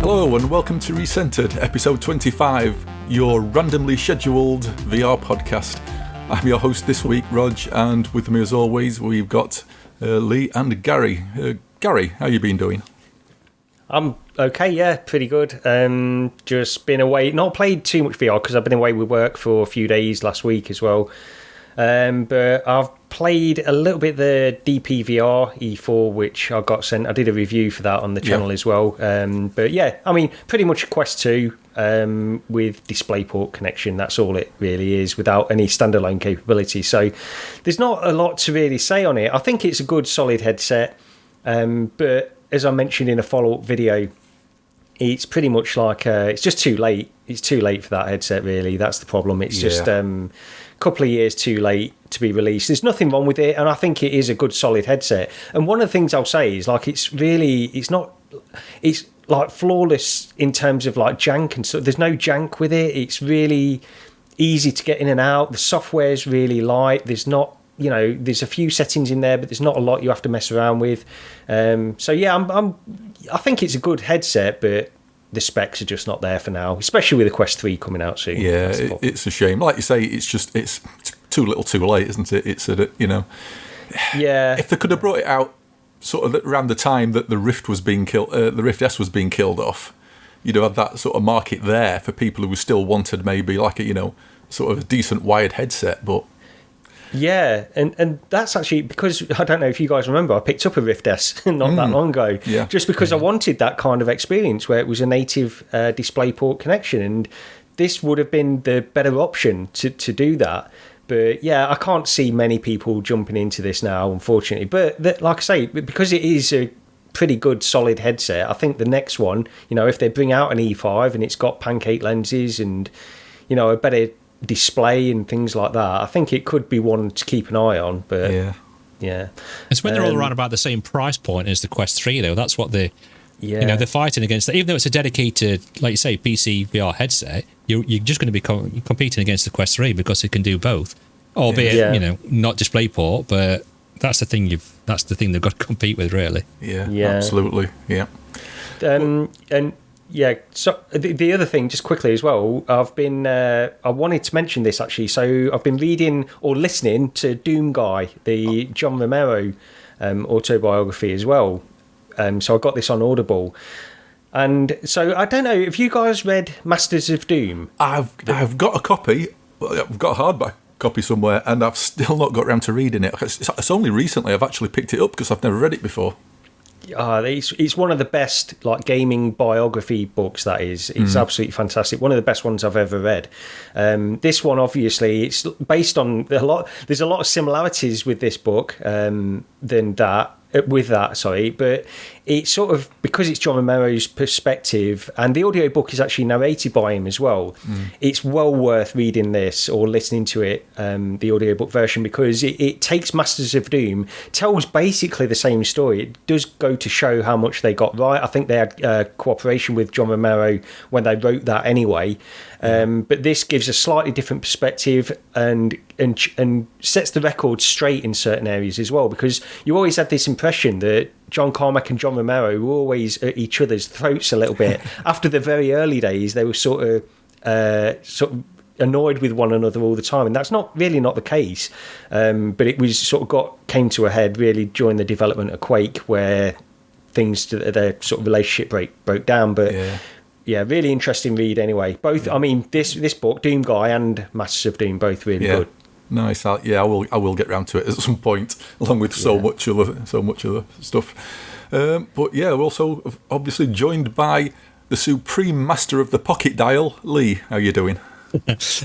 Hello and welcome to RECENTERED, episode 25, your randomly scheduled VR podcast. I'm your host this week, Rog, and with me as always we've got Lee and Gary. Gary, how you been doing? I'm okay, yeah, pretty good. Just been away, not played too much VR because I've been away with work for a few days last week as well. But I've played a little bit the DPVR E4, which I got sent. I did a review for that on the channel as well. But yeah, I mean, pretty much Quest 2 with DisplayPort connection. That's all it really is, without any standalone capability. So there's not a lot to really say on it. I think it's a good, solid headset. But as I mentioned in a follow-up video, it's pretty much like it's just too late. It's too late for that headset, really. That's the problem. It's just a couple of years too late to be released. There's nothing wrong with it, and I think it is a good, solid headset. And one of the things I'll say is, like, it's like flawless in terms of like jank and so. There's no jank with it. It's really easy to get in and out. The software's really light. There's not, there's a few settings in there, but there's not a lot you have to mess around with. So yeah, I think it's a good headset, but the specs are just not there for now, especially with the Quest 3 coming out soon. Yeah, it's a shame. Like you say, it's too little, too late, isn't it? It's Yeah. If they could have brought it out sort of around the time that the Rift was being killed, the Rift S was being killed off, you'd have had that sort of market there for people who still wanted maybe like a sort of a decent wired headset, but. Yeah, and that's actually because, I don't know if you guys remember, I picked up a Rift S not that long ago, just because I wanted that kind of experience where it was a native DisplayPort connection, and this would have been the better option to do that. But yeah, I can't see many people jumping into this now, unfortunately. But like I say, because it is a pretty good, solid headset, I think the next one, if they bring out an E5 and it's got pancake lenses and, a better display and things like that, I think it could be one to keep an eye on. But yeah, it's when they're all around about the same price point as the Quest 3, though. That's what they're fighting against. Even though it's a dedicated, like you say, PC VR headset, you're just going to be competing against the Quest 3 because it can do both, albeit not DisplayPort, but that's the thing they've got to compete with, really. Yeah, absolutely. Yeah. And yeah, so the other thing, just quickly as well, I wanted to mention this actually. So I've been reading or listening to Doom Guy, the John Romero autobiography as well. So I got this on Audible. And so I don't know, have you guys read Masters of Doom? I've got a copy. I've got a hardback copy somewhere, and I've still not got around to reading it. It's only recently I've actually picked it up because I've never read it before. It's one of the best like gaming biography books. That is, it's absolutely fantastic. One of the best ones I've ever read. This one, obviously, it's based on there's a lot of similarities with this book but it's sort of, because it's John Romero's perspective, and the audiobook is actually narrated by him as well. It's well worth reading this or listening to it, the audiobook version, because it takes Masters of Doom, tells basically the same story. It does go to show how much they got right. I think they had cooperation with John Romero when they wrote that anyway. But this gives a slightly different perspective and sets the record straight in certain areas as well, because you always had this impression that John Carmack and John Romero were always at each other's throats a little bit. After the very early days, they were sort of annoyed with one another all the time, and that's not the case. But it was came to a head really during the development of Quake, where their sort of relationship broke down. But yeah, really interesting read anyway. Both, I mean, this book, Doom Guy and Masters of Doom, both really good. Nice. I will get round to it at some point, along with so much other stuff. But yeah, we're also obviously joined by the supreme master of the pocket dial, Lee. How are you doing?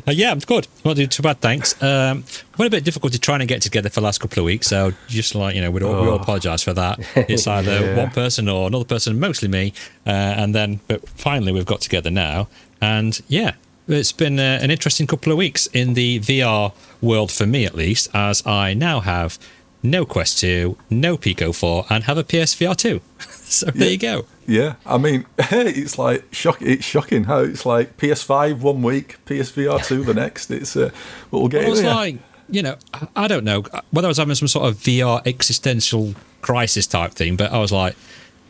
Yeah, I'm good. Not doing too bad, thanks. We had a bit of difficulty trying to get together for the last couple of weeks, so just we all apologise for that. It's either one person or another person, mostly me, but finally we've got together now, and yeah, it's been an interesting couple of weeks in the VR world for me, at least, as I now have no Quest 2, no Pico 4, and have a PSVR 2. So there you go. Yeah, I mean, it's like it's shocking how it's like PS5 1 week, PSVR 2 the next. It's we'll get. Well, it's like, I don't know whether I was having some sort of VR existential crisis type thing, but I was like,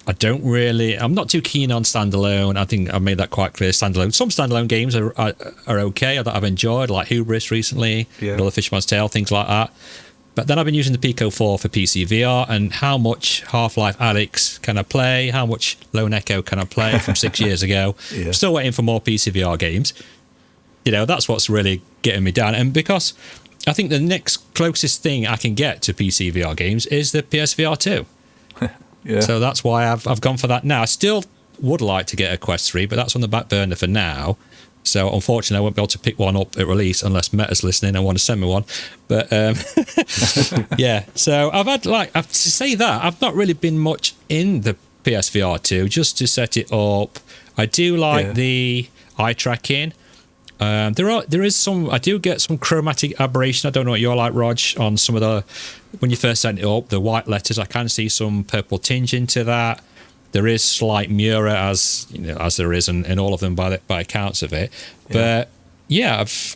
I'm not too keen on standalone. I think I've made that quite clear. Some standalone games are okay, that I've enjoyed, like Hubris recently, Another Fisherman's Tale, things like that. But then I've been using the Pico 4 for PC VR, and how much Half-Life Alyx can I play? How much Lone Echo can I play from 6 years ago? I'm still waiting for more PC VR games. That's what's really getting me down. And because I think the next closest thing I can get to PC VR games is the PSVR 2. So that's why I've gone for that now. I still would like to get a Quest 3, but that's on the back burner for now. So unfortunately, I won't be able to pick one up at release unless Meta's listening and want to send me one. But so I've to say that I've not really been much in the PSVR 2 just to set it up. I do like the eye tracking. There is some. I do get some chromatic aberration. I don't know what you're like, Rog, on some of the when you first set it up. The white letters, I can see some purple tinge into that. There is slight mirror as there is in all of them by accounts of it. But I've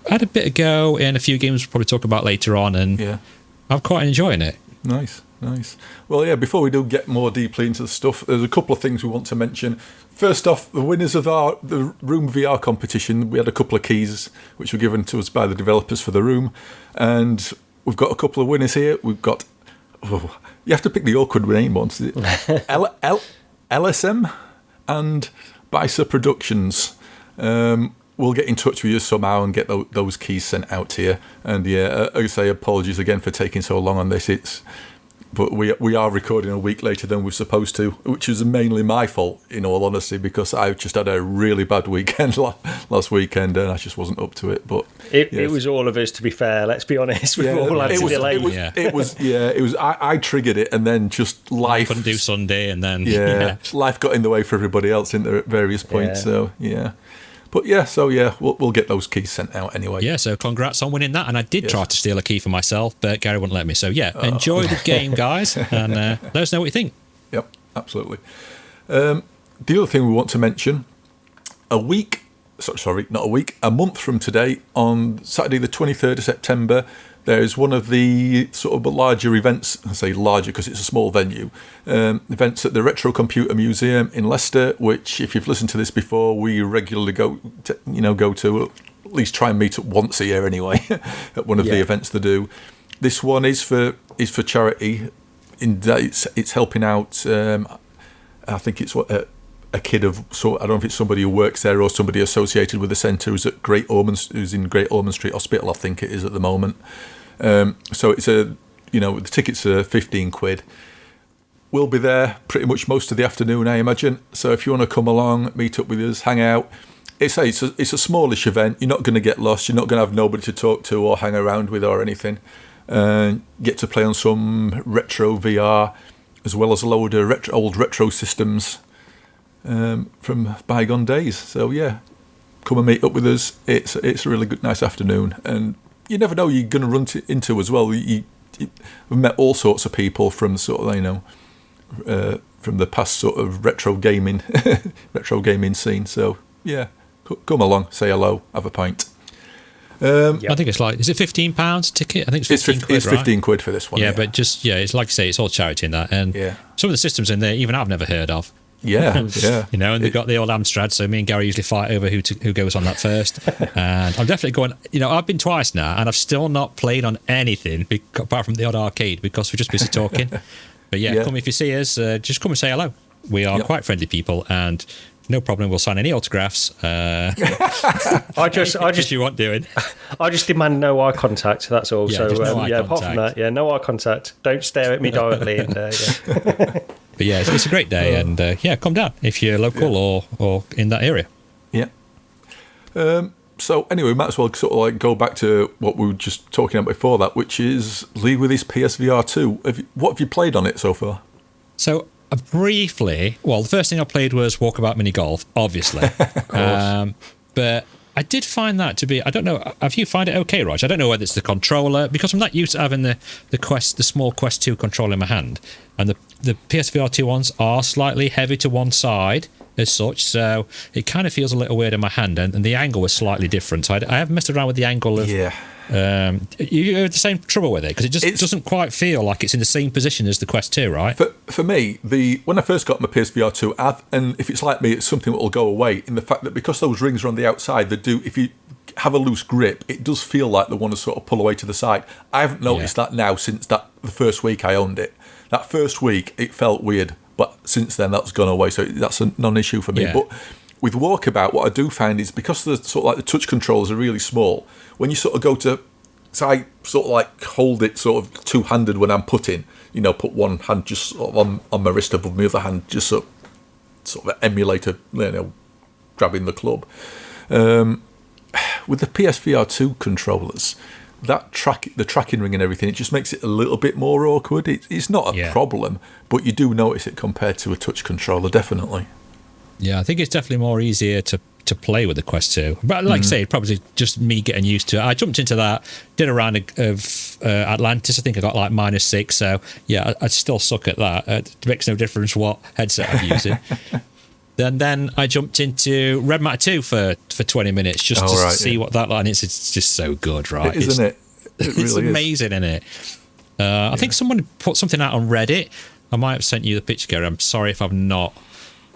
had a bit of go in a few games we'll probably talk about later on, and I'm quite enjoying it. Nice. Well, before we do get more deeply into the stuff, there's a couple of things we want to mention. First off, the winners of the Room VR competition, we had a couple of keys which were given to us by the developers for the room, and we've got a couple of winners here. We've got... you have to pick the awkward name once. LSM and Bisa Productions. We'll get in touch with you somehow and get those keys sent out to you. And I say apologies again for taking so long on this. But we are recording a week later than we're supposed to, which is mainly my fault, in all honesty, because I just had a really bad weekend last weekend and I just wasn't up to it. But it was all of us, to be fair. Let's be honest. We've all had to delay. It was. I triggered it, and then just life. Couldn't do Sunday, and then life got in the way for everybody else at various points. So But we'll get those keys sent out anyway. Yeah, so congrats on winning that. And I did try to steal a key for myself, but Gary wouldn't let me. So enjoy the game, guys, and let us know what you think. Yep, absolutely. The other thing we want to mention, a month from today, on Saturday the 23rd of September, there is one of the sort of larger events. I say larger because it's a small venue. Events at the Retro Computer Museum in Leicester, which, if you've listened to this before, we regularly go to at least try and meet up once a year anyway at one of the events they do. This one is for charity. In that it's helping out. I think it's a kid of I don't know if it's somebody who works there or somebody associated with the centre who's in Great Ormond Street Hospital, I think it is at the moment. So it's the tickets are £15. We'll be there pretty much most of the afternoon, I imagine. So if you want to come along, meet up with us, hang out. It's a smallish event. You're not going to get lost. You're not going to have nobody to talk to or hang around with or anything. Get to play on some retro VR, as well as a load of old retro systems from bygone days. So come and meet up with us. It's a really good, nice afternoon, and you never know you're going to run into as well. We've met all sorts of people from sort of from the past sort of retro gaming scene. So come along, say hello, have a pint. I think it's is it £15 ticket? I think it's £15. It's £15 for this one. Yeah, but just it's like you say, it's all charity in that, and some of the systems in there even I've never heard of. Yeah. And they've got the old Amstrad, so me and Gary usually fight over who goes on that first. And I'm definitely going, I've been twice now, and I've still not played on anything apart from the odd arcade because we're just busy talking. But come if you see us, just come and say hello. We are quite friendly people, and no problem, we'll sign any autographs. I just you want doing. I just demand no eye contact. That's all. Yeah, apart from that, no eye contact. Don't stare at me directly. And, But it's a great day, and come down if you're local or in that area. Yeah. So anyway, we might as well sort of go back to what we were just talking about before that, which is Lee with his PSVR 2. What have you played on it so far? So briefly, the first thing I played was Walkabout Mini Golf, obviously. Of course. But I did find that to be, I don't know, have you find it okay, Rog? I don't know whether it's the controller, because I'm not used to having the small Quest 2 controller in my hand. And the PSVR 2 ones are slightly heavy to one side, as such, so it kind of feels a little weird in my hand, and the angle was slightly different. So I haven't messed around with the angle of. Yeah. You have the same trouble with it because it just doesn't quite feel like it's in the same position as the Quest 2, right? For me, when I first got my PSVR 2, and if it's like me, it's something that will go away in the fact that because those rings are on the outside, they do. If you have a loose grip, it does feel like they want to sort of pull away to the side. I haven't noticed that now since the first week I owned it. That first week, it felt weird, but since then that's gone away, so that's a non-issue for me. Yeah. But with Walkabout, what I do find is because the sort of like the touch controls are really small, when you sort of go to, so I sort of like hold it sort of two-handed when I'm putting, put one hand just sort of on my wrist above my other hand, just sort of emulate grabbing the club. With the PSVR 2 controllers, the tracking ring and everything, it just makes it a little bit more awkward. It's not a problem, but you do notice it compared to a touch controller, definitely. Yeah, I think it's definitely more easier to play with the Quest 2. But like I say, probably just me getting used to it. I jumped into that, did a round of Atlantis. I think I got like -6. So, yeah, I still suck at that. It makes no difference what headset I'm using. Then I jumped into Red Matter 2 for 20 minutes just to see what that line is. It's just so good, right? Isn't it? It's amazing, isn't it? I think someone put something out on Reddit. I might have sent you the picture, Gary. I'm sorry if I've not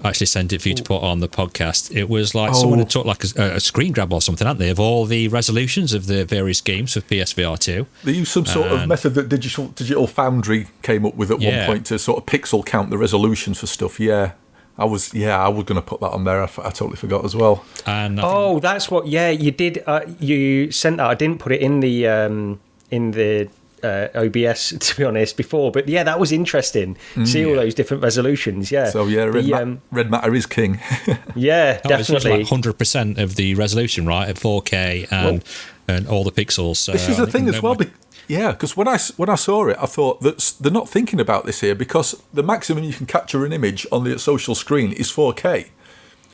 actually sent it for you to put on the podcast. It was like someone had took like a screen grab or something, hadn't they, of all the resolutions of the various games for PSVR 2. They used some sort of method that Digital Foundry came up with at one point to sort of pixel count the resolutions for stuff. Yeah. I was going to put that on there. I totally forgot as well. And that's what. Yeah, you did. You sent that. I didn't put it in the OBS, to be honest, before. But yeah, that was interesting. See all those different resolutions. Yeah. So yeah, Red Matter is king. Yeah, definitely. It's like 100% of the resolution, right, at 4K and all the pixels. So this is the thing as well. Yeah, because when I saw it, I thought they're not thinking about this here because the maximum you can capture an image on the social screen is 4K.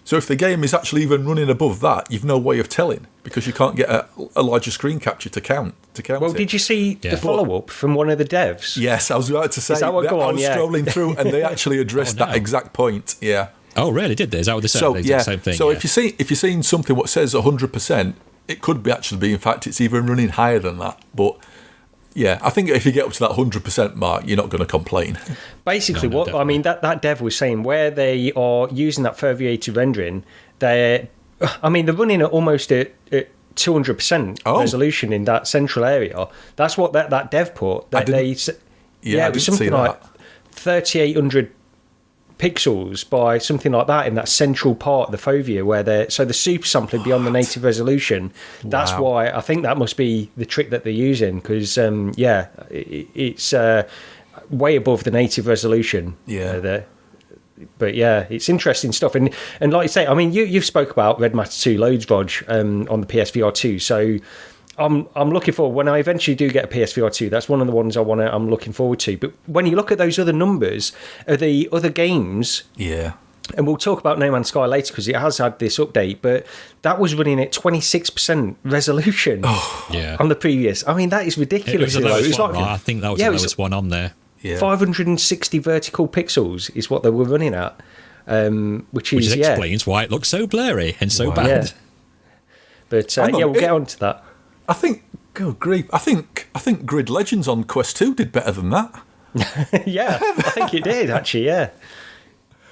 So if the game is actually even running above that, you've no way of telling because you can't get a larger screen capture to count. Well, did you see the follow-up from one of the devs? Yes, I was about to say. Is that what, go on, I was scrolling through and they actually addressed that exact point. Yeah. Oh, really? Did they? Is that what they said? The same thing. So if you're seeing something what says 100%, it could be in fact it's even running higher than that. But yeah, I think if you get up to that 100% mark, you're not going to complain. Basically, that dev was saying where they are using that foveated rendering, they're running at almost at 200% resolution in that central area. That's what that dev put. It was something like 3,800 pixels by something like that in that central part of the fovea where the super sampling beyond the native resolution. That's why I think that must be the trick that they're using because it's way above the native resolution. But yeah, it's interesting stuff, and like you say, I mean, you've spoke about Red Matter 2 loads, Rog, on the PSVR 2. So I'm looking forward when I eventually do get a PSVR 2. That's one of the ones I'm looking forward to. But when you look at those other numbers, are the other games, and we'll talk about No Man's Sky later because it has had this update, but that was running at 26% resolution on the previous. I mean, that is ridiculous. It was the lowest one, right? I think that was the lowest one on there. Yeah. 560 vertical pixels is what they were running at, which explains why it looks so blurry and so bad. Yeah. But we'll get on to that. I think, good grief, I think Grid Legends on Quest 2 did better than that. Yeah, I think it did actually. Yeah.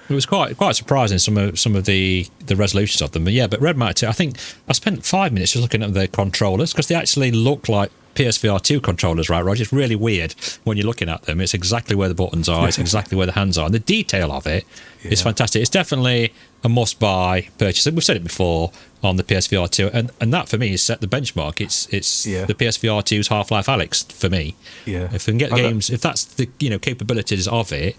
It was quite surprising some of the resolutions of them, but Red Matter 2. I think I spent 5 minutes just looking at the controllers because they actually look like PSVR 2 controllers, right, Roger? It's really weird when you're looking at them. It's exactly where the buttons are. It's exactly where the hands are. And the detail of it is fantastic. It's definitely a must-buy purchase. And we've said it before on the PSVR 2, and that for me is set the benchmark. It's the PSVR 2's Half-Life Alyx for me. Yeah. If we can get games, if that's the capabilities of it,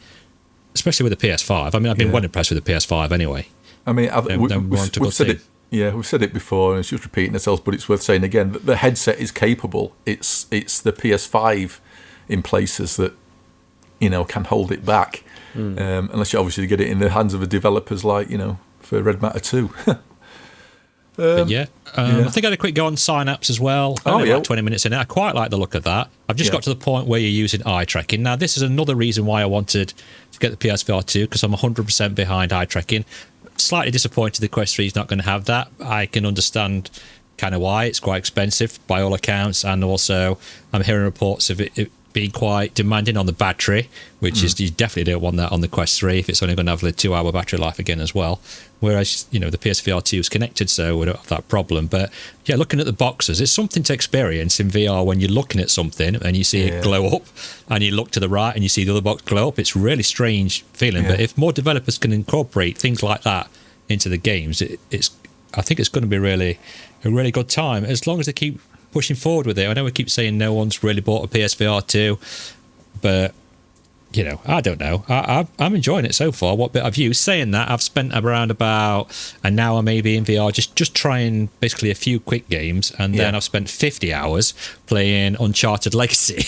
especially with the PS5. I mean, I've been well impressed with the PS5 anyway. I mean, we've said it. Yeah, we've said it before, and it's just repeating ourselves, but it's worth saying again that the headset is capable. It's the PS5 in places that can hold it back, unless you obviously get it in the hands of the developers, like for Red Matter 2. I think I had a quick go on Synapse as well. Like 20 minutes in it. I quite like the look of that. I've just got to the point where you're using eye tracking. Now, this is another reason why I wanted to get the PSVR 2 because I'm 100% behind eye tracking. slightly disappointed the Quest 3 is not going to have that. I can understand kind of why. It's quite expensive by all accounts, and also I'm hearing reports of it being quite demanding on the battery, which is, you definitely don't want that on the Quest 3 if it's only going to have a 2-hour battery life again as well. Whereas, the PSVR 2 is connected, so we don't have that problem. But yeah, looking at the boxes, it's something to experience in VR when you're looking at something and you see it glow up, and you look to the right and you see the other box glow up. It's a really strange feeling. But if more developers can incorporate things like that into the games, I think it's going to be a really good time, as long as they keep pushing forward with it. I know we keep saying no one's really bought a PSVR 2, but I don't know. I'm enjoying it so far. What bit I've used. Saying that, I've spent around about an hour maybe in VR just trying basically a few quick games, and then I've spent 50 hours playing Uncharted Legacy.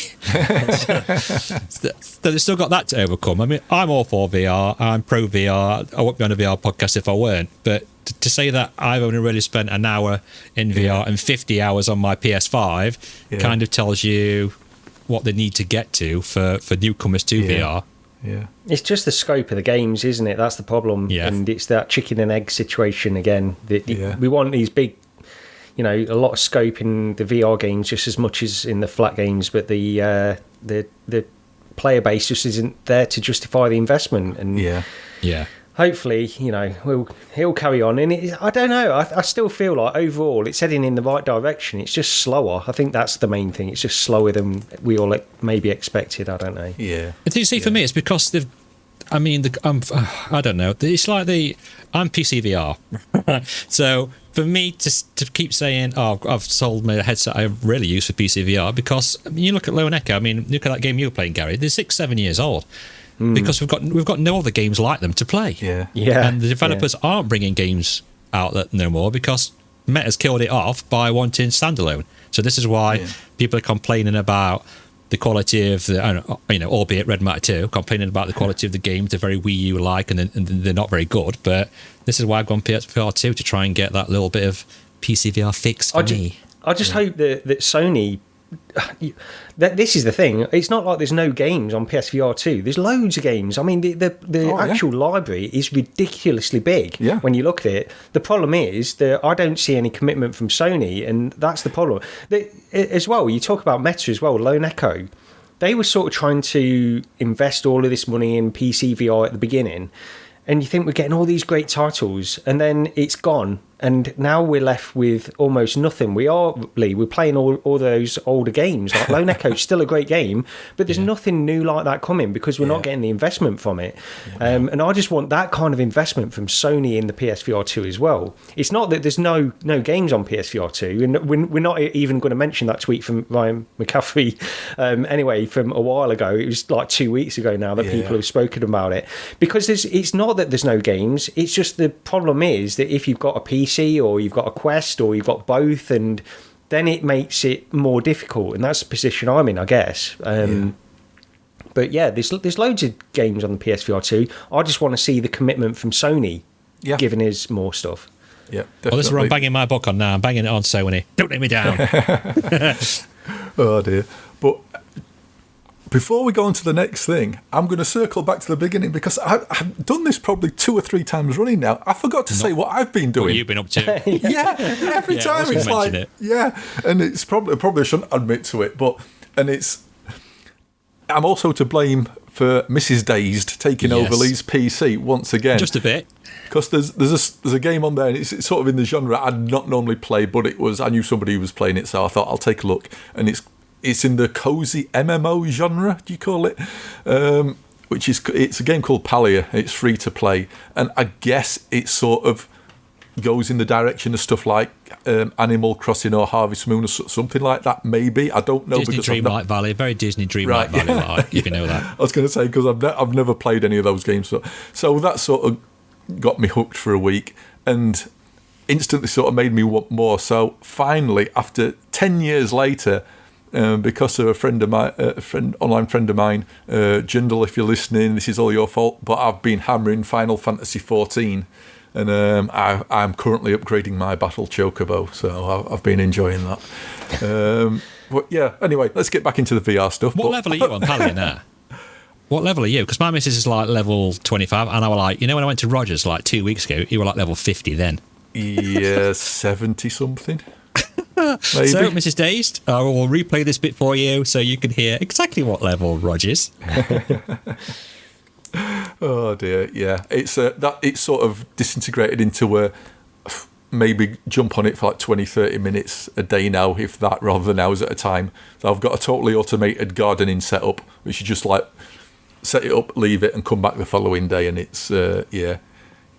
So they've still got that to overcome. I mean, I'm all for VR. I'm pro VR. I wouldn't be on a VR podcast if I weren't. But to say that I've only really spent an hour in VR and 50 hours on my PS5 kind of tells you what they need to get to for newcomers to VR. Yeah, it's just the scope of the games, isn't it? That's the problem. Yeah. And it's that chicken and egg situation again. We want these big, a lot of scope in the VR games just as much as in the flat games, but the player base just isn't there to justify the investment. And hopefully, he'll carry on. And I don't know. I still feel like overall it's heading in the right direction. It's just slower. I think that's the main thing. It's just slower than we all maybe expected. I don't know. Yeah. But you see, for me, it's because they've. I mean, I don't know. It's like I'm PC VR. So for me to keep saying, I've sold my headset I really use for PC VR, because you look at Lone Echo. I mean, look at that game you were playing, Gary. They're 6-7 years old. Because we've got no other games like them to play. Yeah. And the developers aren't bringing games out no more because Meta's killed it off by wanting standalone. So this is why people are complaining about the quality of albeit Red Matter 2, complaining about the quality of the games. They're very Wii U-like and they're not very good. But this is why I've gone PSVR 2 to try and get that little bit of PCVR fix for me. I just hope that Sony. This is the thing. It's not like there's no games on PSVR 2. There's loads of games. I mean, the actual library is ridiculously big when you look at it. The problem is that I don't see any commitment from Sony, and that's the problem. As well, you talk about Meta as well, Lone Echo. They were sort of trying to invest all of this money in PC VR at the beginning, and you think we're getting all these great titles, and then it's gone. And now we're left with almost nothing. We're playing all those older games. Like Lone Echo's still a great game, but there's nothing new like that coming because we're not getting the investment from it. And I just want that kind of investment from Sony in the PSVR 2 as well. It's not that there's no games on PSVR 2, and we're not even going to mention that tweet from Ryan McCaffrey anyway from a while ago. It was like 2 weeks ago now that people have spoken about it. Because it's not that there's no games. It's just the problem is that if you've got a PC or you've got a Quest or you've got both, and then it makes it more difficult, and that's the position I'm in, I guess. But there's loads of games on the PSVR 2. I just want to see the commitment from Sony giving us more stuff. Yeah, definitely. Well, this is where I'm banging my book on now. I'm banging it on Sony. Don't let me down. Oh dear. But before we go on to the next thing, I'm going to circle back to the beginning because I've done this probably 2 or 3 times running now. I forgot to say what I've been doing. What you've been up to. Every time it's like, and it's probably shouldn't admit to it, I'm also to blame for Mrs. Dazed taking over Lee's PC once again. Just a bit. Because there's a game on there, and it's sort of in the genre I'd not normally play, but I knew somebody who was playing it, so I thought I'll take a look, and it's in the cozy MMO genre, do you call it? It's a game called Palia. It's free to play, and I guess it sort of goes in the direction of stuff like Animal Crossing or Harvest Moon or something like that. Maybe, I don't know. Disney Dreamlight Valley, very Disney Dreamlight Valley, if you know that. I was going to say because I've never played any of those games, so that sort of got me hooked for a week, and instantly sort of made me want more. So finally, after 10 years later. Because of online friend of mine, Jindal, if you're listening, this is all your fault, but I've been hammering Final Fantasy 14, and I'm currently upgrading my Battle Chocobo, so I've been enjoying that. But yeah, anyway, let's get back into the VR stuff. What level are you on Palia now? what level are you? Because my missus is like level 25, and I was like, when I went to Rogers like 2 weeks ago, you were like level 50 then. Yeah, 70 something. So, Mrs. Dazed, I will replay this bit for you so you can hear exactly what level Rogers. Oh dear, yeah. It's sort of disintegrated into a maybe jump on it for like 20-30 minutes a day now, if that, rather than hours at a time. So I've got a totally automated gardening setup, which you just like set it up, leave it, and come back the following day, and it's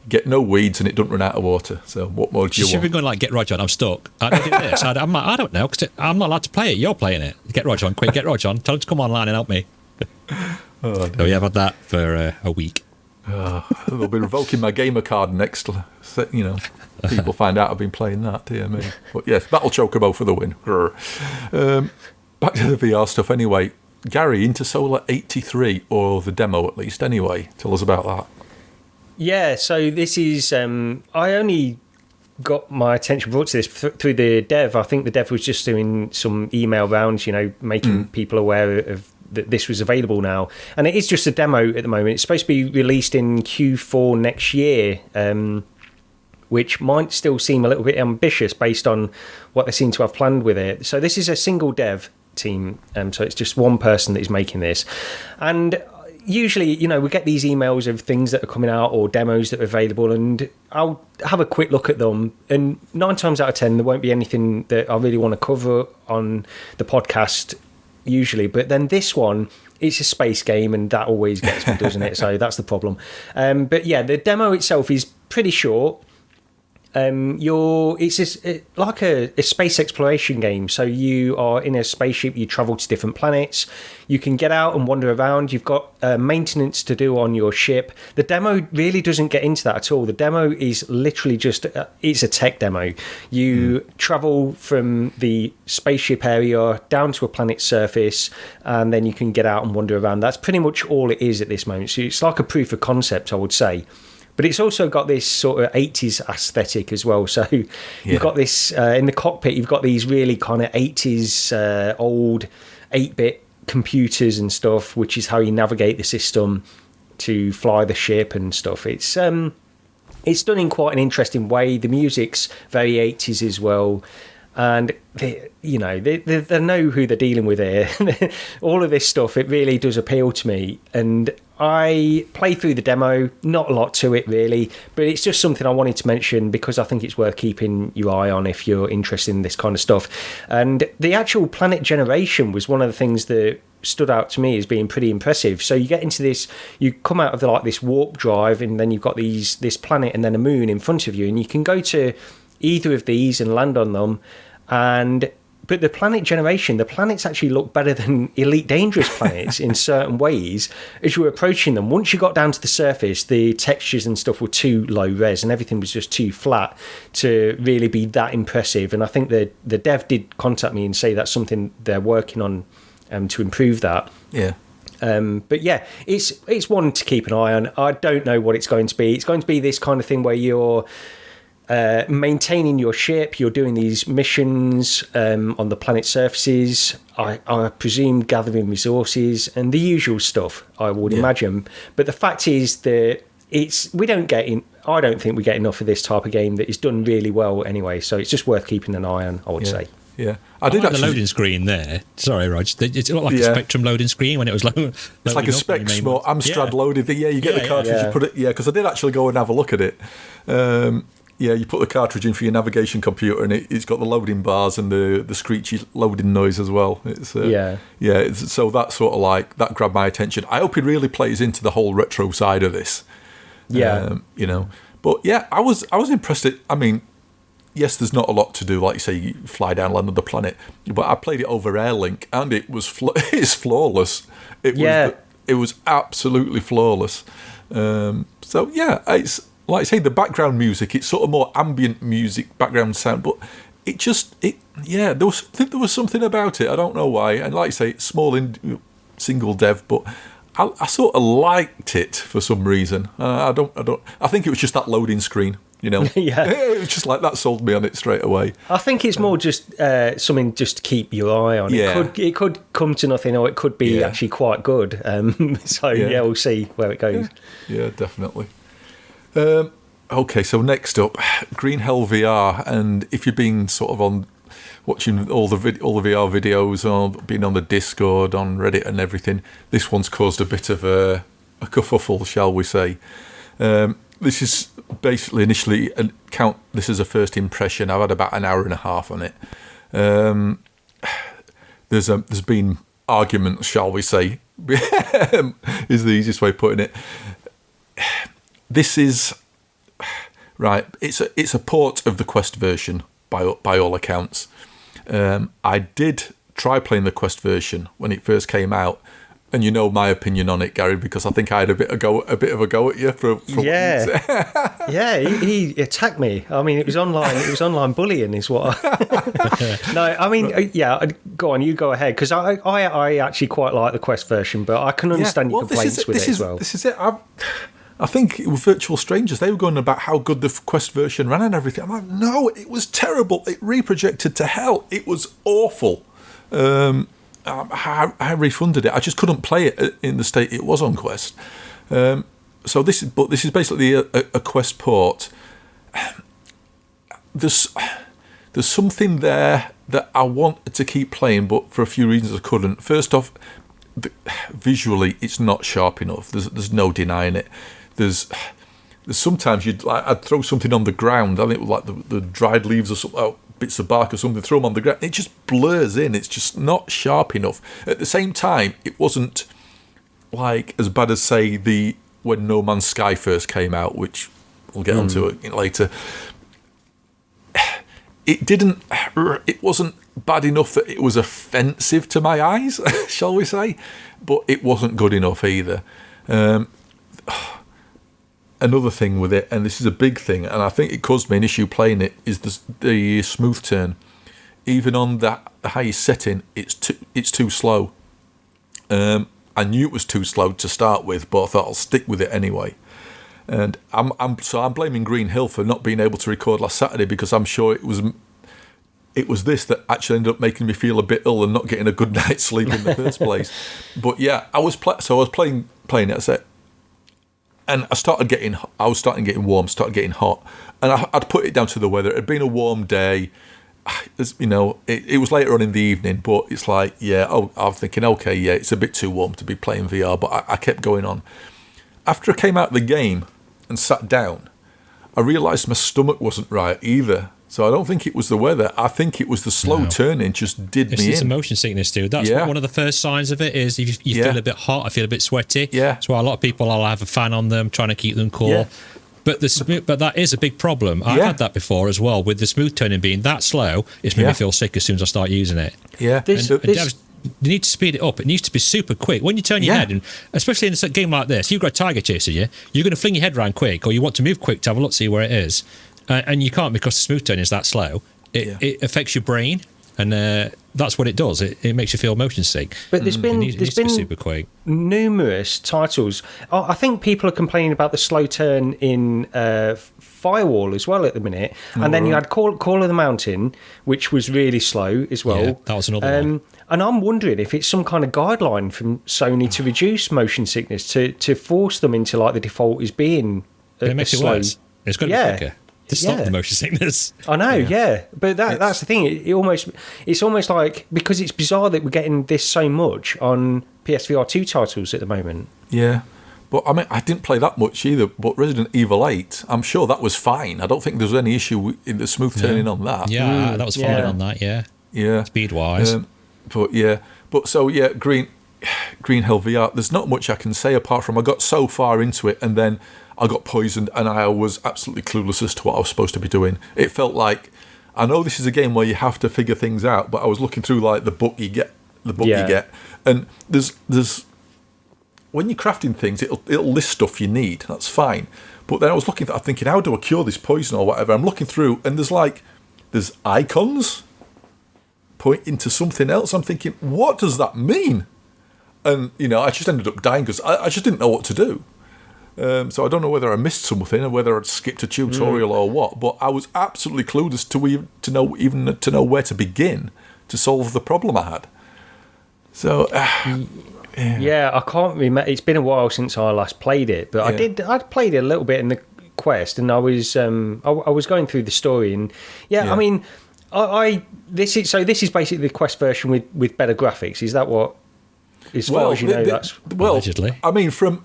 get no weeds and it doesn't run out of water. So what more do you want? Should be going like, get Roger on, I'm stuck. I don't do this. I'm like, I don't know, because I'm not allowed to play it. You're playing it. Get Roger on, quick, get Roger on. Tell him to come online and help me. So yeah, I've had that for a week. They'll be revoking my gamer card next. People find out I've been playing that, dear me. But yes, Battle Chocobo for the win. Back to the VR stuff anyway. Gary, into Solar 83, or the demo at least anyway. Tell us about that. Yeah, so this is... I only got my attention brought to this through the dev. I think the dev was just doing some email rounds, making people aware of that this was available now. And it is just a demo at the moment. It's supposed to be released in Q4 next year, which might still seem a little bit ambitious based on what they seem to have planned with it. So this is a single dev team, so it's just one person that is making this. And usually, we get these emails of things that are coming out or demos that are available, and I'll have a quick look at them. And 9 times out of 10, there won't be anything that I really want to cover on the podcast usually. But then this one, it's a space game, and that always gets me, doesn't it? So that's the problem. But yeah, the demo itself is pretty short. It's like a space exploration game. So you are in a spaceship, you travel to different planets, you can get out and wander around, you've got maintenance to do on your ship. The demo really doesn't get into that at all. The demo is literally just, it's a tech demo. You travel from the spaceship area down to a planet's surface, and then you can get out and wander around. That's pretty much all it is at this moment. So it's like a proof of concept, I would say. But it's also got this sort of 80s aesthetic as well. So you've got this, in the cockpit, you've got these really kind of 80s old 8-bit computers and stuff, which is how you navigate the system to fly the ship and stuff. It's done in quite an interesting way. The music's very 80s as well. And they know who they're dealing with here. All of this stuff, it really does appeal to me. And I played through the demo, not a lot to it really, but it's just something I wanted to mention because I think it's worth keeping your eye on if you're interested in this kind of stuff. And the actual planet generation was one of the things that stood out to me as being pretty impressive. So you get into this, you come out of this warp drive, and then you've got this planet and then a moon in front of you, and you can go to either of these and land on them. But the planet generation, the planets actually look better than Elite Dangerous planets in certain ways as you were approaching them. Once you got down to the surface, the textures and stuff were too low res and everything was just too flat to really be that impressive. And I think the dev did contact me and say that's something they're working on to improve that. Yeah. But yeah, it's one to keep an eye on. I don't know what it's going to be. It's going to be this kind of thing where you're maintaining your ship, you're doing these missions on the planet surfaces, I presume gathering resources and the usual stuff, I would imagine. But the fact is that I don't think we get enough of this type of game that is done really well anyway, so it's just worth keeping an eye on, I would say. Yeah, I did like the loading screen there. Sorry, Rog. It looked like a Spectrum loading screen when it was loading. It's like a Spectrum or Amstrad loaded. You get the cartridge, you put it. Yeah, because I did actually go and have a look at it. You put the cartridge in for your navigation computer, and it's got the loading bars and the screechy loading noise as well. So that sort of that grabbed my attention. I hope it really plays into the whole retro side of this. But yeah, I was impressed. I mean, yes, there's not a lot to do, like you say, you fly down, land on the planet. But I played it over Airlink, and it was it's flawless. It was absolutely flawless. So yeah, it's. Like I say, the background music, it's sort of more ambient music, background sound, but I think there was something about it. I don't know why. And like I say, it's small single dev, but I sort of liked it for some reason. I think it was just that loading screen. You know, Yeah. It was just like that sold me on it straight away. I think it's more just something just to keep your eye on. Yeah. It could come to nothing, or it could be Yeah. actually quite good. Yeah, we'll see where it goes. Yeah, definitely. Okay, so next up, Green Hell VR, and if you've been sort of on watching all the VR videos, or been on the Discord, on Reddit, and everything, this one's caused a bit of a kerfuffle, shall we say? This is basically initially this is a first impression. I've had about an hour and a half on it. There's been arguments, shall we say, is the easiest way of putting it. This is right. It's a port of the Quest version by all accounts. I did try playing the Quest version when it first came out. And you know my opinion on it, Gary, because I think I had a bit of a go at you for yeah. He attacked me. I mean, it was online bullying, is what. No, I mean, yeah. Go on, you go ahead, because I actually quite like the Quest version, but I can understand your complaints with it as well. This is it. I think it was Virtual Strangers. They were going about how good the Quest version ran and everything. I'm like, no, it was terrible. It reprojected to hell. It was awful. I refunded it. I just couldn't play it in the state it was on Quest. So this is basically a Quest port. There's something there that I wanted to keep playing, but for a few reasons I couldn't. First off, visually it's not sharp enough. There's no denying it. There's sometimes I'd throw something on the ground. I think it was like the dried leaves or something. Bits of bark or something, throw them on the ground. It just blurs in. It's just not sharp enough. At the same time, it wasn't like as bad as say when No Man's Sky first came out, which we'll get onto it later. It wasn't bad enough that it was offensive to my eyes, shall we say, but it wasn't good enough either. Another thing with it, and this is a big thing, and I think it caused me an issue playing it, is the smooth turn. Even on the highest setting, it's too slow. I knew it was too slow to start with, but I thought I'll stick with it anyway. And I'm blaming Green Hill for not being able to record last Saturday, because I'm sure it was this that actually ended up making me feel a bit ill and not getting a good night's sleep in the first place. But yeah, I was playing it. I said. And I was starting getting warm, started getting hot, and I'd put it down to the weather. It had been a warm day, you know. It was later on in the evening, but it's like, I'm thinking, okay, yeah, it's a bit too warm to be playing VR, but I kept going on. After I came out of the game and sat down, I realised my stomach wasn't right either. So I don't think it was the weather. I think it was the slow turning just did me in. It's a motion sickness, dude. That's one of the first signs of it is if you feel a bit hot, I feel a bit sweaty. Yeah. That's why a lot of people will have a fan on them, trying to keep them cool. Yeah. But that is a big problem. I've had that before as well, with the smooth turning being that slow. It's made me feel sick as soon as I start using it. Yeah. You need to speed it up. It needs to be super quick. When you turn your head, and especially in a game like this, you've got a tiger chasing you, you're going to fling your head around quick, or you want to move quick to have a look, see where it is. And you can't, because the smooth turn is that slow. It affects your brain, and that's what it does. It makes you feel motion sick. But there's been super quick. Numerous titles. I think people are complaining about the slow turn in Firewall as well at the minute. And then you had Call of the Mountain, which was really slow as well. Yeah, that was another one. And I'm wondering if it's some kind of guideline from Sony to reduce motion sickness, to force them into like the default as being it makes slow. It worse. It's got to be quicker to stop the motion sickness. I know, but that's the thing. It's almost like, because it's bizarre that we're getting this so much on PSVR2 titles at the moment. Yeah, but I mean, I didn't play that much either. But Resident Evil 8, I'm sure that was fine. I don't think there was any issue in the smooth turning on that. Yeah, that was fine on that. Yeah, speed wise. Green Hell VR. There's not much I can say apart from I got so far into it and then I got poisoned and I was absolutely clueless as to what I was supposed to be doing. It felt like, I know this is a game where you have to figure things out, but I was looking through like the book you get, and there's when you're crafting things, it'll list stuff you need. That's fine. But then I was I'm thinking, how do I cure this poison or whatever? I'm looking through and there's icons pointing to something else. I'm thinking, what does that mean? And I just ended up dying because I just didn't know what to do. So I don't know whether I missed something or whether I'd skipped a tutorial or what, but I was absolutely clueless to know where to begin to solve the problem I had. So yeah, I can't remember. It's been a while since I last played it, but I'd played it a little bit in the quest, and I was going through the story, and I mean, this is basically the quest version with better graphics. Is that what? As far as you know, that's allegedly. I mean, from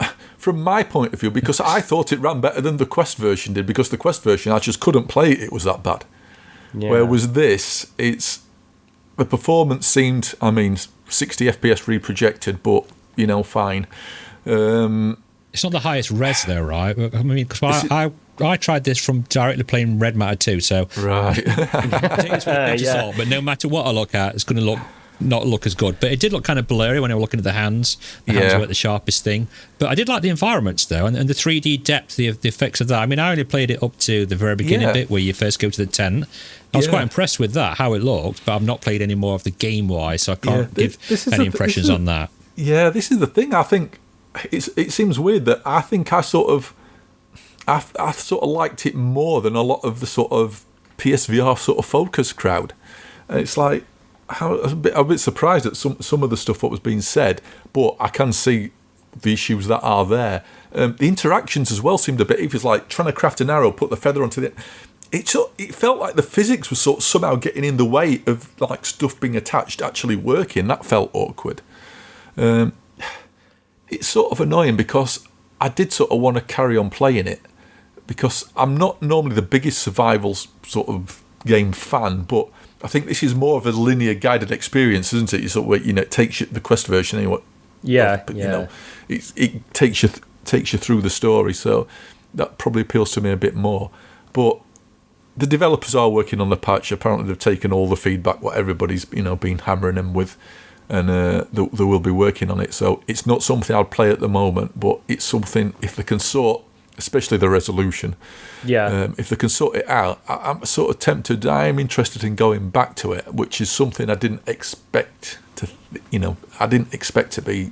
my point of view, because I thought it ran better than the Quest version did, because the Quest version I just couldn't play it. It was that bad. Yeah. Whereas this, the performance seemed, 60 FPS reprojected, but fine. It's not the highest res though, right? I mean, because I tried this from directly playing Red Matter 2, so right. But no matter what I look at, it's going to not look as good. But it did look kind of blurry when I was looking at the hands. The hands weren't the sharpest thing. But I did like the environments though, and the 3D depth, the effects of that. I mean, I only played it up to the very beginning bit where you first go to the tent. I was quite impressed with that, how it looked, but I've not played any more of the game-wise, so I can't give any impressions on that. Yeah, this is the thing. I think it seems weird that I think I sort of liked it more than a lot of the sort of PSVR sort of focus crowd. And it's like, I'm a bit surprised at some of the stuff that was being said, but I can see the issues that are there. The interactions as well seemed a bit. It was like trying to craft an arrow, put the feather onto it. It felt like the physics was sort of somehow getting in the way of like stuff being attached actually working. That felt awkward. It's sort of annoying because I did sort of want to carry on playing it, because I'm not normally the biggest survival sort of game fan, but I think this is more of a linear guided experience, isn't it? You sort of, it takes you the Quest version anyway. It takes you through the story, so that probably appeals to me a bit more. But the developers are working on the patch. Apparently, they've taken all the feedback what everybody's been hammering them with, and they will be working on it. So it's not something I'd play at the moment, but it's something if they can sort, especially the resolution. If they can sort it out, I'm sort of tempted. I am interested in going back to it, which is something I didn't expect to. I didn't expect to be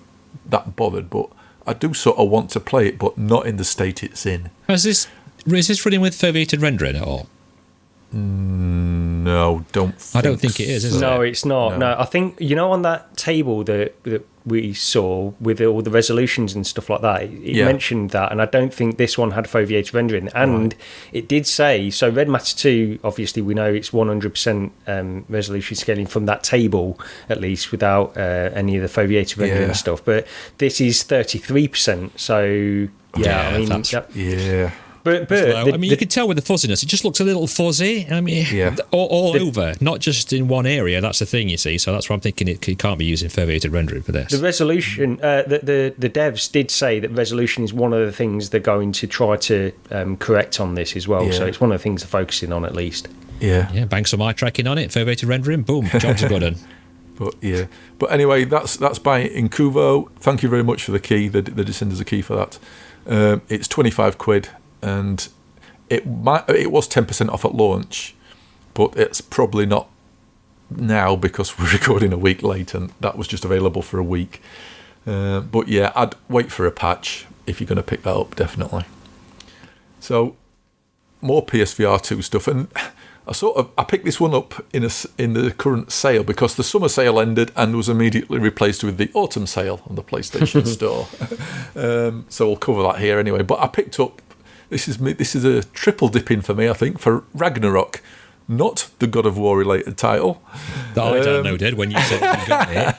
that bothered, but I do sort of want to play it, but not in the state it's in. Is this running with foveated rendering at all? No, I don't think it is it? No, it's not. No, I think on that table that we saw with all the resolutions and stuff like that, it mentioned that, and I don't think this one had foveated rendering. And it did say, so Red Matter 2, obviously we know it's 100% resolution scaling from that table, at least, without any of the foveated rendering stuff. But this is 33%, so But you can tell with the fuzziness, it just looks a little fuzzy. I mean, all over, not just in one area. That's the thing, you see. So that's why I'm thinking it can't be using foveated rendering for this. The resolution, the devs did say that resolution is one of the things they're going to try to correct on this as well. Yeah. So it's one of the things they're focusing on, at least. Yeah, bang some eye tracking on it, foveated rendering, boom, job's a good one. But anyway, that's by Incuvo. Thank you very much for the key. The Descenders a key for that. It's £25. And it was 10% off at launch, but it's probably not now because we're recording a week late, and that was just available for a week. But yeah, I'd wait for a patch if you're going to pick that up, definitely. So more PSVR 2 stuff, and I picked this one up in the current sale because the summer sale ended and was immediately replaced with the autumn sale on the PlayStation Store. So we'll cover that here anyway. But I picked up. This is a triple dip in for me, I think, for Ragnarok, not the God of War related title. That I downloaded when you said you got it.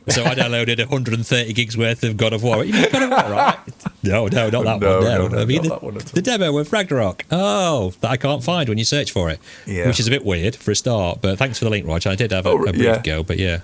So I downloaded 130 gigs worth of God of War. You mean God of War, right? No, not that one. No. I mean the demo with Ragnarok. Oh, that I can't find when you search for it, which is a bit weird for a start. But thanks for the link, Rog. I did have a brief go, but yeah.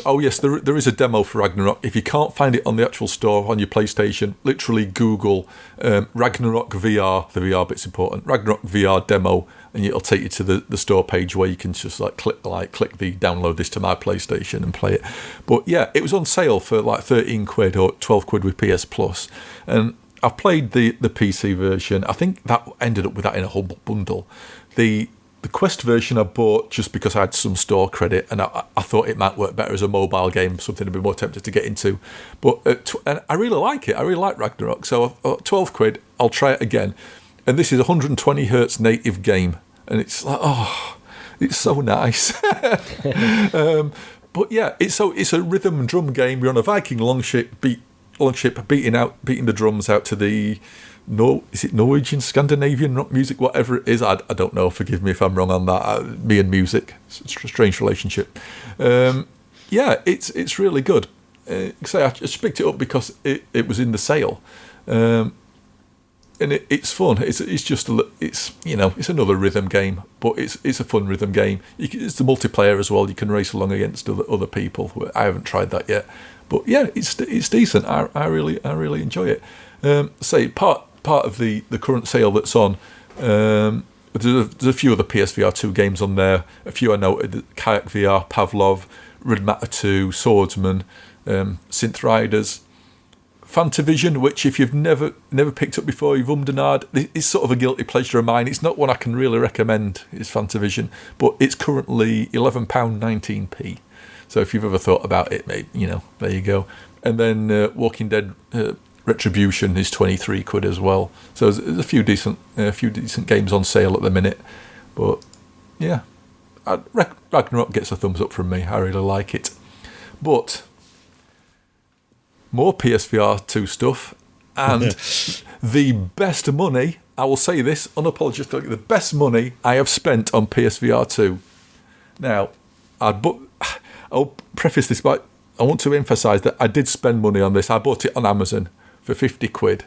Oh yes, there is a demo for Ragnarok. If you can't find it on the actual store on your PlayStation, literally Google Ragnarok VR. The VR bit's important. Ragnarok VR demo, and it'll take you to the store page where you can just click the download this to my PlayStation and play it. But yeah, it was on sale for like £13 or £12 with PS Plus, and I've played the PC version. I think that ended up with that in a humble bundle. The The Quest version I bought just because I had some store credit, and I thought it might work better as a mobile game, something I'd be more tempted to get into. But and I really like it. I really like Ragnarok. So 12 quid, I'll try it again. And this is a 120 hertz native game, and it's like, oh, it's so nice. But yeah, it's a rhythm and drum game. You're on a Viking longship beating the drums out to the is it Norwegian, Scandinavian rock music, whatever it is. I don't know. Forgive me if I'm wrong on that. Me and music, it's a strange relationship. Yeah, it's really good. Say I just picked it up because it was in the sale, and it's fun. It's another rhythm game, but it's a fun rhythm game. It's the multiplayer as well. You can race along against other people. I haven't tried that yet, but yeah, it's decent. I really enjoy it. Say part of the current sale that's on. There's a few other PSVR2 games on there. A few I noted: Kayak VR, Pavlov, Ridmatter 2, Swordsman, Synth Riders, Fantavision, which if you've never picked up before, you've ummed and ahed, it's sort of a guilty pleasure of mine. It's not one I can really recommend, is Fantavision, but it's currently £11.19p. So if you've ever thought about it, maybe, there you go. And then Walking Dead Retribution is 23 quid as well. So there's a few decent games on sale at the minute. But yeah, Ragnarok gets a thumbs up from me. I really like it. But more PSVR 2 stuff, and the best money, I will say this unapologetically, the best money I have spent on PSVR 2. Now, I'll preface this by, I want to emphasise that I did spend money on this. I bought it on Amazon for 50 quid.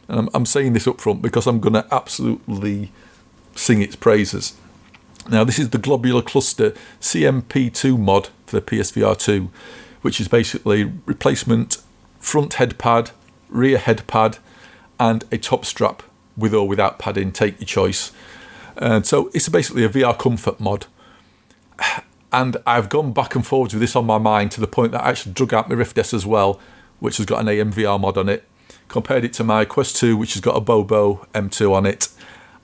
And I'm saying this up front because I'm going to absolutely sing its praises. Now, this is the Globular Cluster CMP2 mod for the PSVR 2, which is basically replacement front head pad, rear head pad, and a top strap with or without padding, take your choice. And so it's basically a VR comfort mod. And I've gone back and forwards with this on my mind to the point that I actually drug out my Rift S as well, which has got an AMVR mod on it, compared it to my Quest 2, which has got a Bobo M2 on it.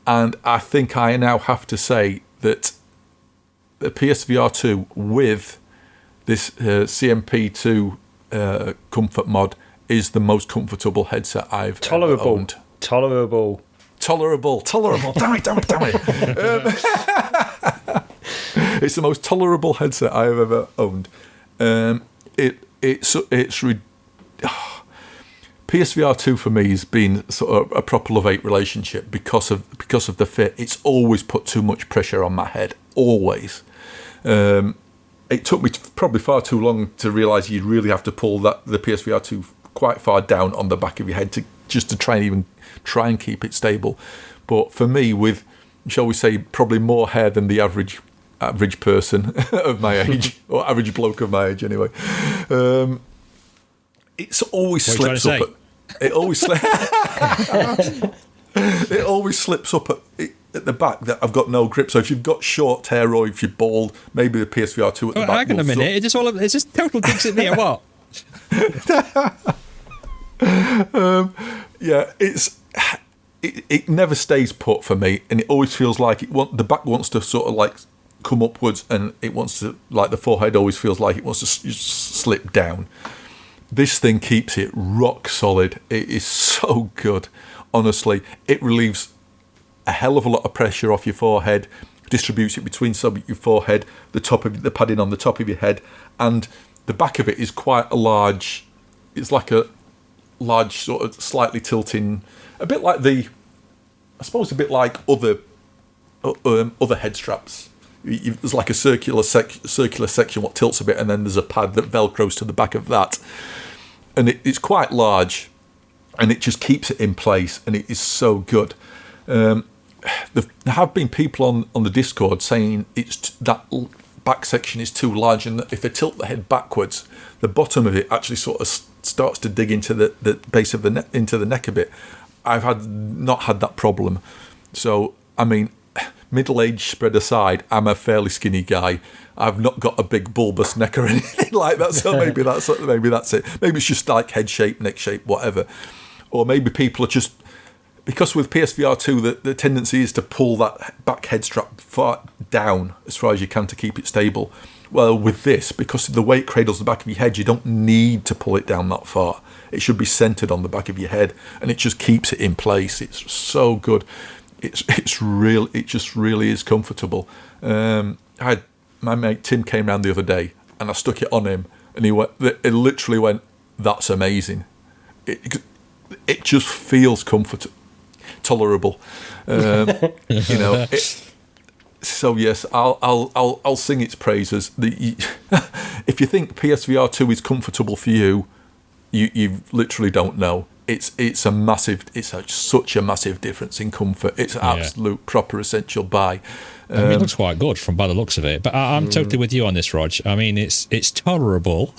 And I think I now have to say that the PSVR 2 with this CMP2 comfort mod is the most comfortable headset I've ever owned. Tolerable. Damn it. It's the most tolerable headset I have ever owned. PSVR 2 for me has been sort of a proper love-hate relationship because of the fit. It's always put too much pressure on my head. Always. It took me probably far too long to realise you really have to pull the PSVR 2 quite far down on the back of your head to try and keep it stable. But for me, with, shall we say, probably more hair than the average person of my age, or average bloke of my age anyway, it's always slips up. It always it always slips up at the back that I've got no grip. So if you've got short hair or if you're bald, maybe the PSVR 2 at the back. Hang on a minute, it's just total digs at me or what? Yeah, it never stays put for me, and it always feels like the back wants to sort of like come upwards, and it wants to, like, the forehead always feels like it wants to slip down. This thing keeps it rock solid. It is so good. Honestly, it relieves a hell of a lot of pressure off your forehead, distributes it between your forehead, the padding on the top of your head, and the back of it is quite a large. It's like a large sort of slightly tilting, a bit like other head straps. There's like a circular section what tilts a bit, and then there's a pad that velcros to the back of that, and it's quite large, and it just keeps it in place, and it is so good. There have been people on the Discord saying that back section is too large, and that if they tilt the head backwards, the bottom of it actually sort of starts to dig into the base of into the neck a bit. I've not had that problem. So, I mean, middle age spread aside, I'm a fairly skinny guy. I've not got a big bulbous neck or anything like that. So maybe that's it. Maybe it's just like head shape, neck shape, whatever. Or maybe people are just because with PSVR2, the tendency is to pull that back head strap far down as far as you can to keep it stable. Well, with this, because the way it cradles the back of your head, you don't need to pull it down that far. It should be centered on the back of your head, and it just keeps it in place. It's so good. It just really is comfortable. My mate Tim came round the other day, and I stuck it on him, and it literally went, "That's amazing." It just feels tolerable. So yes, I'll sing its praises. If you think PSVR2 is comfortable for you, you literally don't know. It's such a massive difference in comfort. It's an absolute proper essential buy. It looks quite good by the looks of it, but I'm totally with you on this, Rog. I mean, it's tolerable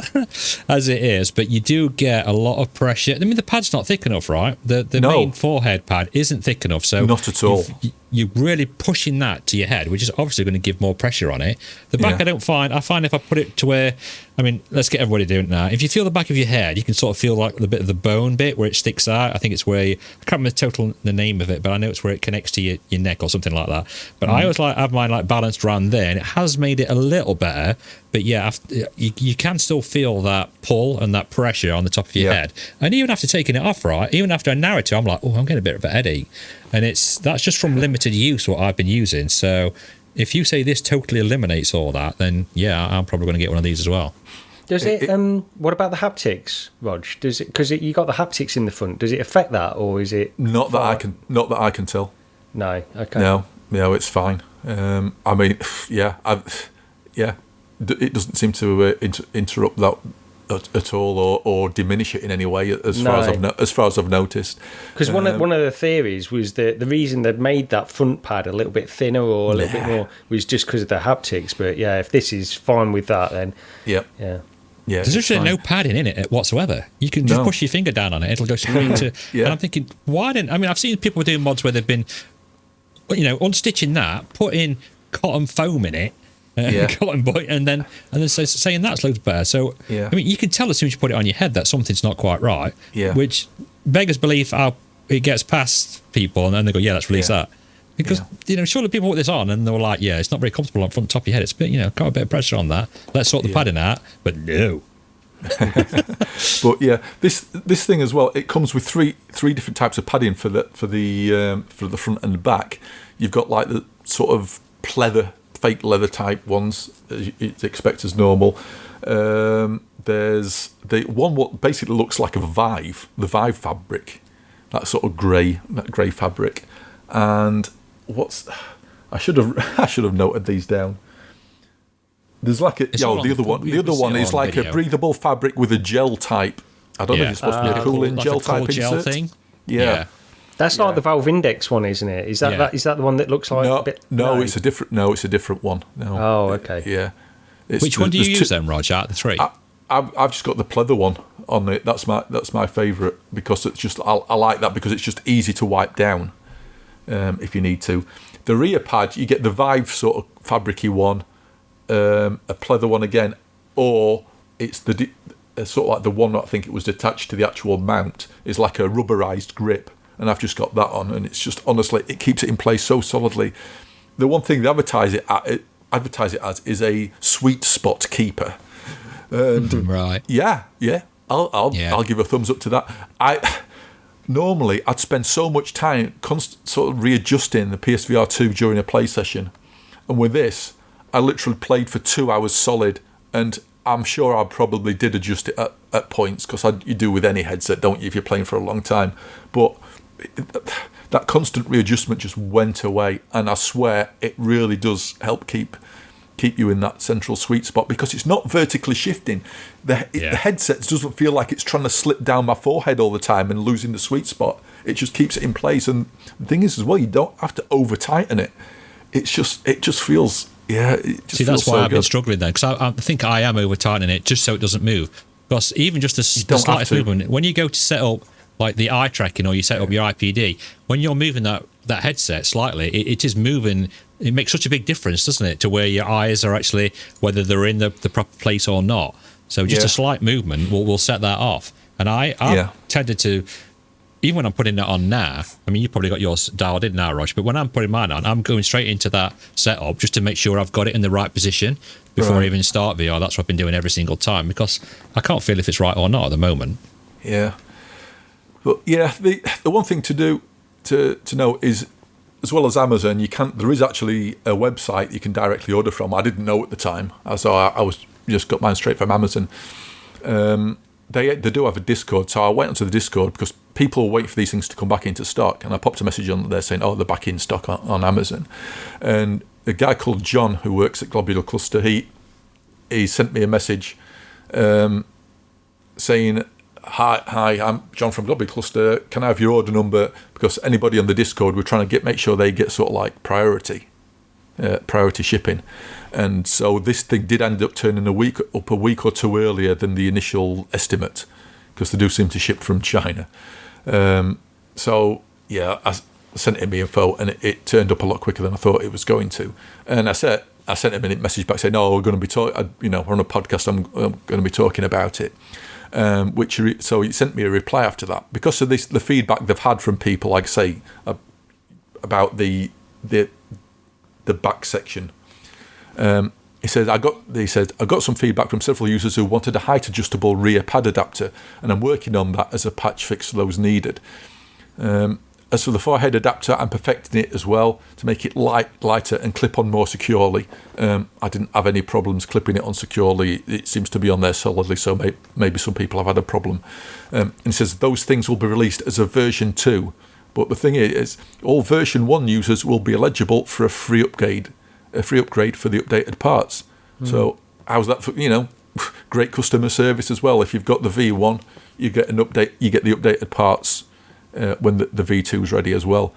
as it is, but you do get a lot of pressure. I mean, the pad's not thick enough, right? The main forehead pad isn't thick enough, so not at all. You're really pushing that to your head, which is obviously going to give more pressure on it. The back, I find if I put it to where, I mean, let's get everybody doing it now. If you feel the back of your head, you can sort of feel like the bit of the bone bit where it sticks out. I think it's where, I can't remember the name of it, but I know it's where it connects to your neck or something like that. But I always have mine like balanced around there, and it has made it a little better. But yeah, you can still feel that pull and that pressure on the top of your head. And even after taking it off, right, even after a hour or two, I'm like, I'm getting a bit of a headache. And that's just from limited use, what I've been using. So if you say this totally eliminates all that, then yeah, I'm probably going to get one of these as well. Does it? What about the haptics, Rog? Does it? Because you got the haptics in the front. Does it affect that, or is it? Not that I can tell. No. Okay. No, it's fine. I mean, it doesn't seem to interrupt that at all, or diminish it in any way, as far as I've noticed. Because one of the theories was that the reason they'd made that front pad a little bit thinner or a little bit more was just because of the haptics. But yeah, if this is fine with that, then yeah. There's actually no padding in it whatsoever. You can just push your finger down on it; it'll go straight to. And I'm thinking, why didn't? I mean, I've seen people doing mods where they've been, unstitching that, putting cotton foam in it. Cotton boy, and then saying that's loads better. So I mean, you can tell as soon as you put it on your head that something's not quite right. Which beggars belief how it gets past people, and then they go, "Yeah, let's release that." Because surely people put this on and they were like, "Yeah, it's not very comfortable on front top of your head. It's a bit, got a bit of pressure on that. Let's sort the padding out." But no. But yeah, this thing as well. It comes with three different types of padding for the front and the back. You've got like the sort of fake leather type ones as you'd expect as normal. There's the one what basically looks like the Vive fabric, that sort of grey fabric. And I should have noted these down. There's like the other one is like a breathable fabric with a gel type. I don't know if it's supposed to be a cooling gel type insert thing. Yeah. That's like the Valve Index one, isn't it? Is that is that the one that looks like a bit? No, it's a different one. No. Oh, okay. Yeah. Which one do you use then, Rog, out of the three? I've just got the pleather one on it. That's my favourite because it's just I like that because it's just easy to wipe down if you need to. The rear pad, you get the Vive sort of fabricy one, a pleather one again, or it's the sort of like the one that I think it was attached to the actual mount is like a rubberized grip. And I've just got that on, and it's just honestly, it keeps it in place so solidly. The one thing they advertise it as is a sweet spot keeper. And right. Yeah. I'll give a thumbs up to that. Normally I'd spend so much time sort of readjusting the PSVR 2 during a play session, and with this, I literally played for 2 hours solid, and I'm sure I probably did adjust it at points because you do with any headset, don't you, if you're playing for a long time, but that constant readjustment just went away, and I swear it really does help keep you in that central sweet spot because it's not vertically shifting. The headset doesn't feel like it's trying to slip down my forehead all the time and losing the sweet spot. It just keeps it in place, and the thing is as well, you don't have to over tighten it. It just feels that's why I've been struggling then, because I think I am over tightening it just so it doesn't move. Because even just the slightest movement, when you go to set up like the eye tracking or you set up your IPD, when you're moving that headset slightly, it is moving. It makes such a big difference, doesn't it, to where your eyes are actually, whether they're in the proper place or not. So just a slight movement will set that off. And I tended to even when I'm putting it on now, I mean, you've probably got yours dialed in now, Rog, but when I'm putting mine on, I'm going straight into that setup just to make sure I've got it in the right position before I even start VR. That's what I've been doing every single time, because I can't feel if it's right or not at the moment. Yeah. But yeah, the one thing to do to know is, as well as Amazon, there is actually a website you can directly order from. I didn't know at the time, so I was just got mine straight from Amazon. They do have a Discord, so I went onto the Discord because people wait for these things to come back into stock, and I popped a message on there saying, "Oh, they're back in stock on Amazon." And a guy called John, who works at Globular Cluster, he sent me a message saying, Hi, I'm John from Globular Cluster. Can I have your order number? Because anybody on the Discord, we're trying to make sure they get sort of like priority shipping. And so this thing did end up turning a week or two earlier than the initial estimate, because they do seem to ship from China. So yeah, I sent him the info, and it turned up a lot quicker than I thought it was going to. And I sent him a message back saying, "No, we're going to be talking. We're on a podcast. I'm going to be talking about it." So he sent me a reply after that, because of the feedback they've had from people, like I say, about the back section. He said, I got some feedback from several users who wanted a height adjustable rear pad adapter, and I'm working on that as a patch fix for those needed. As for the forehead adapter, I'm perfecting it as well to make it lighter and clip on more securely. I didn't have any problems clipping it on securely. It seems to be on there solidly, so maybe some people have had a problem. And he says those things will be released as a version 2. But the thing is, all version 1 users will be eligible for a free upgrade for the updated parts. So how's that for, great customer service as well. If you've got the V1, you get an update. You get the updated parts when the V2 is ready as well.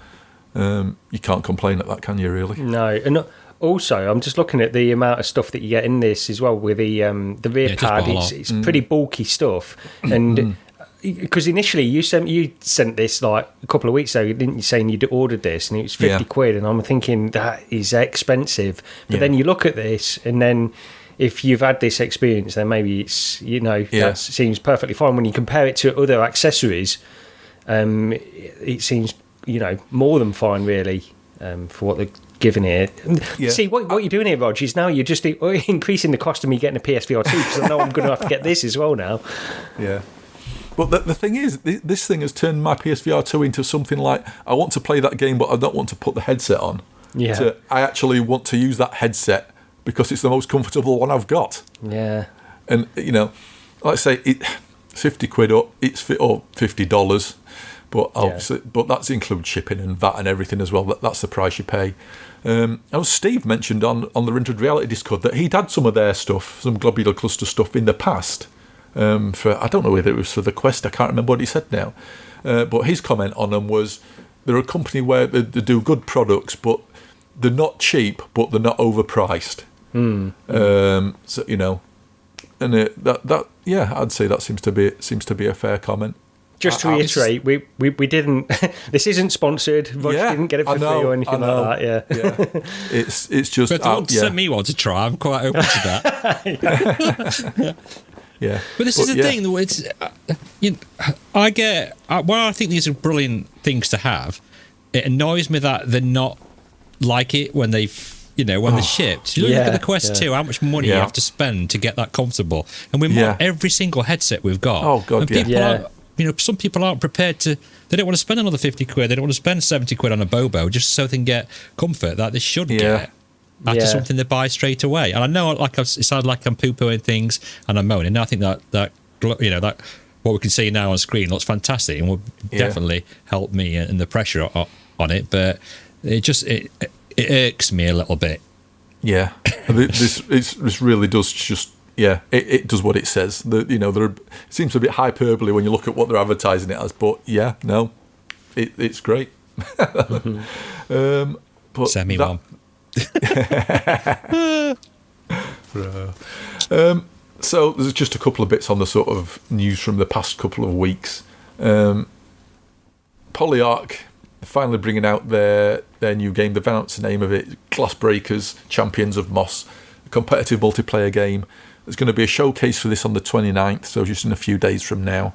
You can't complain at that, can you, really? No. And also, I'm just looking at the amount of stuff that you get in this as well with the rear pad. It's pretty bulky stuff. And because initially you sent this like a couple of weeks ago, didn't you, saying you'd ordered this and it was 50 quid, and I'm thinking that is expensive. But then you look at this, and then if you've had this experience, then maybe it's that seems perfectly fine. When you compare it to other accessories, it seems more than fine, really, for what they're giving here. See what you're doing here, Rog, is now you're just increasing the cost of me getting a PSVR2, because I know I'm going to have to get this as well now. Yeah. But the thing is, this thing has turned my PSVR2 into something like, I want to play that game, but I don't want to put the headset on. Yeah. I actually want to use that headset because it's the most comfortable one I've got. Yeah. And, like I say, 50 quid or $50, but obviously, but that includes shipping and VAT and everything as well. That's the price you pay. As Steve mentioned on the Rendered Reality Discord, that he'd had some of their stuff, some Globular Cluster stuff in the past. I don't know whether it was for the Quest, I can't remember what he said now, but his comment on them was they're a company where they do good products, but they're not cheap, but they're not overpriced. So and I'd say that seems to be a fair comment. Just to reiterate, we didn't. This isn't sponsored. Rog didn't get it for free or anything like that. Yeah. It's just. But they sent me one to try. I'm quite open to that. Yeah, but this is the thing. It's I think these are brilliant things to have. It annoys me that they're not like it when they're shipped. You look at the Quest 2, how much money you have to spend to get that comfortable, and we want every single headset we've got. Oh God, and people some people aren't prepared to. They don't want to spend another 50 quid. They don't want to spend 70 quid on a Bobo just so they can get comfort that they should get. After something they buy straight away. And I know it sounds like I'm poo-pooing things and I'm moaning. And I think that what we can see now on screen looks fantastic and will definitely help me in the pressure on it. But it irks me a little bit. Yeah, this really does just it does what it says. It seems a bit hyperbole when you look at what they're advertising it as. But it's great. But send me one. So there's just a couple of bits on the sort of news from the past couple of weeks. Polyarc finally bringing out their new game. They've announced the name of it, Glassbreakers, Champions of Moss, a competitive multiplayer game. There's going to be a showcase for this on the 29th, so just in a few days from now.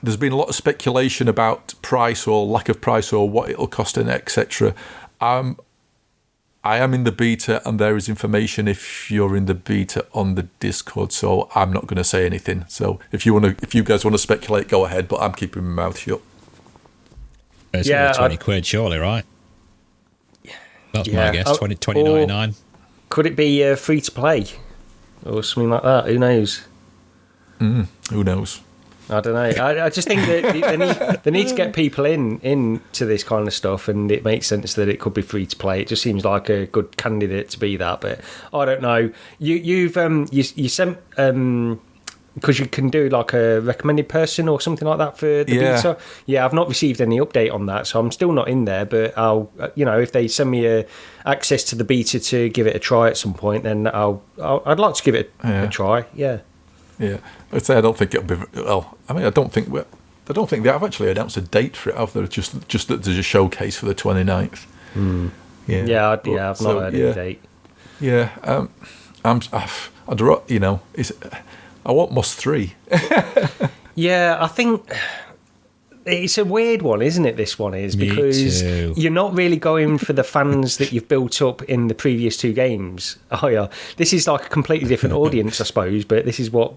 there's been a lot of speculation about price or lack of price or what it'll cost and etc. I am in the beta, and there is information if you're in the beta on the Discord. So I'm not going to say anything. So if you guys want to speculate, go ahead. But I'm keeping my mouth shut. It's £20 surely, right? That's my guess. 20.99. Could it be free to play or something like that? Who knows? Who knows? I don't know. I just think that they need to get people into this kind of stuff, and it makes sense that it could be free to play. It just seems like a good candidate to be that, but I don't know. You sent because you can do like a recommended person or something like that for the beta. Yeah, I've not received any update on that, so I'm still not in there. But I'll, if they send me access to the beta to give it a try at some point, then I'd like to give it a try. Yeah. Yeah, I'd say I don't think it'll be. Well, I mean, I don't think they have actually announced a date for it. Have they? Just that there's a showcase for the 29th. Yeah, I've not heard any date. Yeah, I want Moss 3. Yeah, I think it's a weird one, isn't it? This one is because you're not really going for the fans that you've built up in the previous two games. Oh yeah, this is like a completely different audience, I suppose. But this is what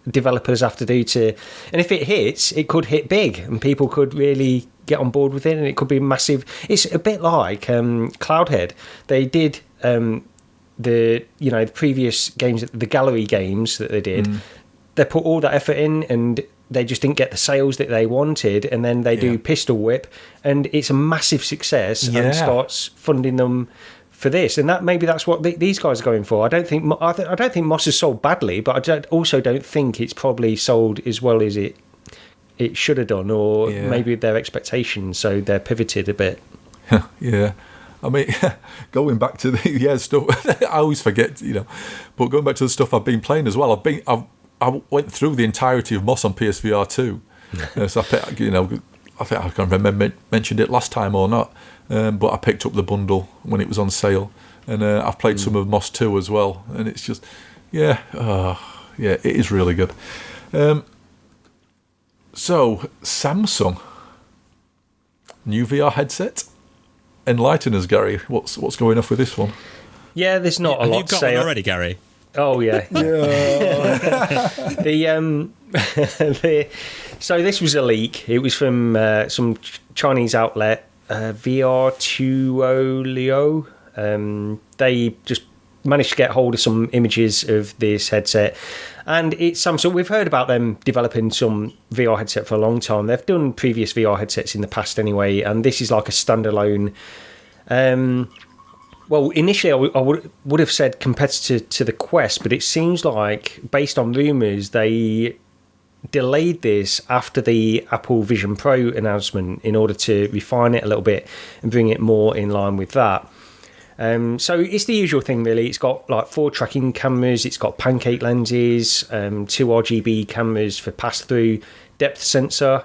developers have to do to. And if it hits, it could hit big, and people could really get on board with it, and it could be massive. It's a bit like Cloudhead. They did the previous games, the gallery games that they did. They put all that effort in, and they just didn't get the sales that they wanted, and then they do Pistol Whip, and it's a massive success, and starts funding them for this, and that's what these guys are going for. I don't think Moss has sold badly, but I also don't think it's probably sold as well as it should have done, or maybe their expectations. So they're pivoted a bit. Yeah. I mean, going back to the stuff, I always forget, but going back to the stuff I've been playing as well. I went through the entirety of Moss on PSVR2. So I think I can't remember mentioned it last time or not, but I picked up the bundle when it was on sale, and I've played some of Moss 2 as well, and it's just, it is really good. So Samsung new VR headset. Enlighten us, Gary. What's going off with this one? Yeah, there's not a lot to say. You've got one already, Gary. Oh yeah. So this was a leak. It was from some Chinese outlet, VR2. They just managed to get hold of some images of this headset, and it's Samsung. We've heard about them developing some VR headset for a long time. They've done previous VR headsets in the past anyway, and this is like a standalone. Well, initially I would have said competitor to the Quest, but it seems like, based on rumours, they delayed this after the Apple Vision Pro announcement in order to refine it a little bit and bring it more in line with that. So it's the usual thing, really. It's got like 4 tracking cameras, it's got pancake lenses, 2 RGB cameras for pass-through, depth sensor,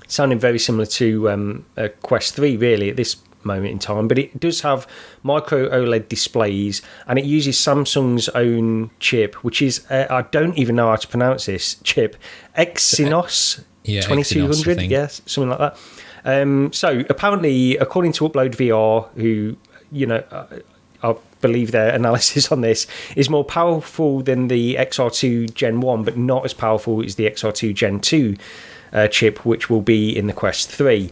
sounding very similar to a Quest 3, really, at this moment in time, but it does have micro OLED displays, and it uses Samsung's own chip, which is I don't even know how to pronounce this chip, Exynos 2200, yes, something like that. So apparently, according to Upload VR, who I believe their analysis on this, is more powerful than the XR2 Gen 1, but not as powerful as the XR2 Gen 2 chip, which will be in the Quest 3.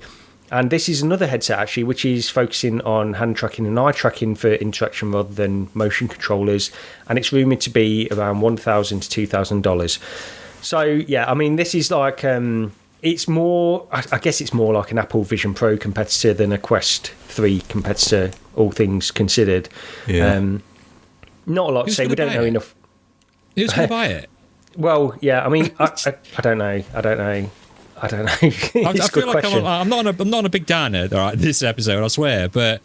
And this is another headset, actually, which is focusing on hand tracking and eye tracking for interaction rather than motion controllers. And it's rumoured to be around $1,000 to $2,000. So, yeah, I mean, this is like, it's more, I guess it's more like an Apple Vision Pro competitor than a Quest 3 competitor, all things considered. Yeah. Not a lot to say. We don't know enough. Who's going to buy it? Well, yeah, I mean, I don't know. I don't know. It's a good question. I'm not on a big downer, all right, this episode, I swear. But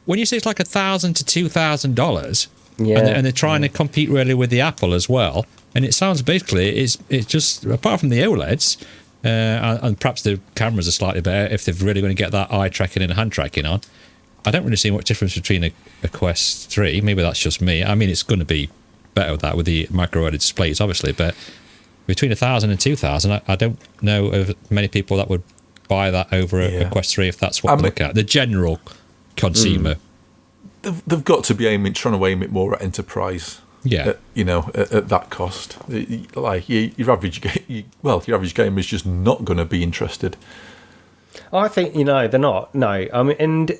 when you say it's like $1,000 to $2,000, and they're trying to compete really with the Apple as well, and it sounds basically it's just, apart from the OLEDs, and perhaps the cameras are slightly better if they're really going to get that eye tracking and hand tracking on. I don't really see much difference between a Quest 3. Maybe that's just me. I mean, it's going to be better with that with the micro OLED displays, obviously, but between 1,000 and 2,000, I don't know of many people that would buy that over a Quest 3 if that's what they look at. The general consumer. They've got to be trying to aim it more at enterprise. Yeah. At that cost. Like your average gamer is just not going to be interested. I think, they're not. No. I mean, and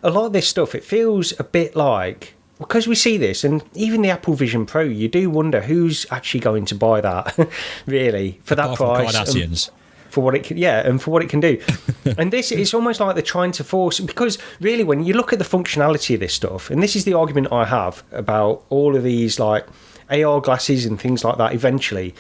a lot of this stuff, it feels a bit like, because we see this, and even the Apple Vision Pro, you do wonder who's actually going to buy that, really, for that price. For what it can, and for what it can do. And this, it's almost like they're trying to force, because really when you look at the functionality of this stuff, and this is the argument I have about all of these like AR glasses and things like that, eventually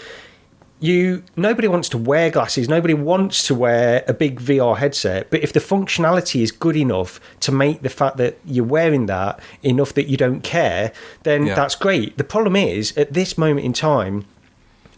nobody wants to wear glasses, nobody wants to wear a big VR headset, but if the functionality is good enough to make the fact that you're wearing that enough that you don't care, then that's great. The problem is, at this moment in time,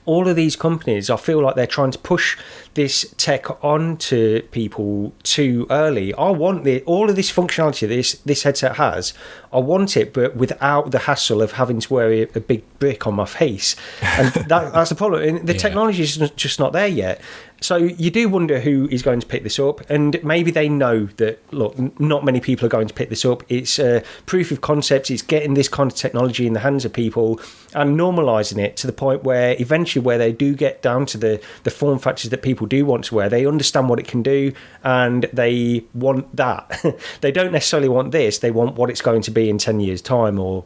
all of these companies, I feel like they're trying to push this tech onto people too early. I want all of this functionality this headset has. I want it, but without the hassle of having to wear a big brick on my face. And that's the problem. And the technology is just not there yet. So you do wonder who is going to pick this up, and maybe they know that, look, not many people are going to pick this up. It's proof of concept. It's getting this kind of technology in the hands of people and normalising it to the point where eventually where they do get down to the form factors that people do want to wear, they understand what it can do and they want that. They don't necessarily want this. They want what it's going to be in 10 years' time or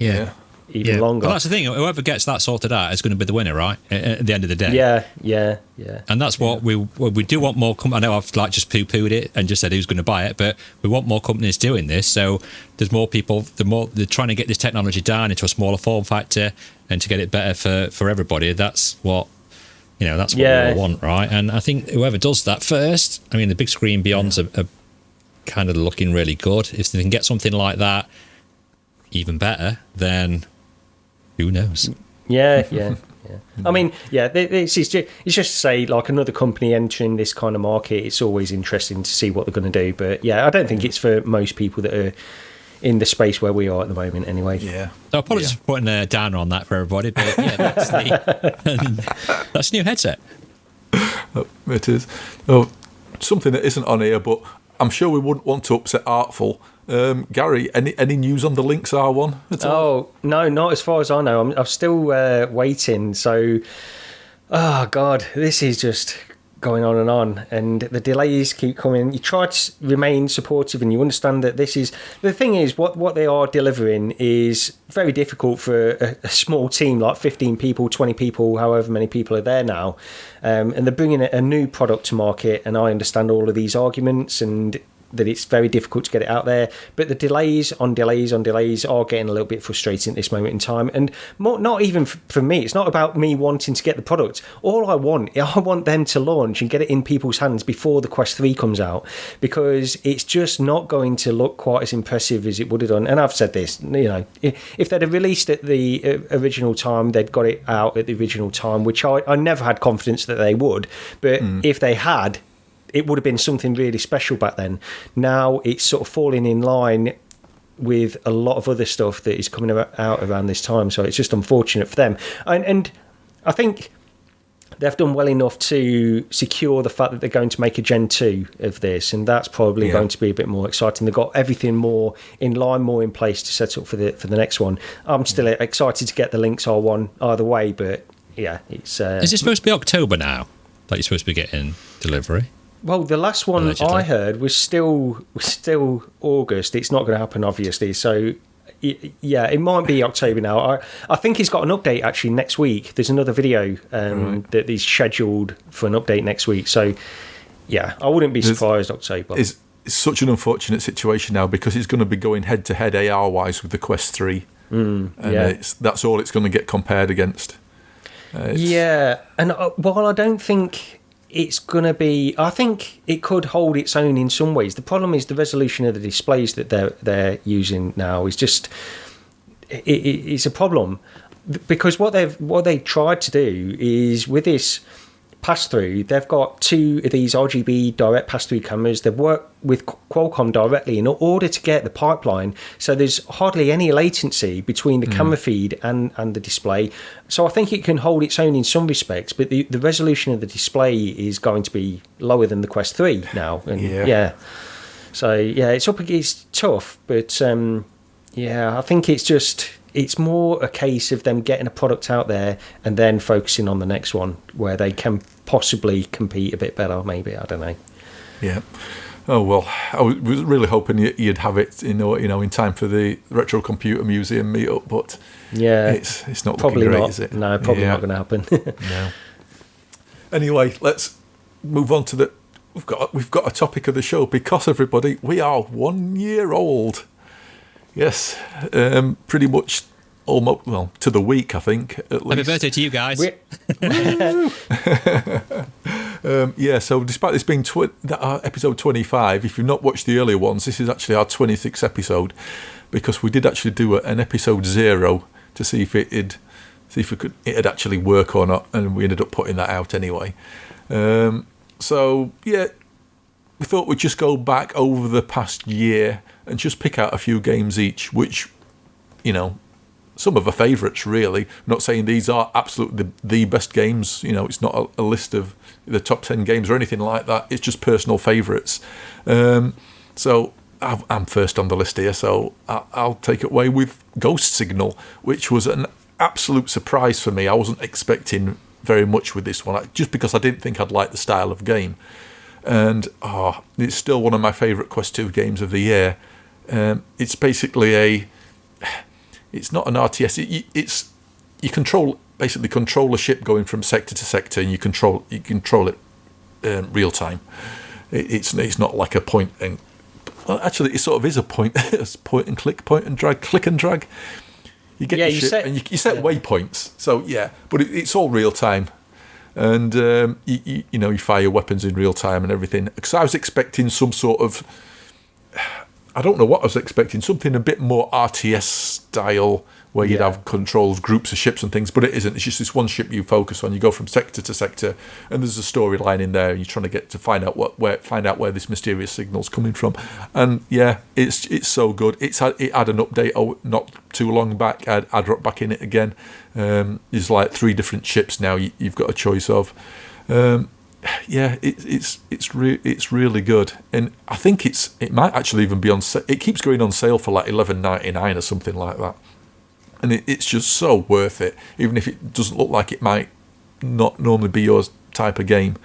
even longer. Well, that's the thing. Whoever gets that sorted out is going to be the winner, right? At the end of the day. Yeah. And that's what we do want more. I know I've just poo-pooed it and just said who's going to buy it, but we want more companies doing this. So there's more people. They're trying to get this technology down into a smaller form factor and to get it better for everybody. That's what that's what we all want, right? And I think whoever does that first. I mean, the big screen beyonds are kind of looking really good. If they can get something like that, even better, then who knows? Yeah. I mean, it's just to say, like, another company entering this kind of market, it's always interesting to see what they're going to do. But I don't think it's for most people that are in the space where we are at the moment anyway. So apologies for putting a downer on that for everybody, but that's a new headset. It is. Something that isn't on here, but I'm sure we wouldn't want to upset Artful. Gary, any news on the Lynx R1 at all? Oh, no, not as far as I know. I'm still waiting. So, oh, God, this is just going on, and the delays keep coming. You try to remain supportive, and you understand that this is... The thing is, what they are delivering is very difficult for a small team, like 15 people, 20 people, however many people are there now. And they're bringing a new product to market, and I understand all of these arguments and that it's very difficult to get it out there, but the delays on delays are getting a little bit frustrating at this moment in time. And not even for me, it's not about me wanting to get the product. All I want them to launch and get it in people's hands before the Quest 3 comes out, because it's just not going to look quite as impressive as it would have done. And I've said this, if they'd have released at the original time, they'd got it out at the original time, which I never had confidence that they would, but if they had, it would have been something really special back then. Now it's sort of falling in line with a lot of other stuff that is coming out around this time. So it's just unfortunate for them. And I think they've done well enough to secure the fact that they're going to make a Gen 2 of this. And that's probably going to be a bit more exciting. They've got everything more in line, more in place to set up for the next one. I'm still excited to get the Lynx R1 either way, but it's... Is it supposed to be October now that you're supposed to be getting delivery? Well, the last one allegedly. I heard was still August. It's not going to happen, obviously. So, it might be October now. I think he's got an update actually next week. There's another video that is scheduled for an update next week. So, I wouldn't be surprised October. It's such an unfortunate situation now because it's going to be going head-to-head AR-wise with the Quest 3. And that's all it's going to get compared against. And while I don't think... it's going to be... I think it could hold its own in some ways. The problem is the resolution of the displays that they're using now is just... It's a problem. Because what they tried to do is, with this pass-through, they've got 2 of these RGB direct pass-through cameras. They've worked with Qualcomm directly in order to get the pipeline, so there's hardly any latency between the camera feed and the display. So I think it can hold its own in some respects, but the resolution of the display is going to be lower than the Quest 3 now. And so it's tough, but I think it's more a case of them getting a product out there and then focusing on the next one where they can possibly compete a bit better, maybe. I don't know. Yeah. Oh, well, I was really hoping you'd have it, in time for the Retro Computer Museum meetup, but it's not probably looking great, not. is it? No, probably not going to happen. No. Anyway, let's move on to we've got a topic of the show, because everybody, we are 1 year old. Yes, pretty much almost, to the week, I think, at least. Happy birthday to you guys. So despite this being episode 25, if you've not watched the earlier ones, this is actually our 26th episode, because we did actually do an episode 0 to see if it'd actually work or not, and we ended up putting that out anyway. We thought we'd just go back over the past year and just pick out a few games each, which, some of our favourites, really. I'm not saying these are absolutely the best games. It's not a list of the top 10 games or anything like that. It's just personal favourites. So I'm first on the list here, so I'll take it away with Ghost Signal, which was an absolute surprise for me. I wasn't expecting very much with this one, just because I didn't think I'd like the style of game. And it's still one of my favourite Quest 2 games of the year. It's basically it's not an RTS. You control a ship going from sector to sector, and you control it real time. It's not like a point and actually it sort of is a point and click, point and drag, click and drag. You get your ship and you set waypoints. So but it's all real time. And you fire weapons in real time and everything. Because I was expecting some sort of, I don't know what I was expecting, something a bit more RTS style, where you'd have controls, groups of ships and things, but it isn't. It's just this one ship you focus on. You go from sector to sector, and there's a storyline in there, and you're trying to find out where this mysterious signal's coming from. And it's so good. It had an update not too long back. I dropped back in it again. There's like 3 different ships now you've got a choice of. It's really good, and I think it might actually even be on sale. It keeps going on sale for like $11.99 or something like that, and it's just so worth it, even if it doesn't look like it might not normally be your type of game.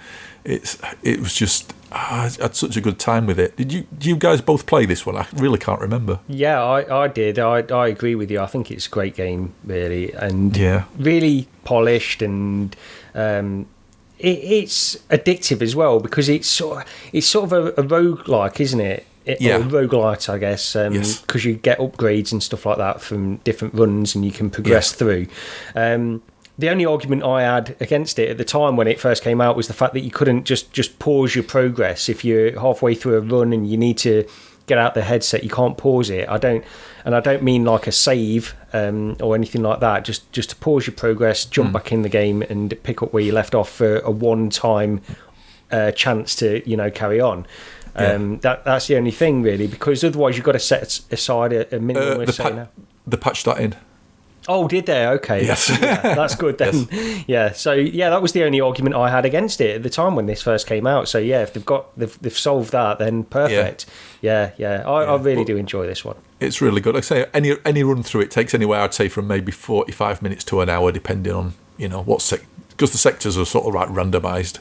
It was just I had such a good time with it. Did you guys both play this one? I really can't remember. Yeah, I did. I agree with you. I think it's a great game, really, and really polished, and it's addictive as well, because it's sort of a roguelike, isn't it? Or a roguelite, I guess, because you get upgrades and stuff like that from different runs, and you can progress through. The only argument I had against it at the time when it first came out was the fact that you couldn't just pause your progress. If you're halfway through a run and you need to get out the headset, you can't pause it. I don't mean like a save or anything like that. Just to pause your progress, jump back in the game, and pick up where you left off for a one-time chance to carry on. That's the only thing, really, because otherwise you've got to set aside a minimum. The patch that in. Oh, did they? Okay. Yes. That's good then. Yes. So that was the only argument I had against it at the time when this first came out. So if they've solved that, then perfect. I really do enjoy this one. It's really good. Like I say, any run through it takes anywhere, I'd say, from maybe 45 minutes to an hour, depending on because the sectors are sort of like randomised.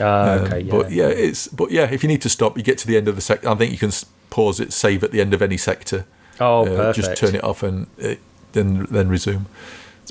Okay. If you need to stop, you get to the end of the sector. I think you can pause it, save at the end of any sector. Oh, perfect. Just turn it off and then resume.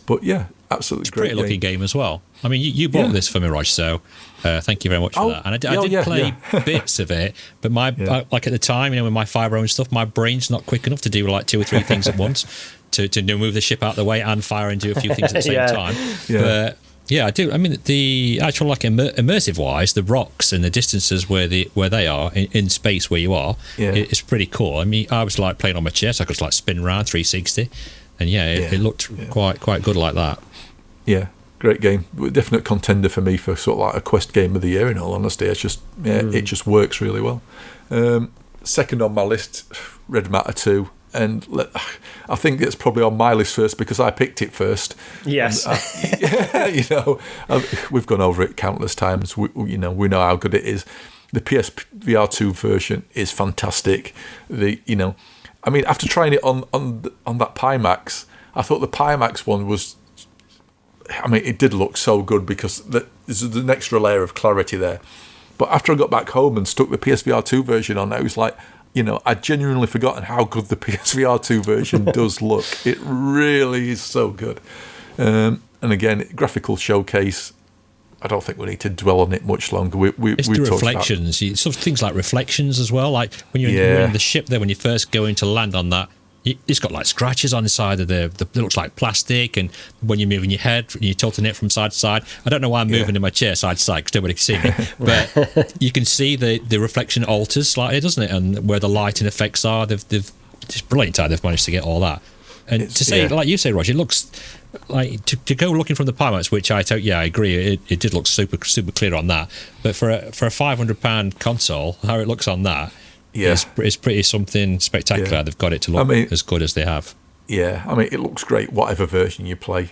But absolutely it's a great pretty looking game as well. I mean, you bought this for me, Raj, so thank you very much for that. And I did play bits of it, but like at the time, with my Fire and stuff, my brain's not quick enough to do like 2 or 3 things at once, to move the ship out of the way and fire and do a few things at the same time. But I do. I mean, the actual immersive wise, the rocks and the distances where they are in space where you are, it's pretty cool. I mean, I was like playing on my chair, so I could like spin around 360, and it looked quite good like that. Yeah. great game. Definite contender for me for sort of like a Quest game of the year. In all honesty, it's just it just works really well. Second on my list, Red Matter 2. And I think it's probably on my list first because I picked it first. Yes. And, we've gone over it countless times. We know how good it is. The PSVR2 version is fantastic. After trying it on that Pimax, I thought the Pimax one was. It did look so good because there's an extra layer of clarity there. But after I got back home and stuck the PSVR2 version on, I was like. I'd genuinely forgotten how good the PSVR2 version does look. It really is so good. And again, graphical showcase. I don't think we need to dwell on it much longer. It's the reflections. Sort of things like reflections as well. Like when you're in the ship there, when you first go in to land on that, it's got like scratches on the side of it looks like plastic, and when you're moving your head, you're tilting it from side to side. I don't know why I'm moving in my chair side to side because nobody can see me, but you can see the reflection alters slightly, doesn't it? And where the lighting effects are, they've it's brilliant how they've managed to get all that. And to say, like you say, Roger, it looks like to go looking from the Pimax, which I agree, it did look super clear on that. But for a £500 console, how it looks on that. Yeah, it's pretty something spectacular. Yeah. They've got it to look as good as they have. Yeah, it looks great, whatever version you play.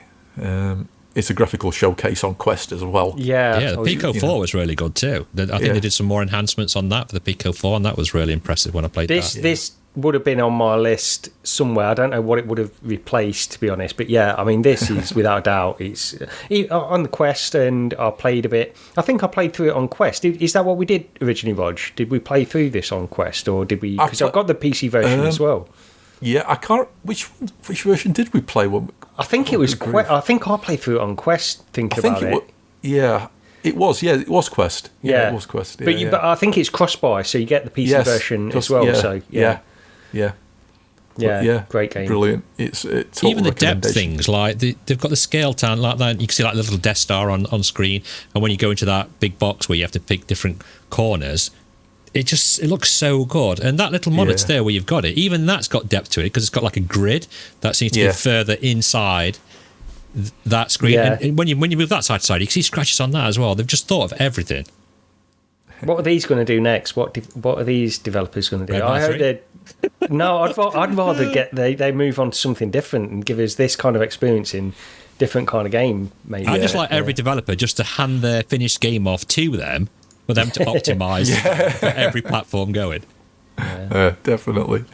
It's a graphical showcase on Quest as well. Yeah, the Pico 4 was really good too. I think they did some more enhancements on that for the Pico 4, and that was really impressive when I played that. This would have been on my list somewhere. I don't know what it would have replaced, to be honest. But this is without a doubt. It's on the Quest, and I played a bit. I think I played through it on Quest. Is that what we did originally, Rog? Did we play through this on Quest, or did we? Because I've got the PC version as well. Yeah, I can't. Which version did we play? I think it was Quest. I think I played through it on Quest. Thinking about it. It was. Yeah, it was Quest. Yeah, it was Quest. Yeah, but I think it's cross-buy, so you get the PC version as well. Yeah, great game, brilliant. It's even the depth things, like they've got the scale down like that. You can see like the little Death Star on screen, and when you go into that big box where you have to pick different corners, it looks so good. And that little monitor there where you've got it, even that's got depth to it because it's got like a grid that seems to be further inside that screen. Yeah. And when you move that side to side, you can see scratches on that as well. They've just thought of everything. What are these going to do next? What are these developers going to do? I hope they're. No, I'd rather they move on to something different and give us this kind of experience in different kind of game. Maybe I just like every developer just to hand their finished game off to them for them to optimise for every platform going. Definitely.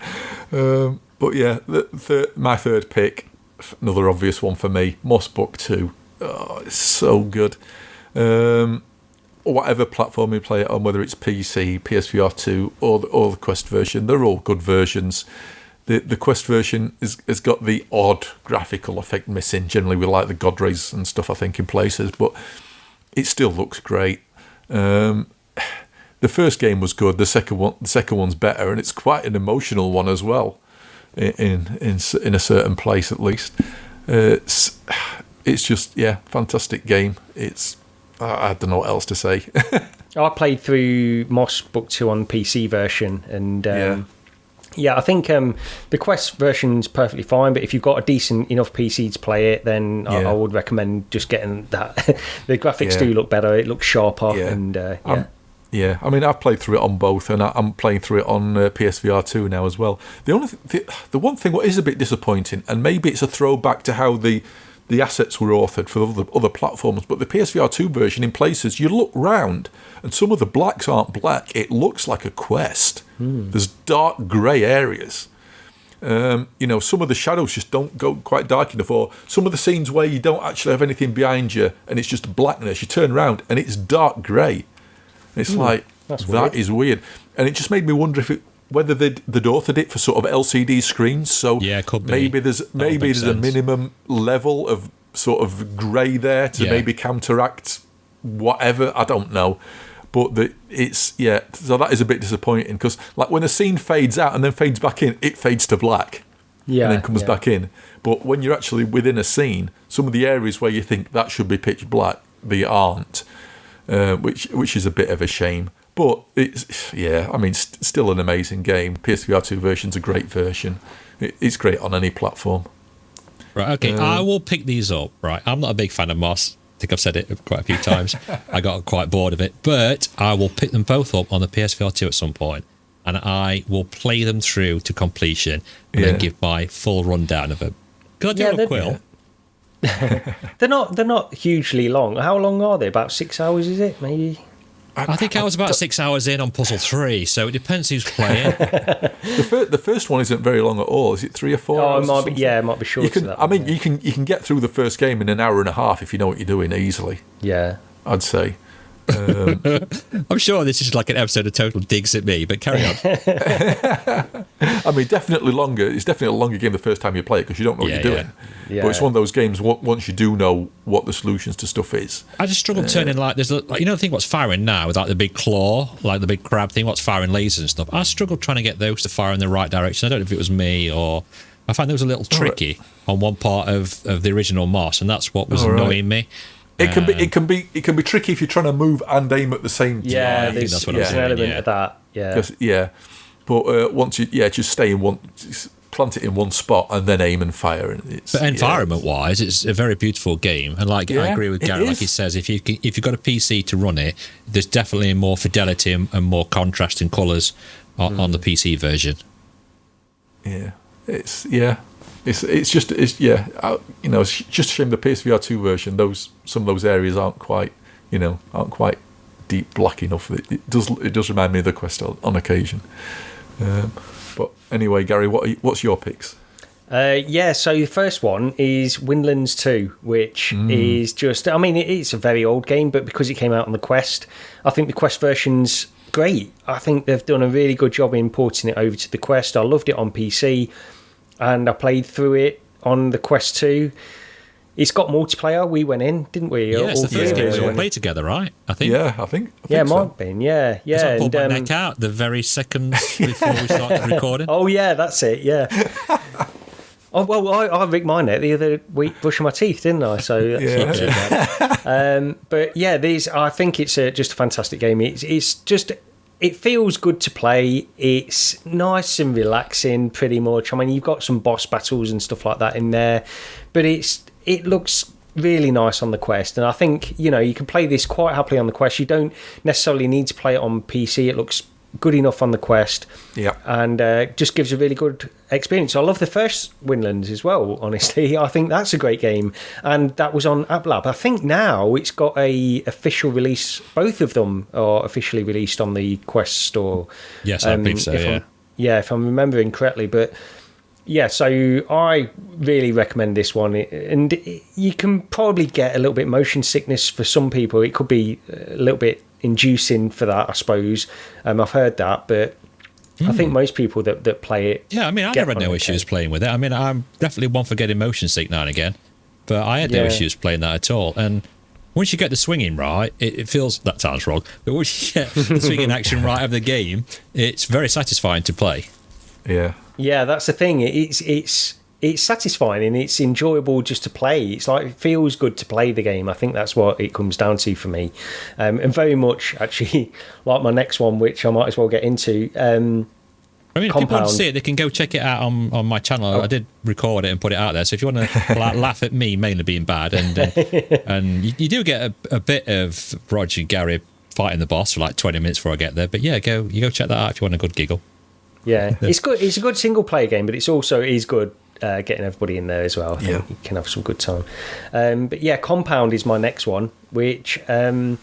But yeah, my third pick, another obvious one for me, Moss Book 2. Oh, it's so good. Whatever platform you play it on, whether it's PC, PSVR 2, or the Quest version, they're all good versions. The Quest version has got the odd graphical effect missing. Generally, we like the God rays and stuff, I think, in places, but it still looks great. The first game was good. The second one's better, and it's quite an emotional one as well, in a certain place at least. It's just fantastic game. I don't know what else to say. I played through Moss Book 2 on the PC version, and I think the Quest version's perfectly fine, but if you've got a decent enough PC to play it, then I would recommend just getting that. The graphics do look better, it looks sharper, and I've played through it on both, and I'm playing through it on PSVR 2 now as well. The one thing what is a bit disappointing, and maybe it's a throwback to how the assets were authored for other platforms, but the PSVR 2 version, in places, you look round and some of the blacks aren't black. It looks like a Quest. There's dark grey areas. Some of the shadows just don't go quite dark enough, or some of the scenes where you don't actually have anything behind you and it's just blackness, you turn around and it's dark grey. It's like, that is weird. And it just made me wonder whether they'd authored it for sort of LCD screens, so could be. maybe there's a minimum level of sort of grey there to maybe counteract whatever, I don't know. But so that is a bit disappointing, because like when a scene fades out and then fades back in, it fades to black and then comes back in. But when you're actually within a scene, some of the areas where you think that should be pitch black, they aren't, which is a bit of a shame. But still an amazing game. PSVR 2 version's a great version. It's great on any platform. Right, okay, I will pick these up. Right, I'm not a big fan of Moss. think I've said it quite a few times. I got quite bored of it, but I will pick them both up on the PSVR2 at some point, and I will play them through to completion and then give my full rundown of them. Because I do love Quill. They're not hugely long. How long are they? About 6 hours, is it? Maybe. I think I was about 6 hours in on puzzle 3, so it depends who's playing. The first one isn't very long at all. Is it 3 or 4 hours? Oh, it might be shorter. You can get through the first game in an hour and a half if you know what you're doing easily. Yeah, I'd say. I'm sure this is like an episode of Total Digs at me, but carry on. I mean, definitely longer. It's definitely a longer game the first time you play it because you don't know what you're doing. Yeah. But it's one of those games. Once you do know what the solutions to stuff is, I just struggle turning there's the thing what's firing now with like the big claw, like the big crab thing, what's firing lasers and stuff. I struggled trying to get those to fire in the right direction. I don't know if it was me or I found it was a little tricky on one part of the original Moss, and that's what was annoying me. It can be tricky if you're trying to move and aim at the same time. Yeah, that's what there's an element of that. Yeah, But once you just stay in one, plant it in one spot and then aim and fire. But environment-wise, it's a very beautiful game, and I agree with Gary. Like he says, if you've got a PC to run it, there's definitely more fidelity and more contrast in colours on the PC version. It's just a shame the PSVR2 version. Some of those areas aren't quite deep black enough. It does remind me of the Quest on occasion. But anyway, Gary, what's your picks? So the first one is Windlands 2, which is just, it's a very old game, but because it came out on the Quest, I think the Quest version's great. I think they've done a really good job importing it over to the Quest. I loved it on PC, and I played through it on the Quest 2. It's got multiplayer. We went in, didn't we? Yeah, it's the first game we all played together, right? I think. Yeah, I think it might have been. Yeah. I pulled my neck out the very seconds before we started recording. Oh, yeah, that's it, yeah. Oh, well, I rigged my neck the other week brushing my teeth, didn't I? So that's not too bad. But yeah, I think it's just a fantastic game. It's just, it feels good to play. It's nice and relaxing, pretty much. I mean, you've got some boss battles and stuff like that in there, but it looks really nice on the Quest, and I think you can play this quite happily on the Quest. You don't necessarily need to play it on PC. It looks good enough on the Quest, and just gives a really good experience. I love the first Windlands as well, honestly. I think that's a great game, and that was on App Lab. I think now it's got a official release. Both of them are officially released on the Quest store. Yes, I think so, if I'm remembering correctly, but yeah, so I really recommend this one, and you can probably get a little bit motion sickness for some people. It could be a little bit inducing for that, I suppose. I've heard that, but I think most people that play it... Yeah, I mean, I never had no issues playing with it. I mean, I'm definitely one for getting motion sick now and again, but I had no issues playing that at all. And once you get the swinging right, it feels... That sounds wrong, but once you get the swinging action right of the game, it's very satisfying to play. Yeah, that's the thing. It's satisfying and it's enjoyable just to play. It's like it feels good to play the game. I think that's what it comes down to for me, and very much actually like my next one, which I might as well get into. I mean, if people want to see it, they can go check it out on my channel. I did record it and put it out there. So if you want to laugh at me mainly being bad, and you do get a bit of Roger and Gary fighting the boss for like 20 minutes before I get there. But yeah, go check that out if you want a good giggle. Yeah, it's good. It's a good single player game, but it is good getting everybody in there as well. I think you can have some good time. But yeah, Compound is my next one, which I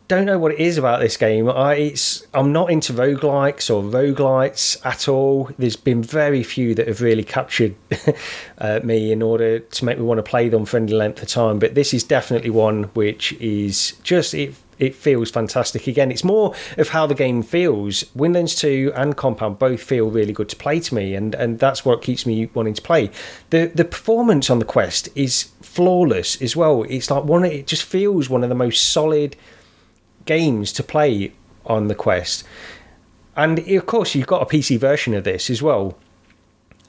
don't know what it is about this game. I'm not into roguelikes or roguelites at all. There's been very few that have really captured me in order to make me want to play them for any length of time. But this is definitely one which is just it feels fantastic. Again, it's more of how the game feels. Windlands 2 and Compound both feel really good to play to me, and that's what keeps me wanting to play. The performance on the Quest is flawless as well. It's like it just feels one of the most solid games to play on the Quest. And of course, you've got a PC version of this as well,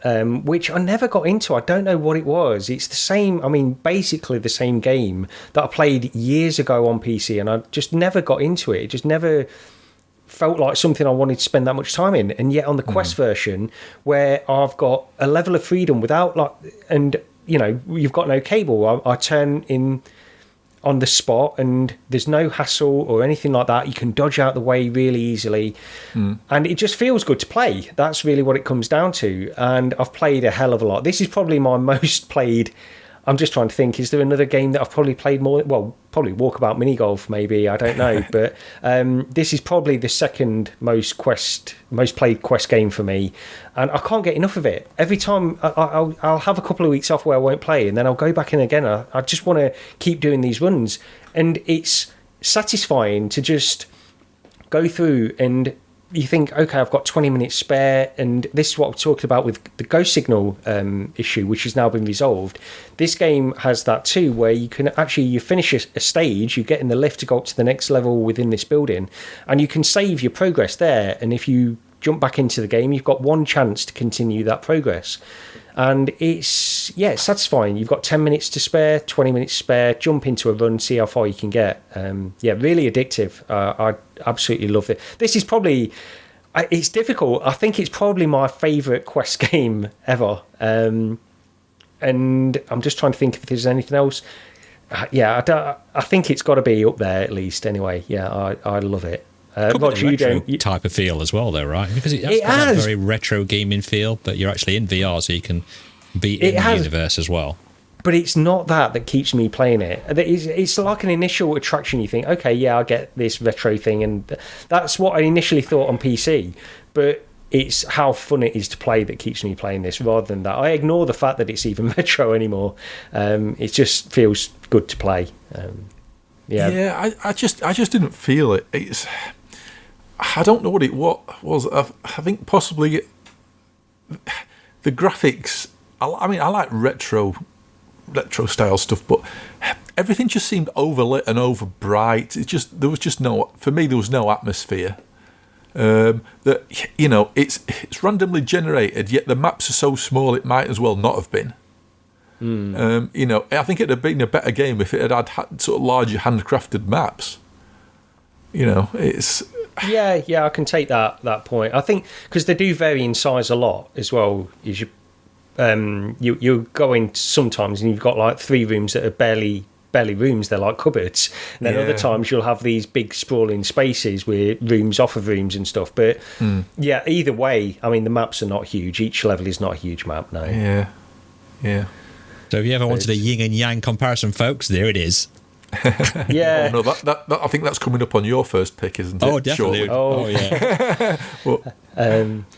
which I never got into. I don't know what it was. It's the same, basically the same game that I played years ago on PC, and I just never got into it. It just never felt like something I wanted to spend that much time in. And yet on the Quest version, where I've got a level of freedom without you've got no cable. I turn in on the spot, and there's no hassle or anything like that. You can dodge out the way really easily, and it just feels good to play. That's really what it comes down to. And I've played a hell of a lot. This is probably my most played. I'm just trying to think, is there another game that I've probably played more? Well, probably Walkabout Mini Golf, maybe, I don't know. But this is probably the second most played Quest game for me. And I can't get enough of it. Every time I'll have a couple of weeks off where I won't play, and then I'll go back in again. I just want to keep doing these runs. And it's satisfying to just go through and you think, okay, I've got 20 minutes spare, and this is what we talked about with the ghost signal issue, which has now been resolved. This game has that too, where you can actually, you finish a stage, you get in the lift to go up to the next level within this building, and you can save your progress there, and if you jump back into the game, you've got one chance to continue that progress. And it's satisfying. You've got 10 minutes to spare, 20 minutes spare, jump into a run, see how far you can get. Really addictive. I absolutely love it. This is probably, it's difficult. I think it's probably my favourite Quest game ever. And I'm just trying to think if there's anything else. I think it's got to be up there at least anyway. I love it. Roger, you type of feel as well, though, right? Because it has a very retro gaming feel, but you're actually in VR, so you can be in the universe as well. But it's not that keeps me playing it. It's like an initial attraction. You think, okay, yeah, I get this retro thing, and that's what I initially thought on PC. But it's how fun it is to play that keeps me playing this, rather than that. I ignore the fact that it's even retro anymore. It just feels good to play. I just didn't feel it. I don't know what it was. I think possibly the graphics. I mean, I like retro style stuff, but everything just seemed overlit and over bright. There was no atmosphere. It's randomly generated, yet the maps are so small it might as well not have been. I think it'd have been a better game if it had sort of larger handcrafted maps. It's I can take that point. I think because they do vary in size a lot as well. Is you go in sometimes and you've got like 3 rooms that are barely rooms. They're like cupboards. And then other times you'll have these big sprawling spaces with rooms off of rooms and stuff. But either way, I mean the maps are not huge. Each level is not a huge map. No. Yeah. So if you ever wanted a yin and yang comparison, folks, there it is. Yeah. Oh, no, that I think that's coming up on your first pick, isn't it? Oh, definitely. Surely. Oh,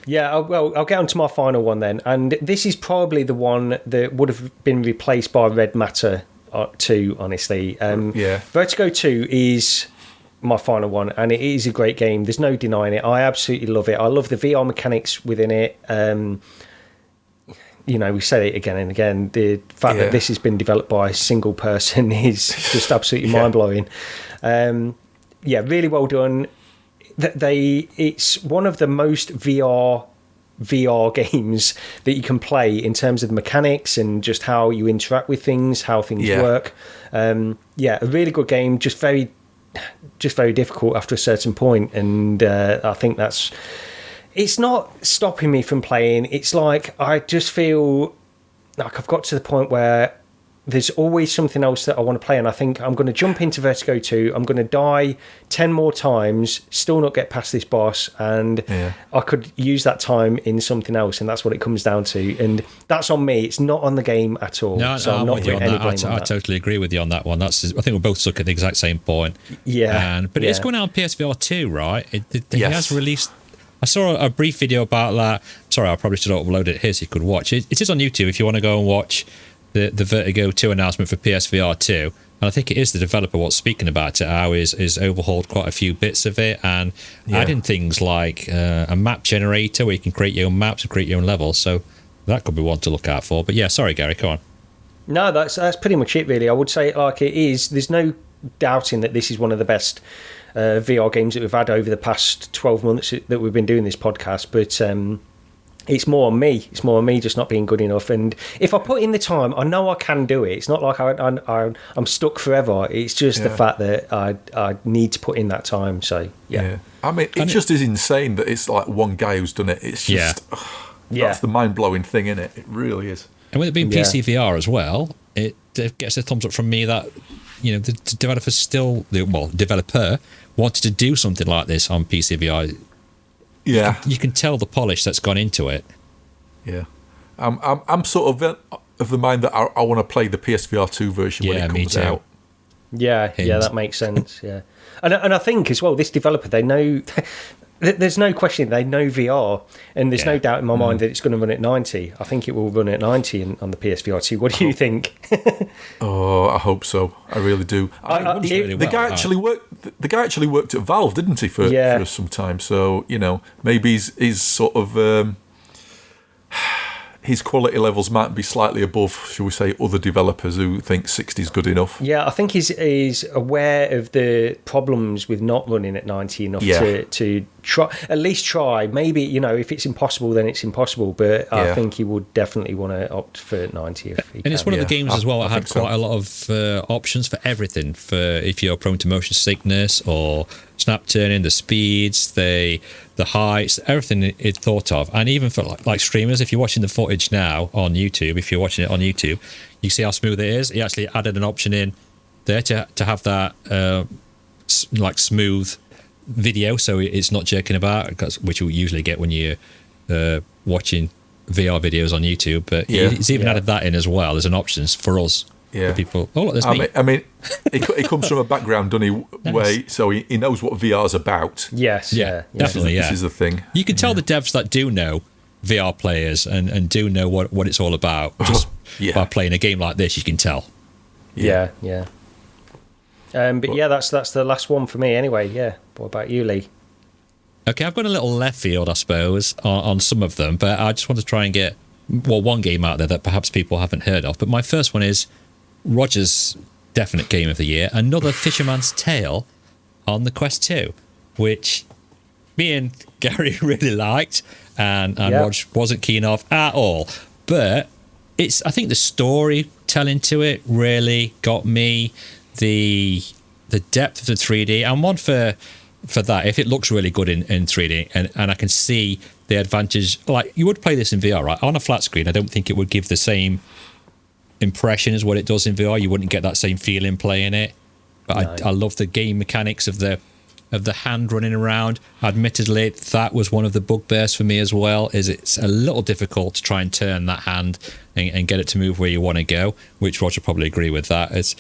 yeah. I'll get on to my final one then. And this is probably the one that would have been replaced by Red Matter 2, honestly. Vertigo 2 is my final one, and it is a great game. There's no denying it. I absolutely love it. I love the VR mechanics within it. We say it again and again. The fact that this has been developed by a single person is just absolutely mind-blowing. Really well done. It's one of the most VR games that you can play in terms of mechanics and just how you interact with things, how things work. A really good game, just very difficult after a certain point, and I think that's... It's not stopping me from playing. It's like I just feel like I've got to the point where there's always something else that I want to play, and I think I'm going to jump into Vertigo 2. I'm going to die 10 more times, still not get past this boss, and I could use that time in something else, and that's what it comes down to. And that's on me. It's not on the game at all. No, so I'm not with you on that. I totally agree with you on that one. I think we're both stuck at the exact same point. But it's going out on PSVR 2, right? He has released... I saw a brief video about that. Sorry, I probably should have uploaded it here so you could watch it. It is on YouTube if you want to go and watch the Vertigo 2 announcement for PSVR 2. And I think it is the developer what's speaking about it, how he's overhauled quite a few bits of it and adding things like a map generator where you can create your own maps and create your own levels. So that could be one to look out for. But yeah, sorry, Gary, go on. No, that's pretty much it, really. I would say like it is. There's no doubting that this is one of the best VR games that we've had over the past 12 months that we've been doing this podcast, but it's more on me. It's more on me just not being good enough. And if I put in the time, I know I can do it. It's not like I'm stuck forever. It's just the fact that I need to put in that time. So yeah. I mean, it just is insane that it's like one guy who's done it. It's just that's the mind blowing thing, isn't it? It really is. And with it being PC VR as well, gets a thumbs up from me that the developer wanted to do something like this on PC VR. Yeah, you can tell the polish that's gone into it. Yeah, I'm sort of the mind that I want to play the PSVR2 version when it comes out. Yeah, that makes sense. Yeah, and I think as well, this developer, they know. There's no question they know VR, and there's no doubt in my mind that it's going to run at 90. I think it will run at 90 on the PSVR2. What do you think? Oh, I hope so. I really do. The guy actually worked at Valve, didn't he, for some time? So maybe he's sort of his quality levels might be slightly above, shall we say, other developers who think 60 is good enough. Yeah, I think he's aware of the problems with not running at 90 enough to try. Maybe, if it's impossible, then it's impossible. But I think he would definitely want to opt for 90 if he can. And it's one of the games as well that had quite a lot of options for everything. For if you're prone to motion sickness or snap turning, the speeds, the heights, everything it thought of. And even for like streamers, if you're watching the footage now on YouTube, you see how smooth it is. He actually added an option in there to have that smooth video, so it's not jerking about, which you usually get when you're watching VR videos on YouTube. But he's even added that in as well. There's an option for us. Yeah. For people. Oh, look, there's me. I mean, he comes from a background, doesn't he? Way, so he knows what VR's about. Yes, definitely. This is the thing. You can tell the devs that do know VR players and do know what it's all about just by playing a game like this. You can tell. Yeah. But that's the last one for me anyway. Yeah. What about you, Lee? Okay, I've got a little left field, I suppose, on some of them, but I just want to try and get one game out there that perhaps people haven't heard of. But my first one is Roger's definite game of the year, another Fisherman's Tale on the Quest 2, which me and Gary really liked, and Roger wasn't keen off at all. But I think the storytelling to it really got me, the depth of the 3D, and one for that, if it looks really good in 3D, and I can see the advantage. Like, you would play this in VR, right? On a flat screen, I don't think it would give the same impression as what it does in VR. You wouldn't get that same feeling playing it. But I love the game mechanics of the hand running around. Admittedly, that was one of the bugbears for me as well, is it's a little difficult to try and turn that hand and get it to move where you want to go, which Roger probably agree with that. It's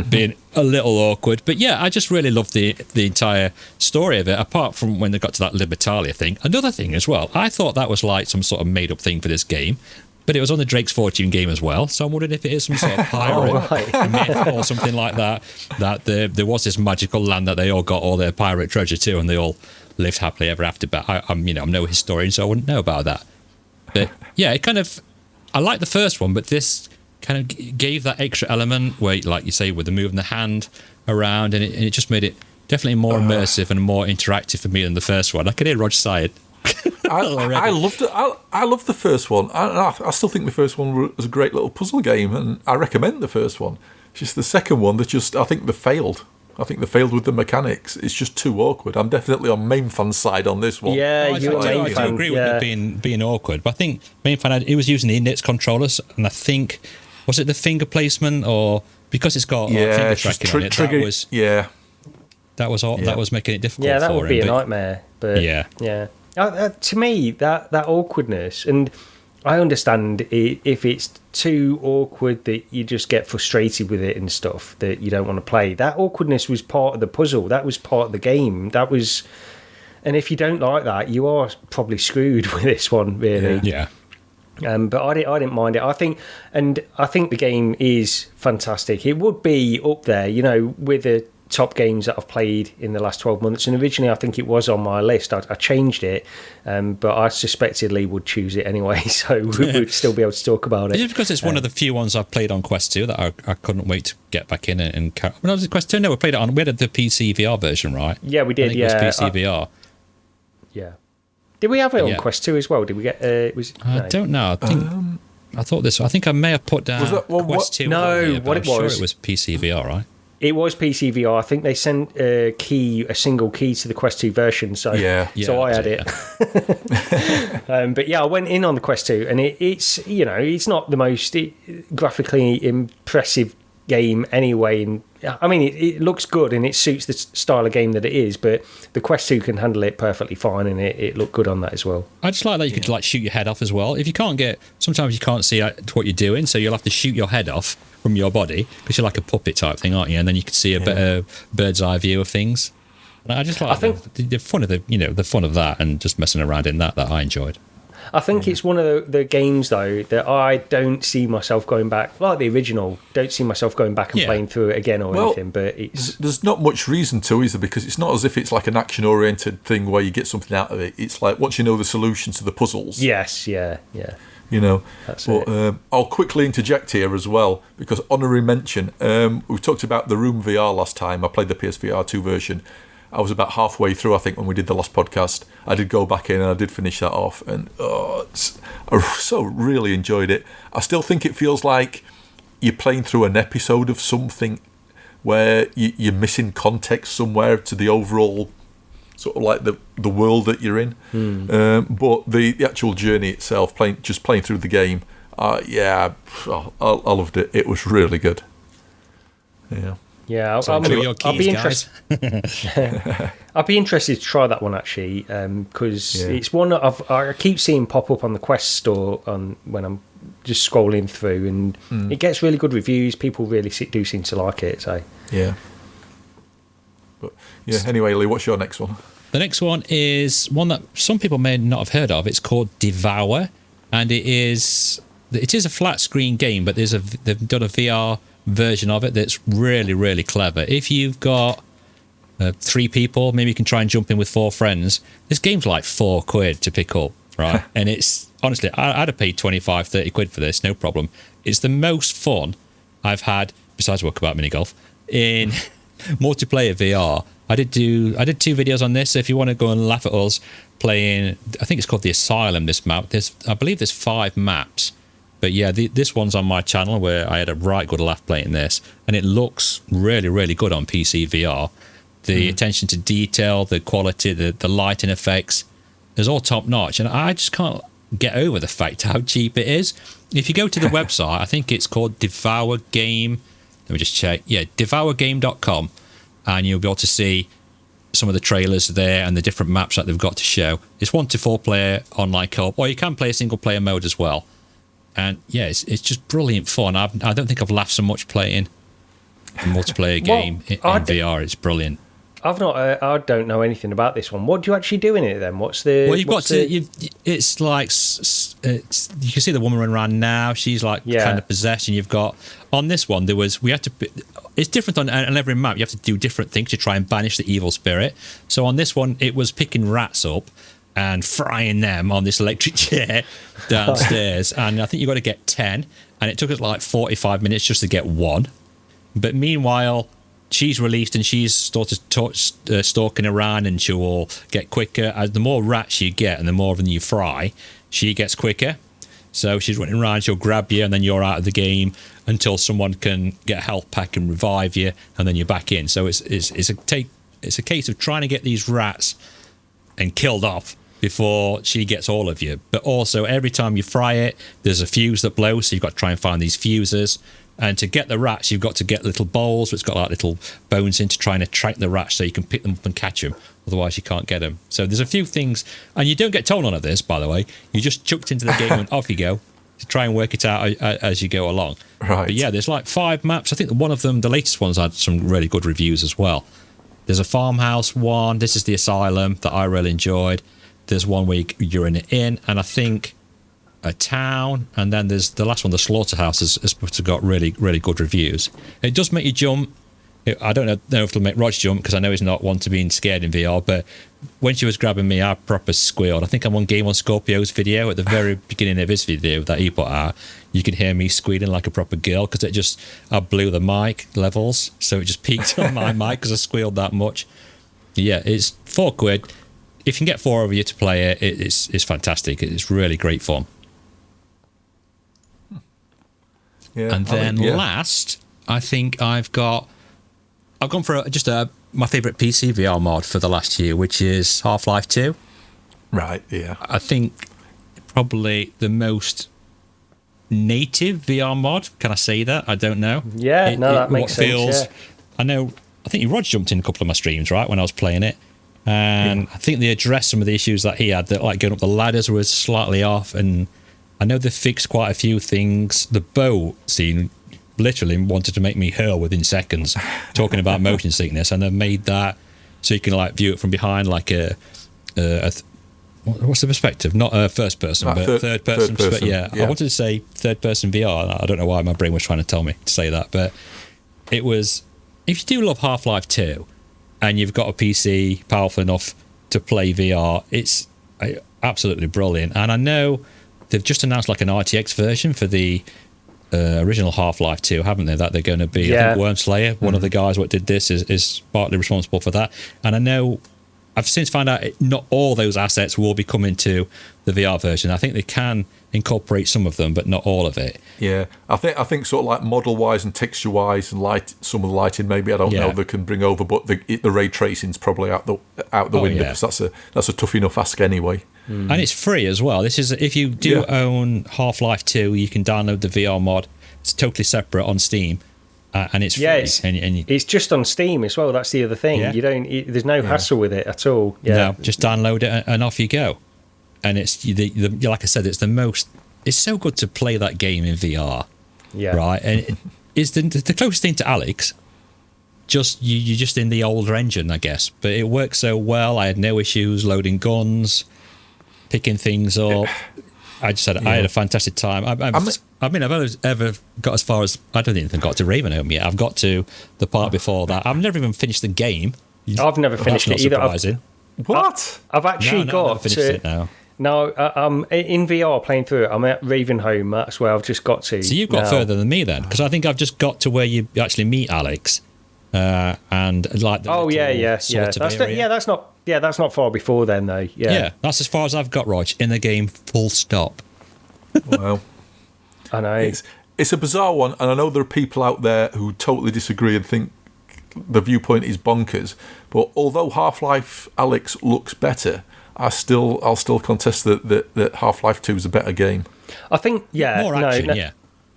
being a little awkward. But yeah, I just really loved the entire story of it, apart from when they got to that Libertalia thing. Another thing as well, I thought that was like some sort of made-up thing for this game, but it was on the Drake's Fortune game as well, so I'm wondering if it is some sort of pirate myth or something like that, that there was this magical land that they all got all their pirate treasure to, and they all lived happily ever after. But I'm no historian, so I wouldn't know about that. But yeah, it kind of, I like the first one, but this kind of gave that extra element where, like you say, with the moving the hand around, and it just made it definitely more immersive and more interactive for me than the first one. I could hear Roger say it. I loved it. I loved the first one. I still think the first one was a great little puzzle game, and I recommend the first one. It's just the second one that I think they failed. I think they failed with the mechanics. It's just too awkward. I'm definitely on main fan's side on this one. Yeah, you're a main fan. I agree with it being awkward, but I think main fan, he was using the index controllers, and I think, was it the finger placement, or because it's got finger tracking on it, that was making it difficult for him. Yeah, that would be a nightmare. But yeah. To me, that awkwardness, and I understand if it's too awkward that you just get frustrated with it and stuff, that you don't want to play. That awkwardness was part of the puzzle. That was part of the game. And if you don't like that, you are probably screwed with this one, really. Yeah. But I didn't mind it. I think the game is fantastic. It would be up there, with the top games that I've played in the last 12 months, and originally I think it was on my list. I changed it, but I suspected Lee would choose it anyway, so we would still be able to talk about it. Just because it's one of the few ones I've played on Quest 2 that I couldn't wait to get back in and when I was at Quest 2, we played it on, we had the PC VR version, right? Yeah, we did. I think it was PC VR. Yeah. Did we have it on Quest 2 as well? Did we get I don't know. I think I may have put down Quest 2. No, here, what it was. I'm sure it was PC VR, right? It was PC VR. I think they sent a single key to the Quest 2 version, so so I had it. But yeah, I went in on the Quest 2, and it's it's not the most graphically impressive game anyway. And I mean, it looks good and it suits the style of game that it is, but the Quest 2 can handle it perfectly fine, and it looked good on that as well. I just like that you could like shoot your head off as well. If you can't sometimes you can't see what you're doing, so you'll have to shoot your head off from your body because you're like a puppet type thing, aren't you? And then you can see a better bird's eye view of things. And I just like the fun of the fun of that, and just messing around in that I enjoyed. I think it's one of the games, though, that I don't see myself going back, like the original, don't see myself going back and playing through it again or anything. But there's not much reason to, is there? Because it's not as if it's like an action-oriented thing where you get something out of it. It's like once you know the solution to the puzzles. Yes, yeah. You know, that's it. I'll quickly interject here as well, because honorary mention, we talked about the Room VR last time. I played the PSVR2 version. I was about halfway through, I think, when we did the last podcast. I did go back in and I did finish that off, and I so really enjoyed it. I still think it feels like you're playing through an episode of something where you're missing context somewhere to the overall sort of like the world that you're in. But the actual journey itself, playing through the game, I loved it. It was really good. Yeah. Yeah, I'll be interested. I'll be interested to try that one actually, because it's one that I keep seeing pop up on the Quest store when I'm just scrolling through, and it gets really good reviews. People really do seem to like it. So yeah. But anyway, Lee, what's your next one? The next one is one that some people may not have heard of. It's called Devour, and it is a flat screen game, but they've done a VR version of it that's really, really clever. If you've got 3 people, maybe you can try and jump in with 4 friends. This game's like £4 to pick up, right? And it's honestly, I'd have paid 25, 30 quid for this, no problem. It's the most fun I've had, besides Walkabout Mini Golf, in multiplayer VR. I did 2 videos on this, so if you want to go and laugh at us playing, I think it's called the Asylum, this map. I believe there's 5 maps. But yeah, this one's on my channel where I had a right good laugh playing this, and it looks really, really good on PC VR. The attention to detail, the quality, the lighting effects, is all top notch, and I just can't get over the fact how cheap it is. If you go to the website, I think it's called Devour Game. Let me just check. Yeah, devourgame.com, and you'll be able to see some of the trailers there and the different maps that they've got to show. It's 1 to 4 player online co-op, or you can play a single player mode as well. And yeah, it's just brilliant fun. I don't think I've laughed so much playing a multiplayer game in VR. It's brilliant. I've not. I don't know anything about this one. What do you actually do in it then? What's the? Well, it's like you can see the woman running around now. She's like kind of possessed, and you've got on this one it's different on every map. You have to do different things to try and banish the evil spirit. So on this one, it was picking rats up and frying them on this electric chair downstairs. And I think you got to get 10, and it took us like 45 minutes just to get 1. But meanwhile, she's released and she's sort of stalking around, and she will get quicker. As the more rats you get and the more of them you fry, she gets quicker. So she's running around, she'll grab you, and then you're out of the game until someone can get a health pack and revive you, and then you're back in. So it's a case of trying to get these rats and killed off before she gets all of you. But also, every time you fry it, there's a fuse that blows, so you've got to try and find these fuses. And to get the rats, you've got to get little bowls which got like little bones in to try and attract the rats so you can pick them up and catch them. Otherwise, you can't get them. So there's a few things, and you don't get told none of this, by the way. You just chucked into the game and off you go to try and work it out as you go along. Right. But yeah, there's like 5 maps. I think one of them, the latest ones, had some really good reviews as well. There's a farmhouse one. This is the Asylum that I really enjoyed. There's one where you're in an inn, and I think a town, and then there's the last one, the slaughterhouse, has got really, really good reviews. It does make you jump. I don't know if it'll make Rog jump, because I know he's not one to being scared in VR, but when she was grabbing me, I proper squealed. I think I'm on Game on Scorpio's video at the very beginning of his video that he put out. You can hear me squealing like a proper girl, because I blew the mic levels, so it just peaked on my mic because I squealed that much. Yeah, it's £4. If you can get 4 of you to play it, it's fantastic. It's really great fun. Yeah, and then last, I think I've gone for my favourite PC VR mod for the last year, which is Half-Life 2. Right, yeah. I think probably the most native VR mod. Can I say that? I don't know. Yeah, that makes sense. I know. I think Rod jumped in a couple of my streams, right, when I was playing it, and I think they addressed some of the issues that he had. That like going up the ladders was slightly off, and I know they fixed quite a few things. The bow scene literally wanted to make me hurl within seconds, talking about motion sickness, and they made that so you can like view it from behind, like what's the perspective? Not a first person, but third person. Yeah, I wanted to say third person VR. I don't know why my brain was trying to tell me to say that, but it was. If you do love Half-Life 2 and you've got a PC powerful enough to play VR, it's absolutely brilliant. And I know they've just announced like an RTX version for the original Half-Life 2, haven't they? That they're going to be. I think Wormslayer, one of the guys what did this, is partly responsible for that. And I know I've since found out not all those assets will be coming to the VR version. I think they can incorporate some of them, but not all of it. Yeah, I think sort of like model-wise and texture-wise and some of the lighting, maybe I don't know they can bring over, but the ray tracing's probably out the window because that's a tough enough ask anyway. And it's free as well. This is if you do own Half-Life 2, you can download the VR mod. It's totally separate on Steam. And it's free. It's just on Steam as well. That's the other thing. You don't. There's no hassle with it at all. Yeah, no, just download it and off you go. And it's like I said, it's the most. It's so good to play that game in VR. Yeah. Right, and it's the closest thing to Alex. You're just in the older engine, I guess. But it works so well. I had no issues loading guns, picking things up. I just had I had a fantastic time. I've only ever got as far as I don't even got to Ravenholm yet. I've got to the part before that. I've never even finished the game. I've never finished it either. What? I've actually got finished it now. No, I'm in VR playing through it. I'm at Ravenholm. That's where I've just got to. So you've got further than me then, because I think I've just got to where you actually meet Alex, and like. That's not far before then though. Yeah, that's as far as I've got, Rog, in the game. Full stop. Well, I know it's a bizarre one, and I know there are people out there who totally disagree and think the viewpoint is bonkers. But although Half-Life Alex looks better, I'll still contest that Half-Life 2 is a better game. I think more action,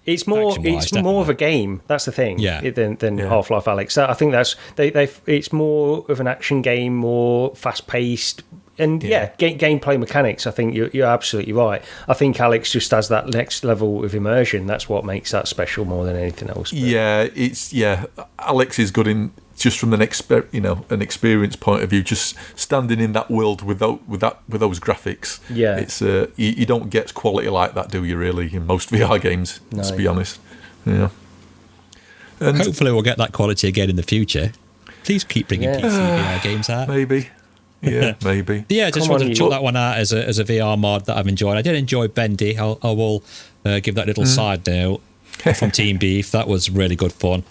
It's more of a game. That's the thing. Than Half-Life Alex. I think that's it's more of an action game, more fast-paced. And gameplay mechanics, I think you're absolutely right. I think Alex just has that next level of immersion. That's what makes that special more than anything else. But. Alex is good in just from an experience point of view. Just standing in that world with those graphics. Yeah, it's you don't get quality like that, do you? Really, in most VR games, let's be honest. Yeah, and hopefully we'll get that quality again in the future. Please keep bringing PC VR games out. Maybe. Yeah, maybe. Yeah, just wanted to chuck that one out as a VR mod that I've enjoyed. I did enjoy Bendy. I will give that little side note from Team Beef. That was really good fun.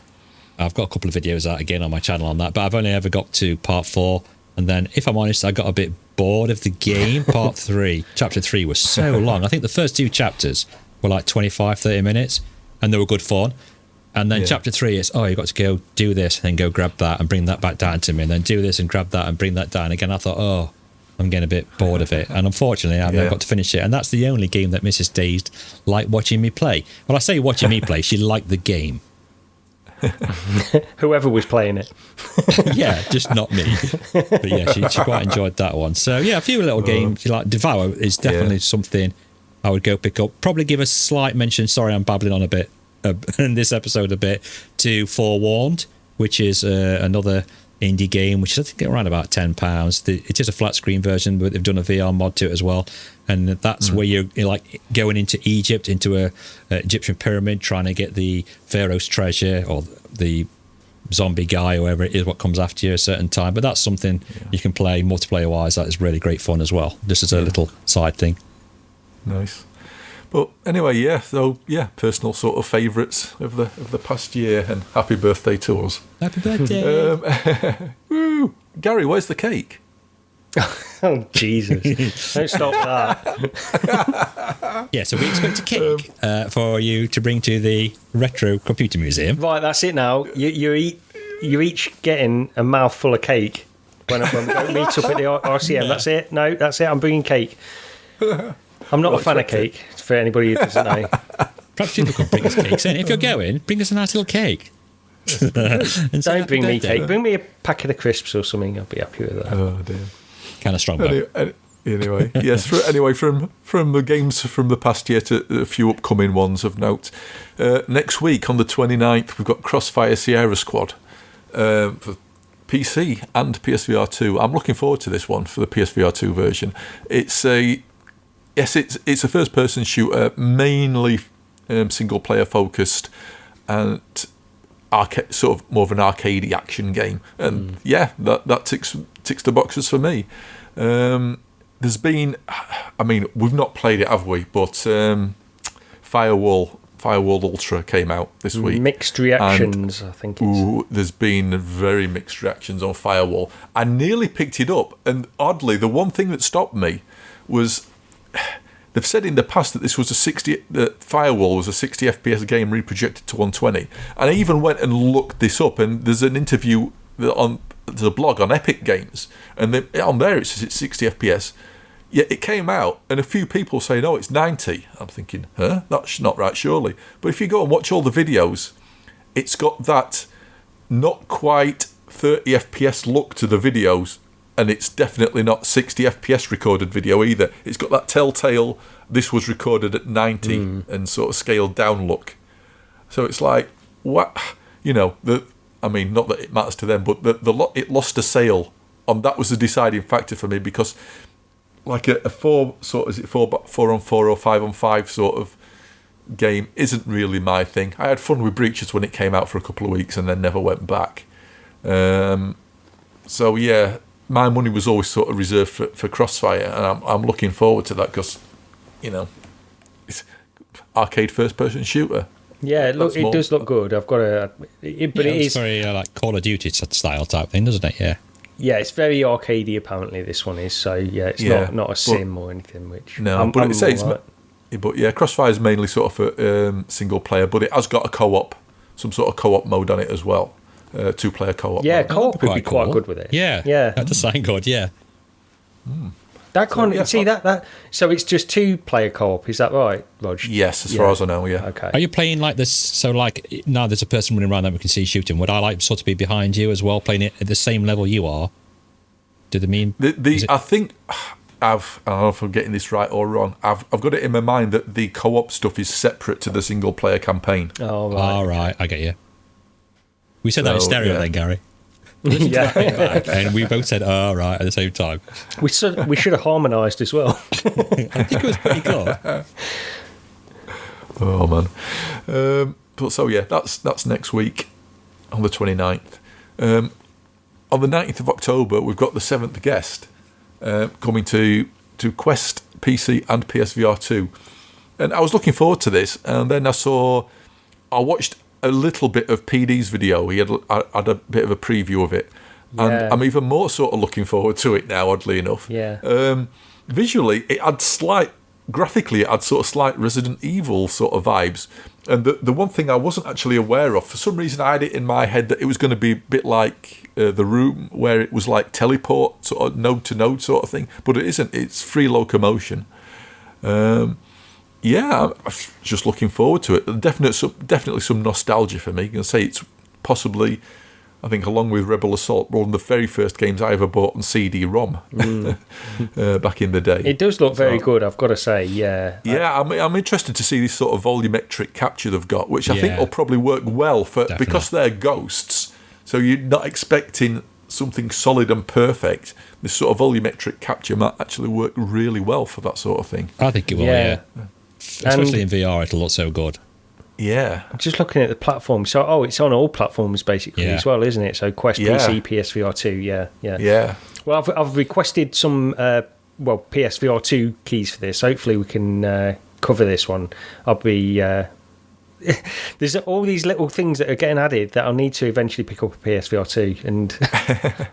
I've got a couple of videos out again on my channel on that, but I've only ever got to part 4. And then, if I'm honest, I got a bit bored of the game. Part 3, chapter 3 was so long. I think the first 2 chapters were like 25, 30 minutes, and they were good fun. And then chapter 3 is, you've got to go do this and then go grab that and bring that back down to me and then do this and grab that and bring that down again. I thought, I'm getting a bit bored of it. And unfortunately, I've never got to finish it. And that's the only game that Mrs. Dazed liked watching me play. Well, I say watching me play, she liked the game. Whoever was playing it. Yeah, just not me. But yeah, she quite enjoyed that one. So yeah, a few little games. Like Devour is definitely something I would go pick up. Probably give a slight mention, sorry I'm babbling on a bit, in this episode a bit, to Forewarned, which is another indie game, which is I think around about £10. It is a flat screen version, but they've done a VR mod to it as well, and that's where you're like going into Egypt, into a Egyptian pyramid, trying to get the Pharaoh's treasure or the zombie guy, or whoever it is, what comes after you at a certain time. But that's something you can play multiplayer wise. That is really great fun as well, just as a little side thing. Nice. But anyway, personal sort of favourites of the past year, and happy birthday to us. Happy birthday. Woo! Gary, where's the cake? Oh, Jesus. Don't stop that. Yeah, so we expect a cake for you to bring to the Retro Computer Museum. Right, that's it now. You're each getting a mouthful of cake when we meet up at the RCM. That's it. No, that's it. I'm bringing cake. I'm not a fan of cake, for anybody who doesn't know. Perhaps people could bring us cakes in. If you're going, bring us a nice little cake. And Don't bring me cake. Bring me a packet of crisps or something. I'll be happy with that. Oh dear. Kind of strong, though. Anyway, yes. From the games from the past year to a few upcoming ones of note. Next week on the 29th, we've got Crossfire Sierra Squad for PC and PSVR2. I'm looking forward to this one for the PSVR2 version. It's a first-person shooter, mainly single player focused, and sort of more of an arcadey action game. And that ticks the boxes for me. There's been, I mean, we've not played it, have we? But Firewall Ultra came out this week. Mixed reactions, I think. There's been very mixed reactions on Firewall. I nearly picked it up, and oddly, the one thing that stopped me was they've said in the past that that Firewall was a 60 FPS game reprojected to 120, and I even went and looked this up. And there's an interview there's a blog on Epic Games, and on there it says it's 60 FPS. Yet it came out, and a few people say, no, it's 90. I'm thinking, that's not right, surely. But if you go and watch all the videos, it's got that not quite 30 FPS look to the videos, and it's definitely not 60 FPS recorded video either. It's got that telltale, this was recorded at 90 and sort of scaled down look. So it's like, what? Not that it matters to them, but it lost a sale. That was the deciding factor for me, because like a 4 on 4 or 5 on 5 sort of game isn't really my thing. I had fun with Breaches when it came out for a couple of weeks and then never went back. So yeah, my money was always sort of reserved for Crossfire, and I'm looking forward to that, because it's arcade first person shooter. Yeah, it does look good. I've got it is very like Call of Duty style type thing, doesn't it? Yeah. Yeah, it's very arcadey. Apparently, this one is. So yeah, it's not a sim or anything. Which Crossfire is mainly sort of for single player, but it has got a co-op, some sort of co-op mode on it as well. 2-player co-op. Yeah, mode. co-op would be quite good with it. Yeah, that does sound good. Yeah. That that. So it's just 2-player co-op. Is that right, Rog? Yes, as far as I know. Yeah. Okay. Are you playing like this? So like now there's a person running around that we can see shooting. Would I like sort of be behind you as well, playing it at the same level you are? Do they mean? I think I don't know if I'm getting this right or wrong. I've got it in my mind that the co-op stuff is separate to the single player campaign. Oh right. All right, I get you. We said that in stereo then, Gary. Yeah. And we both said, "Oh, right," at the same time. We should have harmonised as well. I think it was pretty good. Oh man! But so yeah, that's next week on the 29th. On the 19th of October, we've got the 7th guest coming to Quest PC and PSVR2, and I was looking forward to this. And then I watched a little bit of PD's video. He had a bit of a preview of it, and I'm even more sort of looking forward to it now, oddly enough. Yeah. Visually, graphically, it had sort of slight Resident Evil sort of vibes. And the one thing I wasn't actually aware of, for some reason I had it in my head that it was going to be a bit like The Room, where it was like teleport, sort of node-to-node sort of thing. But it isn't. It's free locomotion. I'm just looking forward to it. Definitely some nostalgia for me. I can say it's possibly, I think, along with Rebel Assault, one of the very first games I ever bought on CD-ROM back in the day. It does look very good, I've got to say. Yeah. Yeah, I'm interested to see this sort of volumetric capture they've got, which I think will probably work well because they're ghosts. So you're not expecting something solid and perfect. This sort of volumetric capture might actually work really well for that sort of thing. I think it will. Yeah. Especially in VR, it'll look so good. Yeah. I'm just looking at the platform. So, it's on all platforms basically as well, isn't it? So Quest, PC, PSVR2, yeah. Well, I've requested some, PSVR2 keys for this. Hopefully we can cover this one. I'll be... there's all these little things that are getting added that I'll need to eventually pick up a PSVR2, and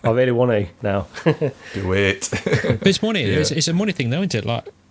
I really want to now. Do it. But it's money. Yeah. It's a money thing, though, isn't it?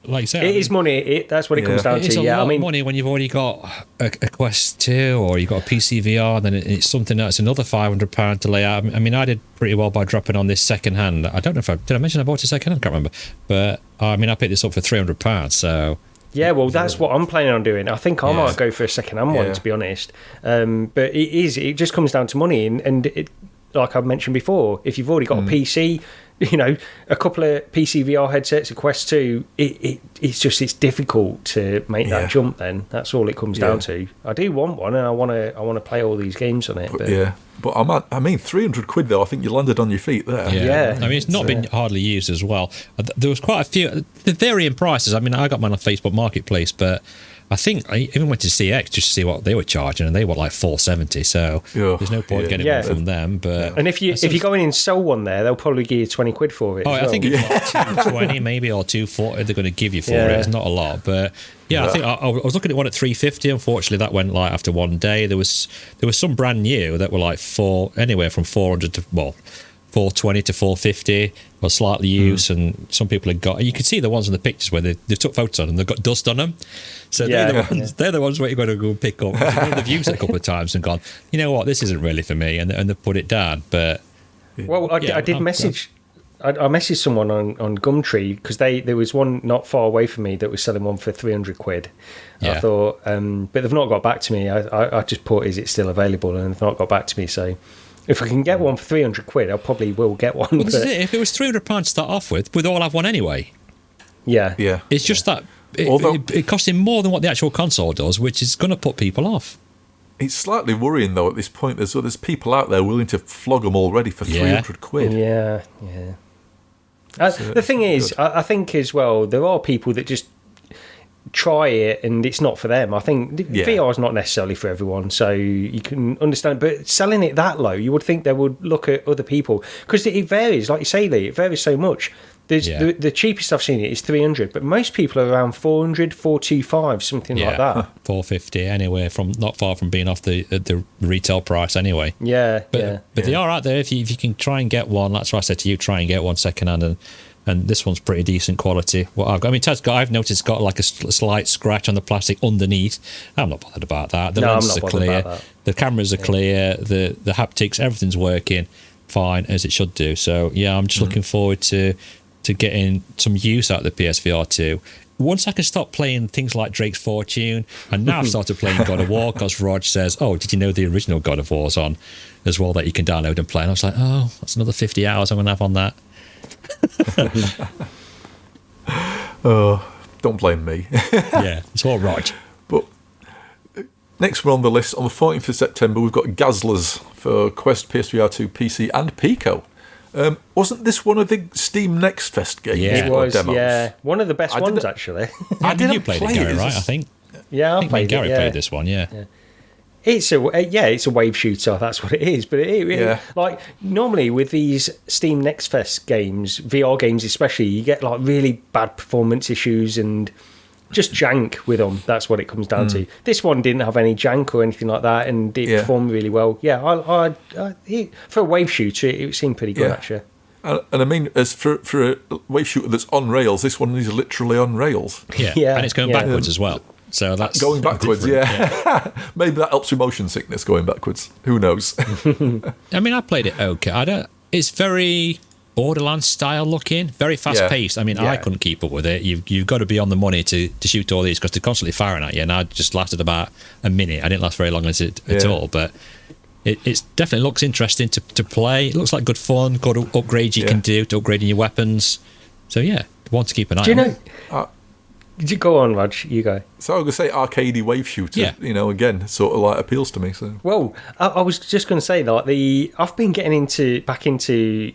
Like you said, it is money. That's what it comes down to. It's a lot of money when you've already got a Quest 2 or you've got a PC VR. Then it's something that's another £500 to lay out. I mean, I did pretty well by dropping on this second hand. I don't know if did I mention I bought it second hand? I can't remember. But I mean, I picked this up for £300. So Yeah, well, that's what I'm planning on doing. I think I might go for a second-hand one, to be honest. But it just comes down to money. And it, like I've mentioned before, if you've already got a PC, a couple of PC VR headsets, a Quest 2, it's difficult to make that jump then. That's all it comes down to. I do want one, and I want to play all these games on it. But I mean, 300 quid though. I think you landed on your feet there. Yeah. I mean, it's not been hardly used as well. There was quite a few. The varying prices. I mean, I got mine on Facebook Marketplace, but I think I even went to CX just to see what they were charging, and they were like $470. So there's no point getting one from them. But and if you go in and sell one there, they'll probably give you 20 quid for it. Oh, I think it's like 220 maybe or 240. They're going to give you for it. It's not a lot, but. Yeah, I think I was looking at one at $350. Unfortunately, that went like after one day. There was some brand new that were like anywhere from 400 to 420 to 450, or slightly used, and some people had got. You could see the ones in the pictures where they took photos on them. They've got dust on them, so they're the ones where you're going to go and pick up. They've used it a couple of times and gone, you know what, this isn't really for me, and they've put it down. But I did message. I messaged someone on Gumtree because there was one not far away from me that was selling one for 300 quid. Yeah. I thought, but they've not got back to me. I just put, is it still available? And they've not got back to me. So if I can get one for 300 quid, I probably will get one. Well, this is it. If it was £300 to start off with, we'd all have one anyway. Yeah. It's just that it costs him more than what the actual console does, which is going to put people off. It's slightly worrying, though, at this point. There's people out there willing to flog them already for 300 quid. Yeah. The thing is, I think as well, there are people that just try it and it's not for them. I think VR is not necessarily for everyone, so you can understand. But selling it that low, you would think they would look at other people, because it varies, like you say, Lee, it varies so much. The cheapest I've seen it is 300, but most people are around 400, 425, something like that. 450, anywhere from not far from being off the retail price anyway. But they are out there if you can try and get one. That's why I said to you, try and get one second hand, and this one's pretty decent quality. What I've got, I mean, I've noticed it's got like a slight scratch on the plastic underneath. I'm not bothered about that. The lenses are clear, the cameras are clear, the haptics, everything's working fine as it should do. So I'm just looking forward to getting some use out of the PSVR 2. Once I can stop playing things like Drake's Fortune, and now I've started playing God of War, because Rog says, did you know the original God of War's on as well that you can download and play? And I was like, that's another 50 hours I'm going to have on that. Don't blame me. It's all right. But next one on the list, on the 14th of September, we've got Gazzlers for Quest, PSVR 2, PC and Pico. Wasn't this one of the Steam Next Fest games? Yeah, it was. Demos? Yeah, one of the best ones actually. You played it, Gary, right? I think. Yeah, I think Gary played this one. Yeah. It's a wave shooter. That's what it is. But it like normally with these Steam Next Fest games, VR games especially, you get like really bad performance issues and just jank with them. That's what it comes down to. This one didn't have any jank or anything like that, and it performed really well. I for a wave shooter, it seemed pretty good actually. And I mean, as for a wave shooter that's on rails, this one is literally on rails. Yeah, and it's going backwards as well. So that's going backwards. Maybe that helps with motion sickness going backwards. Who knows? I mean, I played it okay. It's very Borderlands style looking, very fast paced. I mean, I couldn't keep up with it. You've got to be on the money to shoot all these, because they're constantly firing at you, and I just lasted about a minute. I didn't last very long at all, but it definitely looks interesting to play. It looks like good fun, good upgrades you can do to upgrading your weapons. So want to keep an eye on. Do you know? Go on, Raj. You go. So I was going to say arcadey wave shooter. Again, sort of like appeals to me. So I was just going to say that I've been getting back into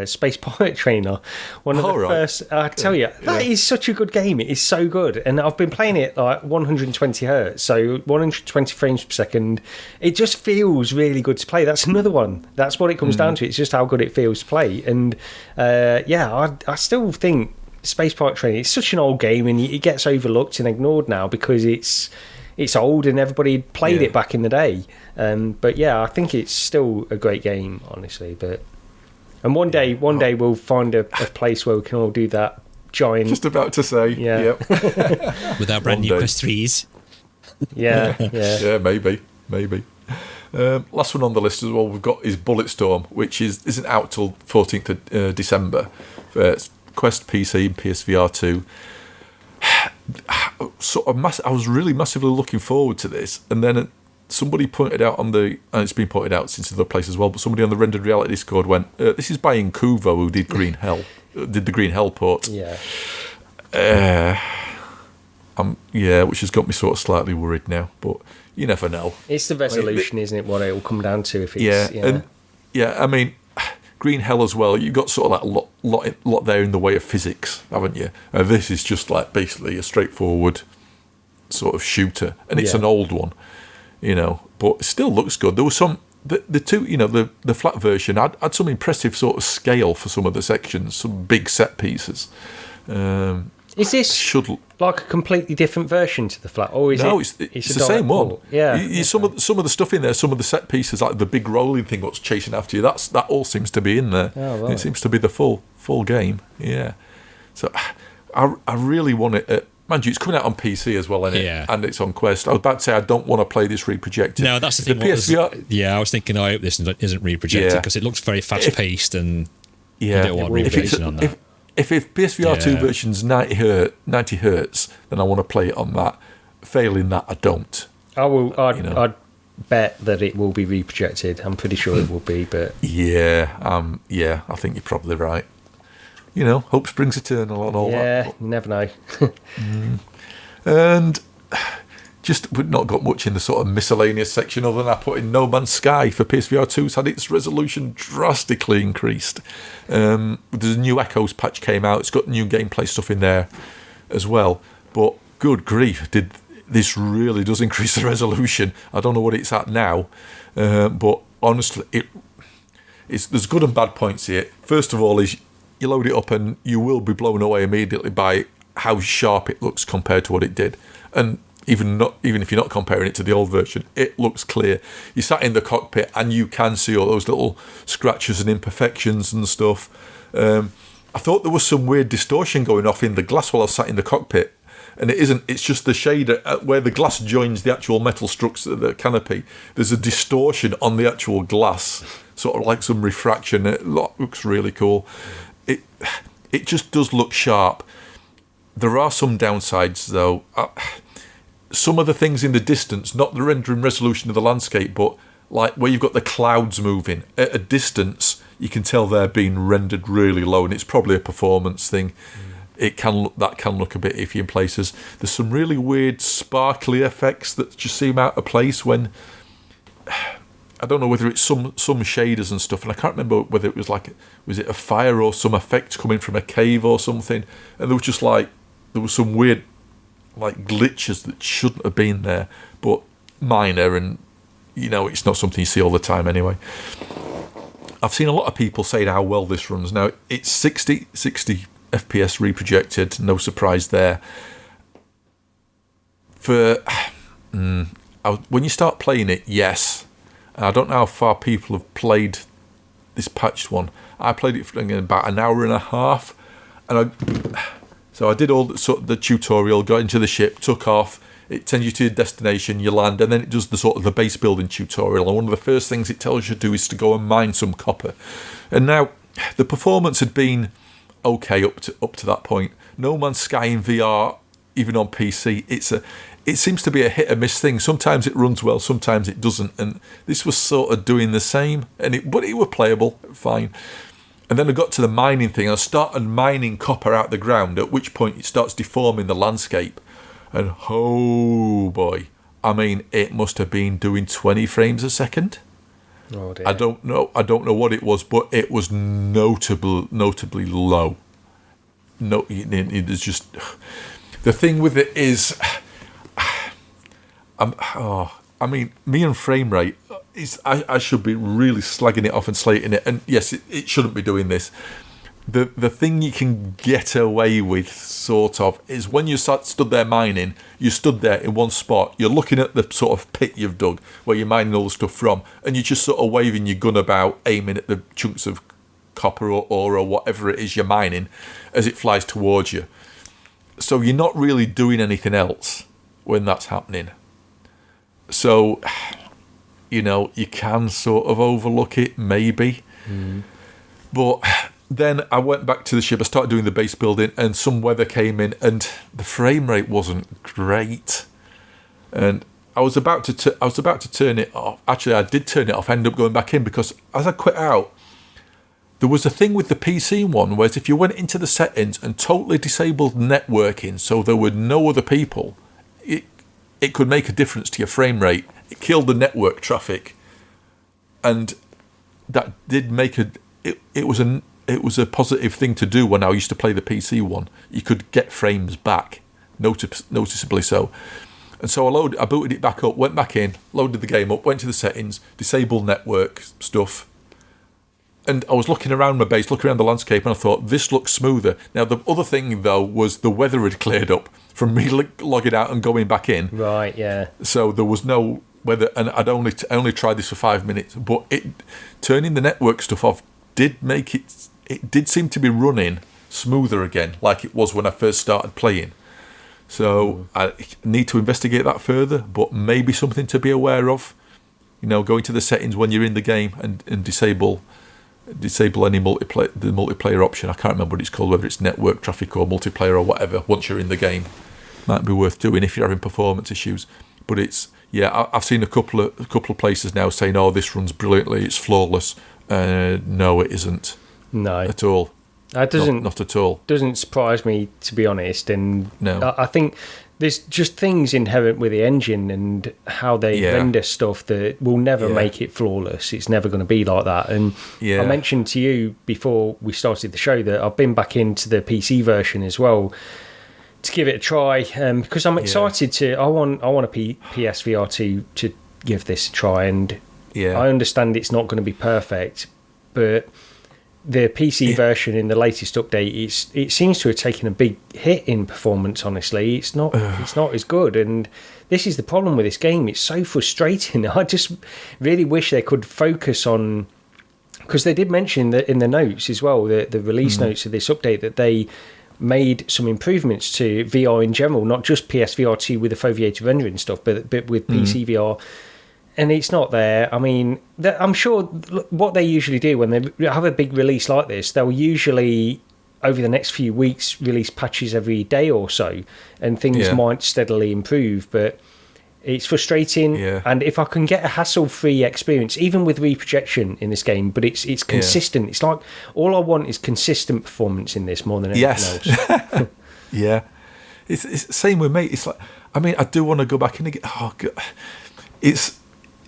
Space Pirate Trainer. One of the first. I tell you, that is such a good game. It is so good, and I've been playing it like 120 hertz, so 120 frames per second. It just feels really good to play. That's another one. That's what it comes down to. It's just how good it feels to play, and I still think Space Pirate Trainer, it's such an old game, and it gets overlooked and ignored now because it's old and everybody played it back in the day. But I think it's still a great game, honestly. And one day we'll find a place where we can all do that giant. Just about to say, with our brand new Quest 3s. Yeah, maybe. Last one on the list as well we've got is Bulletstorm, which isn't out till 14th of December. Quest PC and PSVR 2. sort of I was really massively looking forward to this, and then somebody pointed out and it's been pointed out since other place as well, but somebody on the Rendered Reality Discord went, this is by Incuvo, who did Green Hell, did the Green Hell port. Yeah. Which has got me sort of slightly worried now, but you never know. It's the resolution, isn't it, what it will come down to if it's... I mean, Green Hell as well, you've got sort of like a lot there in the way of physics, haven't you? This is just like basically a straightforward sort of shooter, and it's an old one, but it still looks good. There was some... The two, the flat version had some impressive sort of scale for some of the sections, some big set pieces. Is this like a completely different version to the flat, or is it's the same one? Yeah, some of the stuff in there, some of the set pieces, like the big rolling thing, what's chasing after you. That all seems to be in there. Oh, right. It seems to be the full game. Yeah. So I really want it. Mind you, it's coming out on PC as well, isn't it? Yeah. And it's on Quest. I was about to say I don't want to play this reprojected. No, that's the thing. PSVR. I was thinking, I hope this isn't reprojected because it looks very fast paced, and I don't want reprojection on that. If PSVR 2 version's 90 hertz, then I want to play it on that. Failing that, I don't. I'd bet that it will be reprojected. I'm pretty sure it will be, but I think you're probably right. Hope springs eternal and all that. Yeah, you never know. And we've not got much in the sort of miscellaneous section other than I put in No Man's Sky for PSVR 2's had its resolution drastically increased. There's a new Echoes patch came out. It's got new gameplay stuff in there as well. But good grief, this really does increase the resolution. I don't know what it's at now, but honestly, there's good and bad points here. First of all, is you load it up and you will be blown away immediately by how sharp it looks compared to what it did. And even if you're not comparing it to the old version, it looks clear. You sat in the cockpit and you can see all those little scratches and imperfections and stuff. I thought there was some weird distortion going off in the glass while I sat in the cockpit, and it isn't. It's just the shader where the glass joins the actual metal structure of the canopy. There's a distortion on the actual glass, sort of like some refraction. It looks really cool. It just does look sharp. There are some downsides though. Some of the things in the distance, not the rendering resolution of the landscape, but like where you've got the clouds moving at a distance, you can tell they're being rendered really low, and it's probably a performance thing. That can look a bit iffy in places. There's some really weird sparkly effects that just seem out of place when I don't know whether it's some shaders and stuff, and I can't remember whether it was it a fire or some effect coming from a cave or something, and there was some weird glitches that shouldn't have been there, but minor, and it's not something you see all the time anyway. I've seen a lot of people saying how well this runs. Now it's 60 FPS reprojected, no surprise there. When you start playing it, yes. I don't know how far people have played this patched one. I played it for about an hour and a half, and I did all the tutorial, got into the ship, took off. It sends you to your destination, you land, and then it does the base building tutorial. And one of the first things it tells you to do is to go and mine some copper. And now the performance had been okay up to that point. No Man's Sky in VR, even on PC, it seems to be a hit or miss thing. Sometimes it runs well, sometimes it doesn't. And this was sort of doing the same, but it was playable, fine. And then I got to the mining thing. I started mining copper out the ground, at which point it starts deforming the landscape. And oh boy, I mean, it must have been doing 20 frames a second. Oh dear. I don't know what it was, but it was notably low. No, it is just the thing with it is. I mean, me and frame rate I should be really slagging it off and slating it, and yes, it shouldn't be doing this. The thing you can get away with, sort of, is when you stood there mining, you stood there in one spot, you're looking at the sort of pit you've dug, where you're mining all the stuff from, and you're just sort of waving your gun about, aiming at the chunks of copper or ore or whatever it is you're mining, as it flies towards you. So you're not really doing anything else when that's happening. So, you can sort of overlook it, maybe. But then I went back to the ship. I started doing the base building, and some weather came in, and the frame rate wasn't great. And I was about to turn it off. Actually, I did turn it off. I ended up going back in because as I quit out, there was a thing with the PC one, whereas if you went into the settings and totally disabled networking, so there were no other people, it could make a difference to your frame rate. It killed the network traffic, and that did make it was a positive thing to do when I used to play the PC one. You could get frames back, noticeably so. And so I booted it back up, went back in, loaded the game up, went to the settings, disabled network stuff, and I was looking around my base, looking around the landscape, and I thought, this looks smoother. Now, the other thing, though, was the weather had cleared up from me logging out and going back in. Right, yeah. So there was no weather, and I'd only tried this for 5 minutes, but turning the network stuff off did make it did seem to be running smoother again, like it was when I first started playing. So I need to investigate that further, but maybe something to be aware of. Going to the settings when you're in the game and disable any multiplayer option. I can't remember what it's called, whether it's network traffic or multiplayer or whatever. Once you're in the game, might be worth doing if you're having performance issues. But I've seen a couple of places now saying, "Oh, this runs brilliantly, it's flawless." No, it isn't. No, at all. That doesn't not at all. Doesn't surprise me, to be honest. And no. I think there's just things inherent with the engine and how they render stuff that will never make it flawless. It's never going to be like that. And I mentioned to you before we started the show that I've been back into the PC version as well to give it a try, because I'm excited to. I want a PSVR2 to give this a try, and I understand it's not going to be perfect, but the PC version in the latest update, it seems to have taken a big hit in performance. Honestly, it's not as good, and this is the problem with this game. It's so frustrating. I just really wish they could focus on, because they did mention that in the notes as well, the release notes of this update, that they made some improvements to VR in general, not just PSVR2 with the foveated rendering stuff, but with PC VR. And it's not there. I mean, I'm sure what they usually do when they have a big release like this, they'll usually, over the next few weeks, release patches every day or so, and things might steadily improve. But it's frustrating. Yeah. And if I can get a hassle-free experience, even with reprojection in this game, but it's consistent. It's like all I want is consistent performance in this more than anything else. Yeah. It's the same with me. It's like, I mean, I do want to go back in again. Oh, God.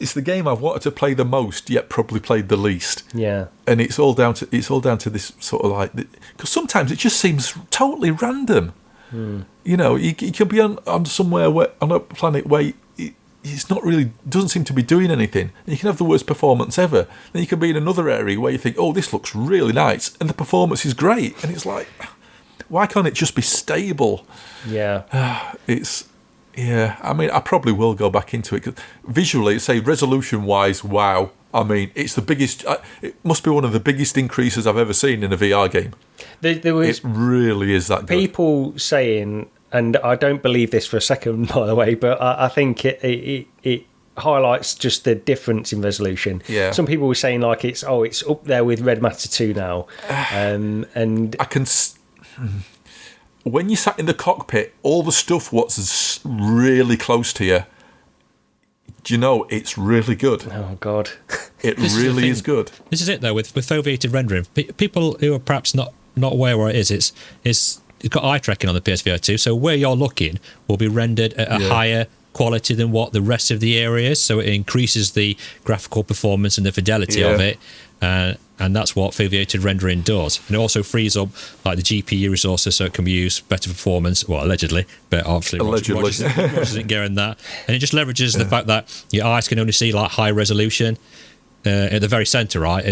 It's the game I've wanted to play the most, yet probably played the least. Yeah, and it's all down to this sort of like, because sometimes it just seems totally random. You can be on somewhere on a planet where it's not really, doesn't seem to be doing anything, and you can have the worst performance ever. Then you can be in another area where you think, oh, this looks really nice, and the performance is great, and it's like, why can't it just be stable? Yeah, Yeah, I mean, I probably will go back into it. 'Cause visually, say resolution-wise, wow. I mean, it's the biggest. It must be one of the biggest increases I've ever seen in a VR game. There was it really is that good. People saying, and I don't believe this for a second, by the way, but I think it highlights just the difference in resolution. Yeah. Some people were saying like it's up there with Red Matter 2 now, and I can. When you sat in the cockpit, all the stuff was really close to you. Do you know, it's really good. Oh, God. It really is good. This is it, though, with foveated rendering. People who are perhaps not aware where it is, it's got eye tracking on the PSVR 2, so where you're looking will be rendered at a higher quality than what the rest of the area is, so it increases the graphical performance and the fidelity of it. And that's what foveated rendering does. And it also frees up like the GPU resources so it can be used better performance. Well, allegedly, but obviously Roger's isn't getting that. And it just leverages the fact that your eyes can only see like high resolution at the very centre, right?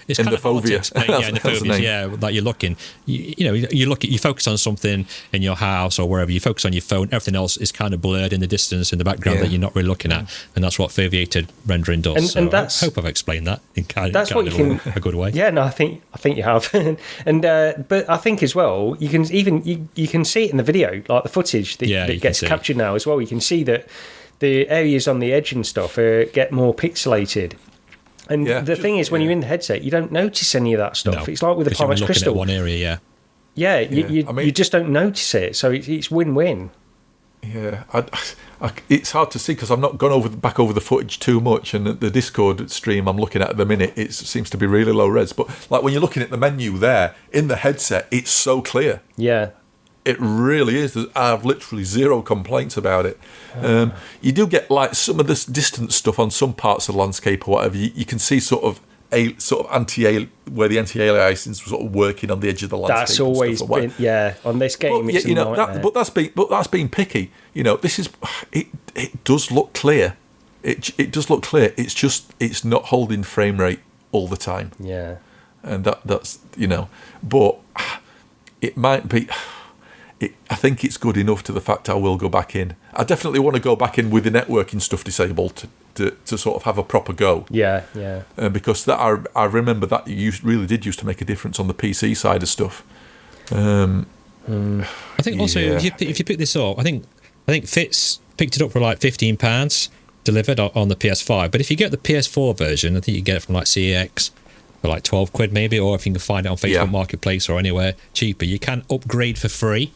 It's in kind the fovea. In the foveas, that you're looking. You focus on something in your house or wherever. You focus on your phone. Everything else is kind of blurred in the distance in the background that you're not really looking at, and that's what foveated rendering does. And I hope I've explained that in a good way. Yeah, no, I think you have. But I think as well, you can see it in the video, like the footage that gets captured now as well. You can see that the areas on the edge and stuff get more pixelated. And the thing is, when you're in the headset, you don't notice any of that stuff. No, it's like with the Pimax Crystal. At one area, you just don't notice it. So it's win-win. Yeah, it's hard to see because I've not gone back over the footage too much, and the Discord stream I'm looking at the minute, it seems to be really low res. But like when you're looking at the menu there in the headset, it's so clear. Yeah, it really is. I have literally zero complaints about it. You do get like some of this distant stuff on some parts of the landscape or whatever. You can see sort of where the anti-aliasing is sort of working on the edge of the landscape. That's always been on this game. But that's being picky. This is it does look clear. It does look clear. It's not holding frame rate all the time. Yeah, and that's but it might be. I think it's good enough to the fact I will go back in. I definitely want to go back in with the networking stuff disabled to sort of have a proper go. Yeah. Because that I remember that really did used to make a difference on the PC side of stuff. I think also if you pick this up, I think Fitz picked it up for like £15 delivered on the PS5. But if you get the PS4 version, I think you get it from like CEX for like £12 maybe, or if you can find it on Facebook Marketplace or anywhere cheaper, you can upgrade for free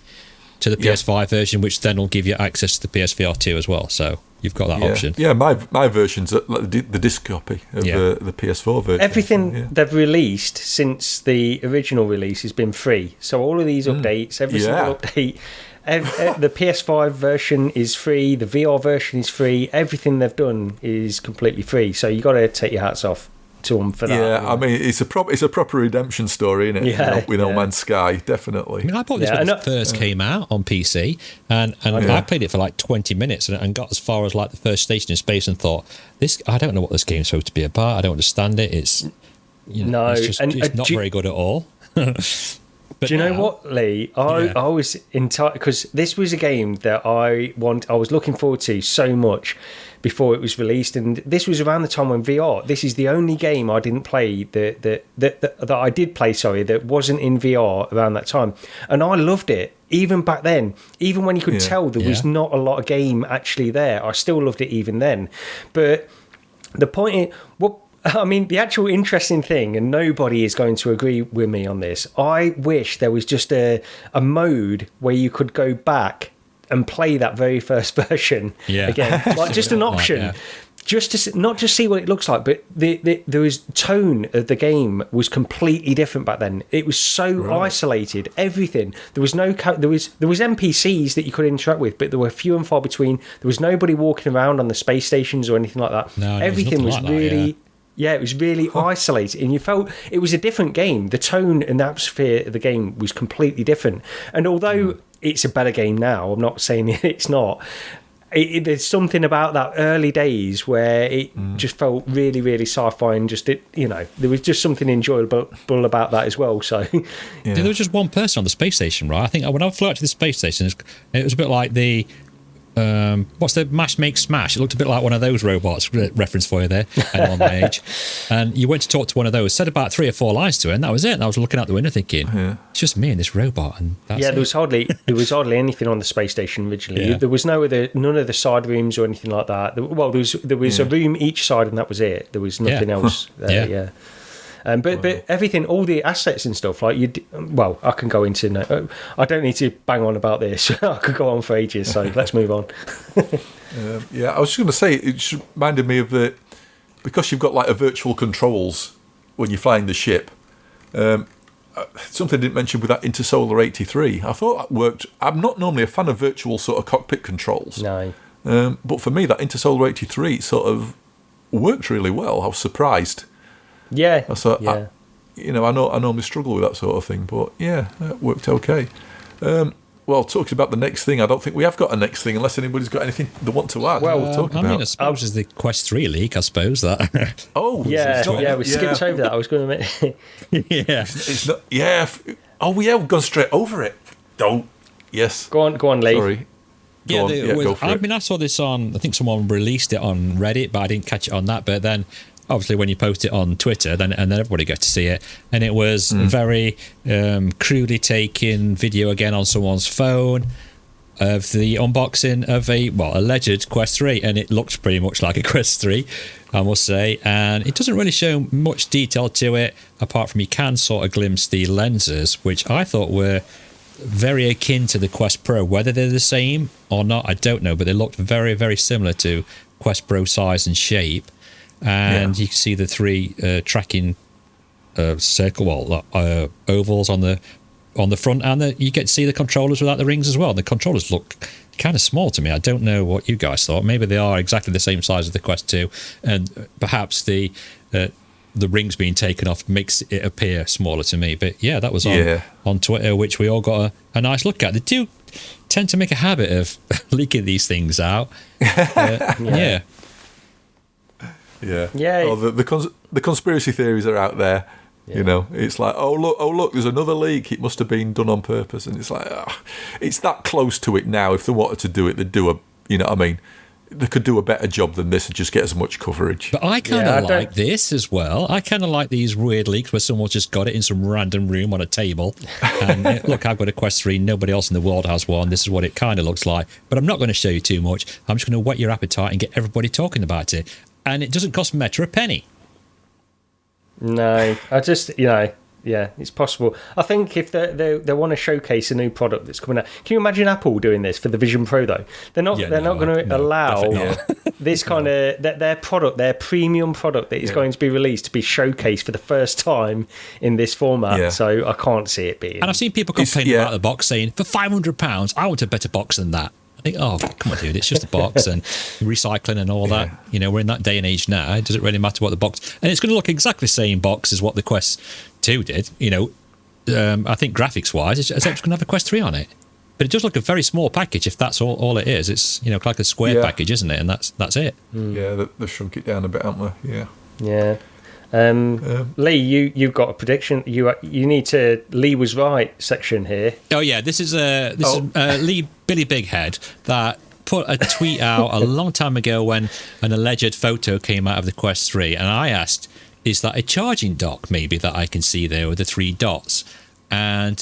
to the PS5 version, which then will give you access to the PSVR2 as well. So you've got that option. Yeah, my version's the disc copy of the PS4 version. Everything they've released since the original release has been free. So all of these updates, every single update, the PS5 version is free, the VR version is free, everything they've done is completely free. So you got to take your hats off to them for that. Yeah, I mean, it's a proper redemption story, isn't it? Yeah, with No Man's Sky, definitely. I mean, I bought this when it first came out on PC, and I played it for like 20 minutes and got as far as like the first station in space and thought, I don't know what this game's supposed to be about. I don't understand it. It's it's not very good at all. But do you know what, Lee? I was because this was a game that I was looking forward to so much before it was released, and this was around the time when VR. This is the only game I didn't play that I did play. Sorry, that wasn't in VR around that time, and I loved it. Even back then, even when you could tell there was not a lot of game actually there, I still loved it even then. But the point is, the actual interesting thing, and nobody is going to agree with me on this, I wish there was just a mode where you could go back and play that very first version again. Like just an option. Just to not just see what it looks like, but there was tone of the game was completely different back then. It was so isolated. Everything there was there was NPCs that you could interact with, but there were few and far between. There was nobody walking around on the space stations or anything like that. No, everything was like really. That, yeah, it was really isolated, and you felt it was a different game. The tone and the atmosphere of the game was completely different. And although it's a better game now, I'm not saying it's not. There's something about that early days where it just felt really, really sci-fi, and there was just something enjoyable about that as well. So there was just one person on the space station, right? I think when I flew out to the space station, it was a bit like the. What's the Mash Make Smash? It looked a bit like one of those robots. Reference for you there, anyone my age. And you went to talk to one of those, said about 3 or 4 lines to it, and that was it. And I was looking out the window thinking, it's just me and this robot. And that's there was hardly anything on the space station originally. Yeah. There was none of the side rooms or anything like that. Well, there was a room each side, and that was it. There was nothing else. But everything, all the assets and stuff, like I can go into. I don't need to bang on about this. I could go on for ages. So let's move on. I was just going to say, it just reminded me of because you've got like a virtual controls when you're flying the ship. Something I didn't mention with that Intersolar 83. I thought that worked. I'm not normally a fan of virtual sort of cockpit controls. No. But for me, that Intersolar 83 sort of worked really well. I was surprised. Yeah, I normally struggle with that sort of thing, but it worked okay. Well, talking about the next thing, I don't think we have got a next thing unless anybody's got anything they want to add. Well, we'll talk about. I suppose it's the Quest 3 leak, I suppose. That. We skipped over that. I was going to admit. It's not. Yeah. We've gone straight over it. Don't. Yes. Go on, Lee. Sorry. Go for it. I saw this on. I think someone released it on Reddit, but I didn't catch it on that. But then. Obviously, when you post it on Twitter, and then everybody gets to see it, and it was very crudely taken video again on someone's phone of the unboxing of a alleged Quest 3, and it looks pretty much like a Quest 3. I must say. And it doesn't really show much detail to it, apart from you can sort of glimpse the lenses, which I thought were very akin to the Quest Pro. Whether they're the same or not, I don't know, but they looked very, very similar to Quest Pro size and shape. And you can see the 3 tracking ovals on the front, and you get to see the controllers without the rings as well. The controllers look kind of small to me. I don't know what you guys thought. Maybe they are exactly the same size as the Quest 2, and perhaps the rings being taken off makes it appear smaller to me. But yeah, that was on Twitter, which we all got a nice look at. They do tend to make a habit of leaking these things out. Yeah. Oh, the conspiracy theories are out there. Yeah. You know, it's like, oh look, there's another leak. It must have been done on purpose, and it's like, it's that close to it now. If they wanted to do it, they'd do you know what I mean? They could do a better job than this and just get as much coverage. But I kind of like this as well. I kind of like these weird leaks where someone's just got it in some random room on a table. And look, I've got a Quest 3. Nobody else in the world has one. This is what it kind of looks like. But I'm not going to show you too much. I'm just going to whet your appetite and get everybody talking about it. And it doesn't cost Meta a penny. No, I just, it's possible. I think if they want to showcase a new product that's coming out, can you imagine Apple doing this for the Vision Pro though? They're not going to allow this kind of their product, their premium product that is going to be released to be showcased for the first time in this format. Yeah. So I can't see it being. And I've seen people complaining about the box, saying for £500, I want a better box than that. I think, oh, come on, dude, it's just a box and recycling and all that. You know, we're in that day and age now. It doesn't really matter what the box... And it's going to look exactly the same box as what the Quest 2 did. You know, I think graphics-wise, except it's going to have a Quest 3 on it. But it does look a very small package if that's all it is. It's, like a square package, isn't it? And that's it. Yeah, they've shrunk it down a bit, haven't they? Yeah. Yeah. Lee, you've got a prediction. You need to Lee was right section here. Oh yeah, this is Lee Billy Bighead that put a tweet out a long time ago when an alleged photo came out of the Quest 3, and I asked, "Is that a charging dock maybe that I can see there with the 3 dots?" And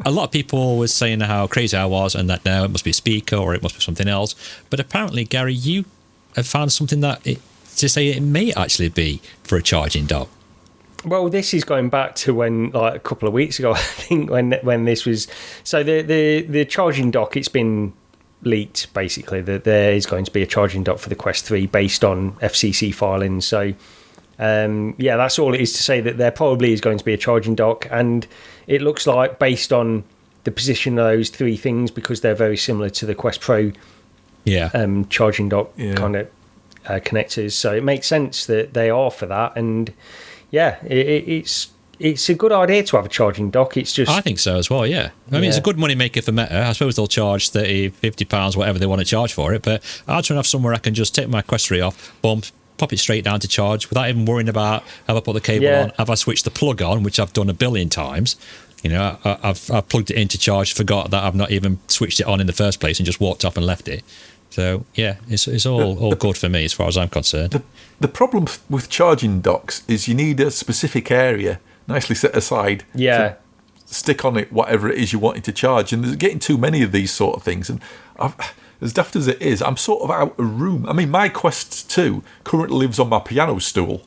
a lot of people were saying how crazy I was, and that no, it must be a speaker or it must be something else. But apparently, Gary, you have found something to say it may actually be for a charging dock. Well, this is going back to when, like, a couple of weeks ago, I think, when this was... So the charging dock, it's been leaked, basically, that there is going to be a charging dock for the Quest 3 based on FCC filings. So, that's all it is to say, that there probably is going to be a charging dock. And it looks like, based on the position of those 3 things, because they're very similar to the Quest Pro charging dock kind of connectors, so it makes sense that they are for that. And it's a good idea to have a charging dock. It's just, I think so as well. I mean, it's a good money maker for Meta. I suppose they'll charge £30-50, whatever they want to charge for it, but I'd try to have somewhere I can just take my Quest 3 off, pop it straight down to charge without even worrying about have I put the cable on, have I switched the plug on, which I've done a billion times. I've plugged it in to charge, forgot that I've not even switched it on in the first place, and just walked off and left it. So, it's all good for me as far as I'm concerned. The problem with charging docks is you need a specific area nicely set aside to stick on it whatever it is you wanted to charge. And there's getting too many of these sort of things. And as daft as it is, I'm sort of out of room. I mean, my Quest 2 currently lives on my piano stool,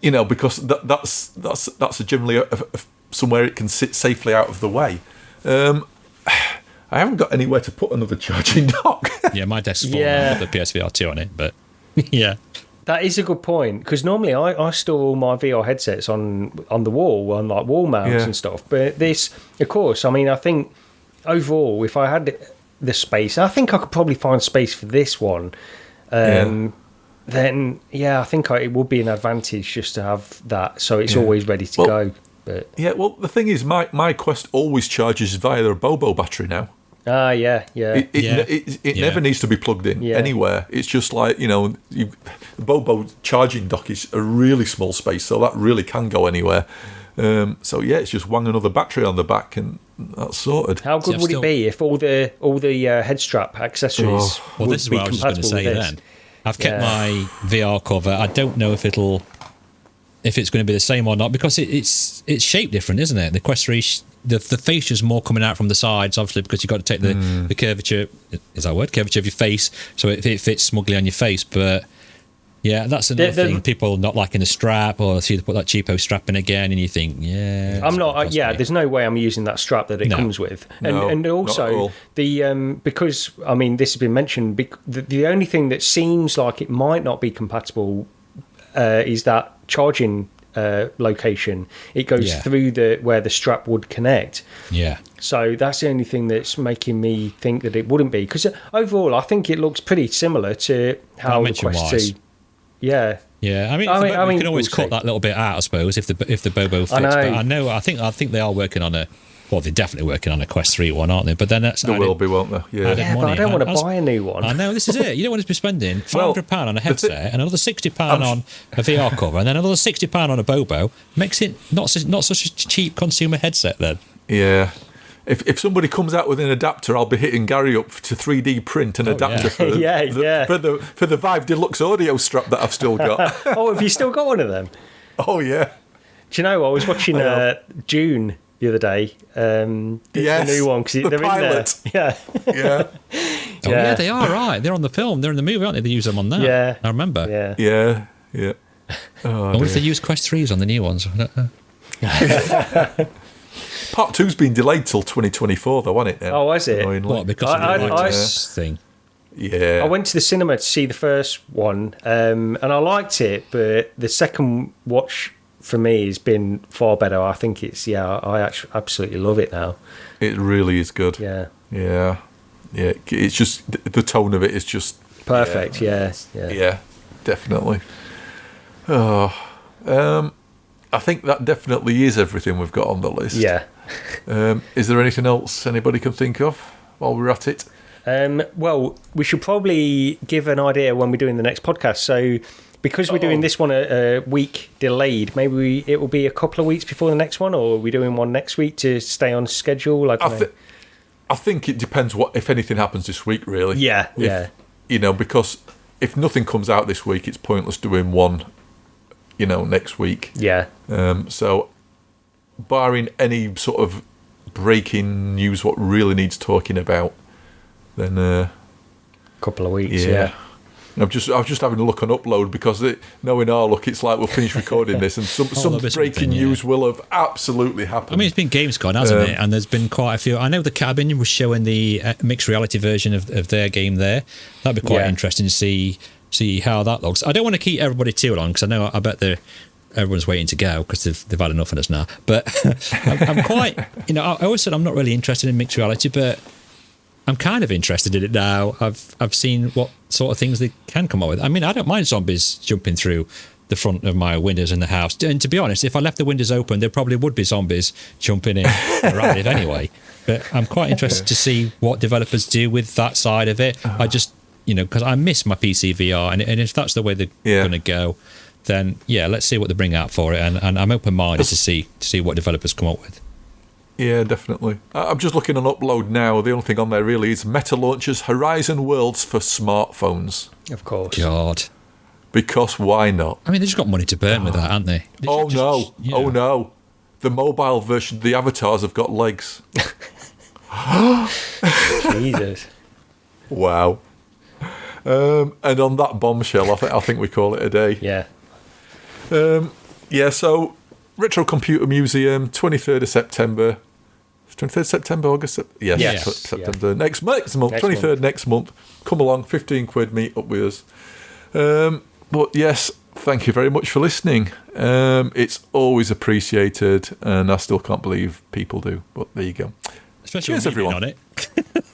because that's generally somewhere it can sit safely out of the way. I haven't got anywhere to put another charging dock. My desk's full. I've got the PSVR 2 on it, but that is a good point, because normally I store all my VR headsets on the wall, on like wall mounts and stuff. But this, of course, I mean, I think overall, if I had the space, I think I could probably find space for this one. Then I think it would be an advantage just to have that, so it's always ready to go. But the thing is, my Quest always charges via a Bobo battery now. It never needs to be plugged in anywhere. It's just like, the Bobo charging dock is a really small space, so that really can go anywhere. It's just wang another battery on the back and that's sorted. How good would it be if all the head strap accessories well, this is what I was just going to say then. I've kept my VR cover. I don't know if it's going to be the same or not, because it's shaped different, isn't it? The Quest 3, the fascia's more coming out from the sides, obviously, because you've got to take the curvature, is that a word? Curvature of your face, so it fits smugly on your face. But Yeah, that's another thing. People not liking the strap, or see they put that cheapo strap in again, and you think, I'm not. There's no way I'm using that strap that it comes with, and also the because I mean this has been mentioned. The only thing that seems like it might not be compatible is that charging location. It goes through where the strap would connect. Yeah. So that's the only thing that's making me think that it wouldn't be. Because overall, I think it looks pretty similar to how the Quest 2. Yeah. Yeah, I mean, you can always cut that little bit out, I suppose, if the Bobo fits. But I think they are working on they're definitely working on a Quest 3 one, aren't they? But then that's there will be, won't there? Yeah, but I don't want to buy a new one. I know, this is it. You don't want to be spending £500 on a headset and another £60 on a VR cover, and then another £60 on a Bobo. Makes it not such a cheap consumer headset then. Yeah. If somebody comes out with an adapter, I'll be hitting Gary up to 3D print an adapter for the Vive Deluxe audio strap that I've still got. Have you still got one of them? Oh, yeah. Do you know, I was watching June the other day. The new one, because they're pilot. In there. Yeah. Yeah, they are, right. They're on the film. They're in the movie, aren't they? They use them on that. Yeah. I remember. Yeah. I wonder if they use Quest 3s on the new ones. I don't know. Part 2's been delayed till 2024, though, hasn't it? Now? Oh, is it? What, because of the thing? Yeah. I went to the cinema to see the first one, and I liked it, but the second watch for me has been far better. I think I actually absolutely love it now. It really is good. Yeah. It's just the tone of it is just perfect. Yeah, definitely. I think that definitely is everything we've got on the list. Yeah. Is there anything else anybody can think of while we're at it? Well, we should probably give an idea when we're doing the next podcast. So, because we're doing this one a week delayed, maybe it will be a couple of weeks before the next one, or are we doing one next week to stay on schedule? I think it depends if anything happens this week, really. Yeah. Because if nothing comes out this week, it's pointless doing one, next week. Yeah. So, barring any sort of breaking news, what really needs talking about, then a couple of weeks. Yeah. I was just having a look on Upload because knowing our luck, it's like we'll finish recording this and some breaking news will have absolutely happened. I mean, it's been Gamescom, hasn't it? And there's been quite a few. I know the Cabin was showing the mixed reality version of their game there. That'd be quite interesting to see how that looks. I don't want to keep everybody too long because I bet everyone's waiting to go because they've had enough of us now. But I'm quite, I always said I'm not really interested in mixed reality, but I'm kind of interested in it now. I've seen what sort of things they can come up with. I mean, I don't mind zombies jumping through the front of my windows in the house. And to be honest, if I left the windows open, there probably would be zombies jumping in around it anyway. But I'm quite interested to see what developers do with that side of it. I just, because I miss my PC VR, and if that's the way they're going to go, then let's see what they bring out for it. And I'm open-minded to see what developers come up with. Yeah, definitely. I'm just looking on Upload now. The only thing on there really is Meta launches Horizon Worlds for smartphones. Of course. God. Because why not? I mean, they've just got money to burn with that, haven't they? Oh, no. The mobile version, the avatars have got legs. Jesus. Wow. And on that bombshell, I think we call it a day. Yeah. So Retro Computer Museum, 23rd of September. 23rd September, August? Yes. September. Yeah. Next month, 23rd next month. Come along, 15 quid, meet up with us. But yes, thank you very much for listening. It's always appreciated, and I still can't believe people do. But there you go. Especially cheers, everyone. On it.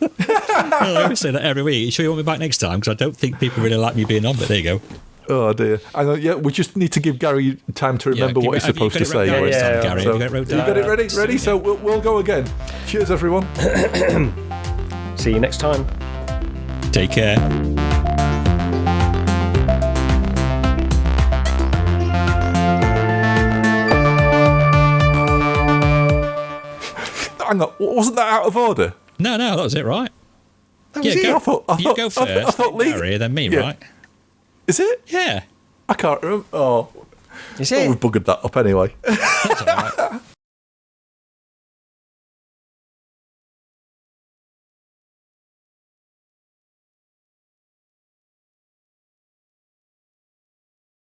I always say that every week. You sure you want me back next time? Because I don't think people really like me being on, but there you go. Oh dear! We just need to give Gary time to remember what he's supposed to say. Gary. So, you got it ready? Ready? So we'll go again. Cheers, everyone. See you next time. Take care. Hang on, wasn't that out of order? No, that was it, right? That was it. I thought you go first. I thought Gary, then me, right? Is it? Yeah. I can't remember. Oh. Is it? We've buggered that up anyway. That's all right.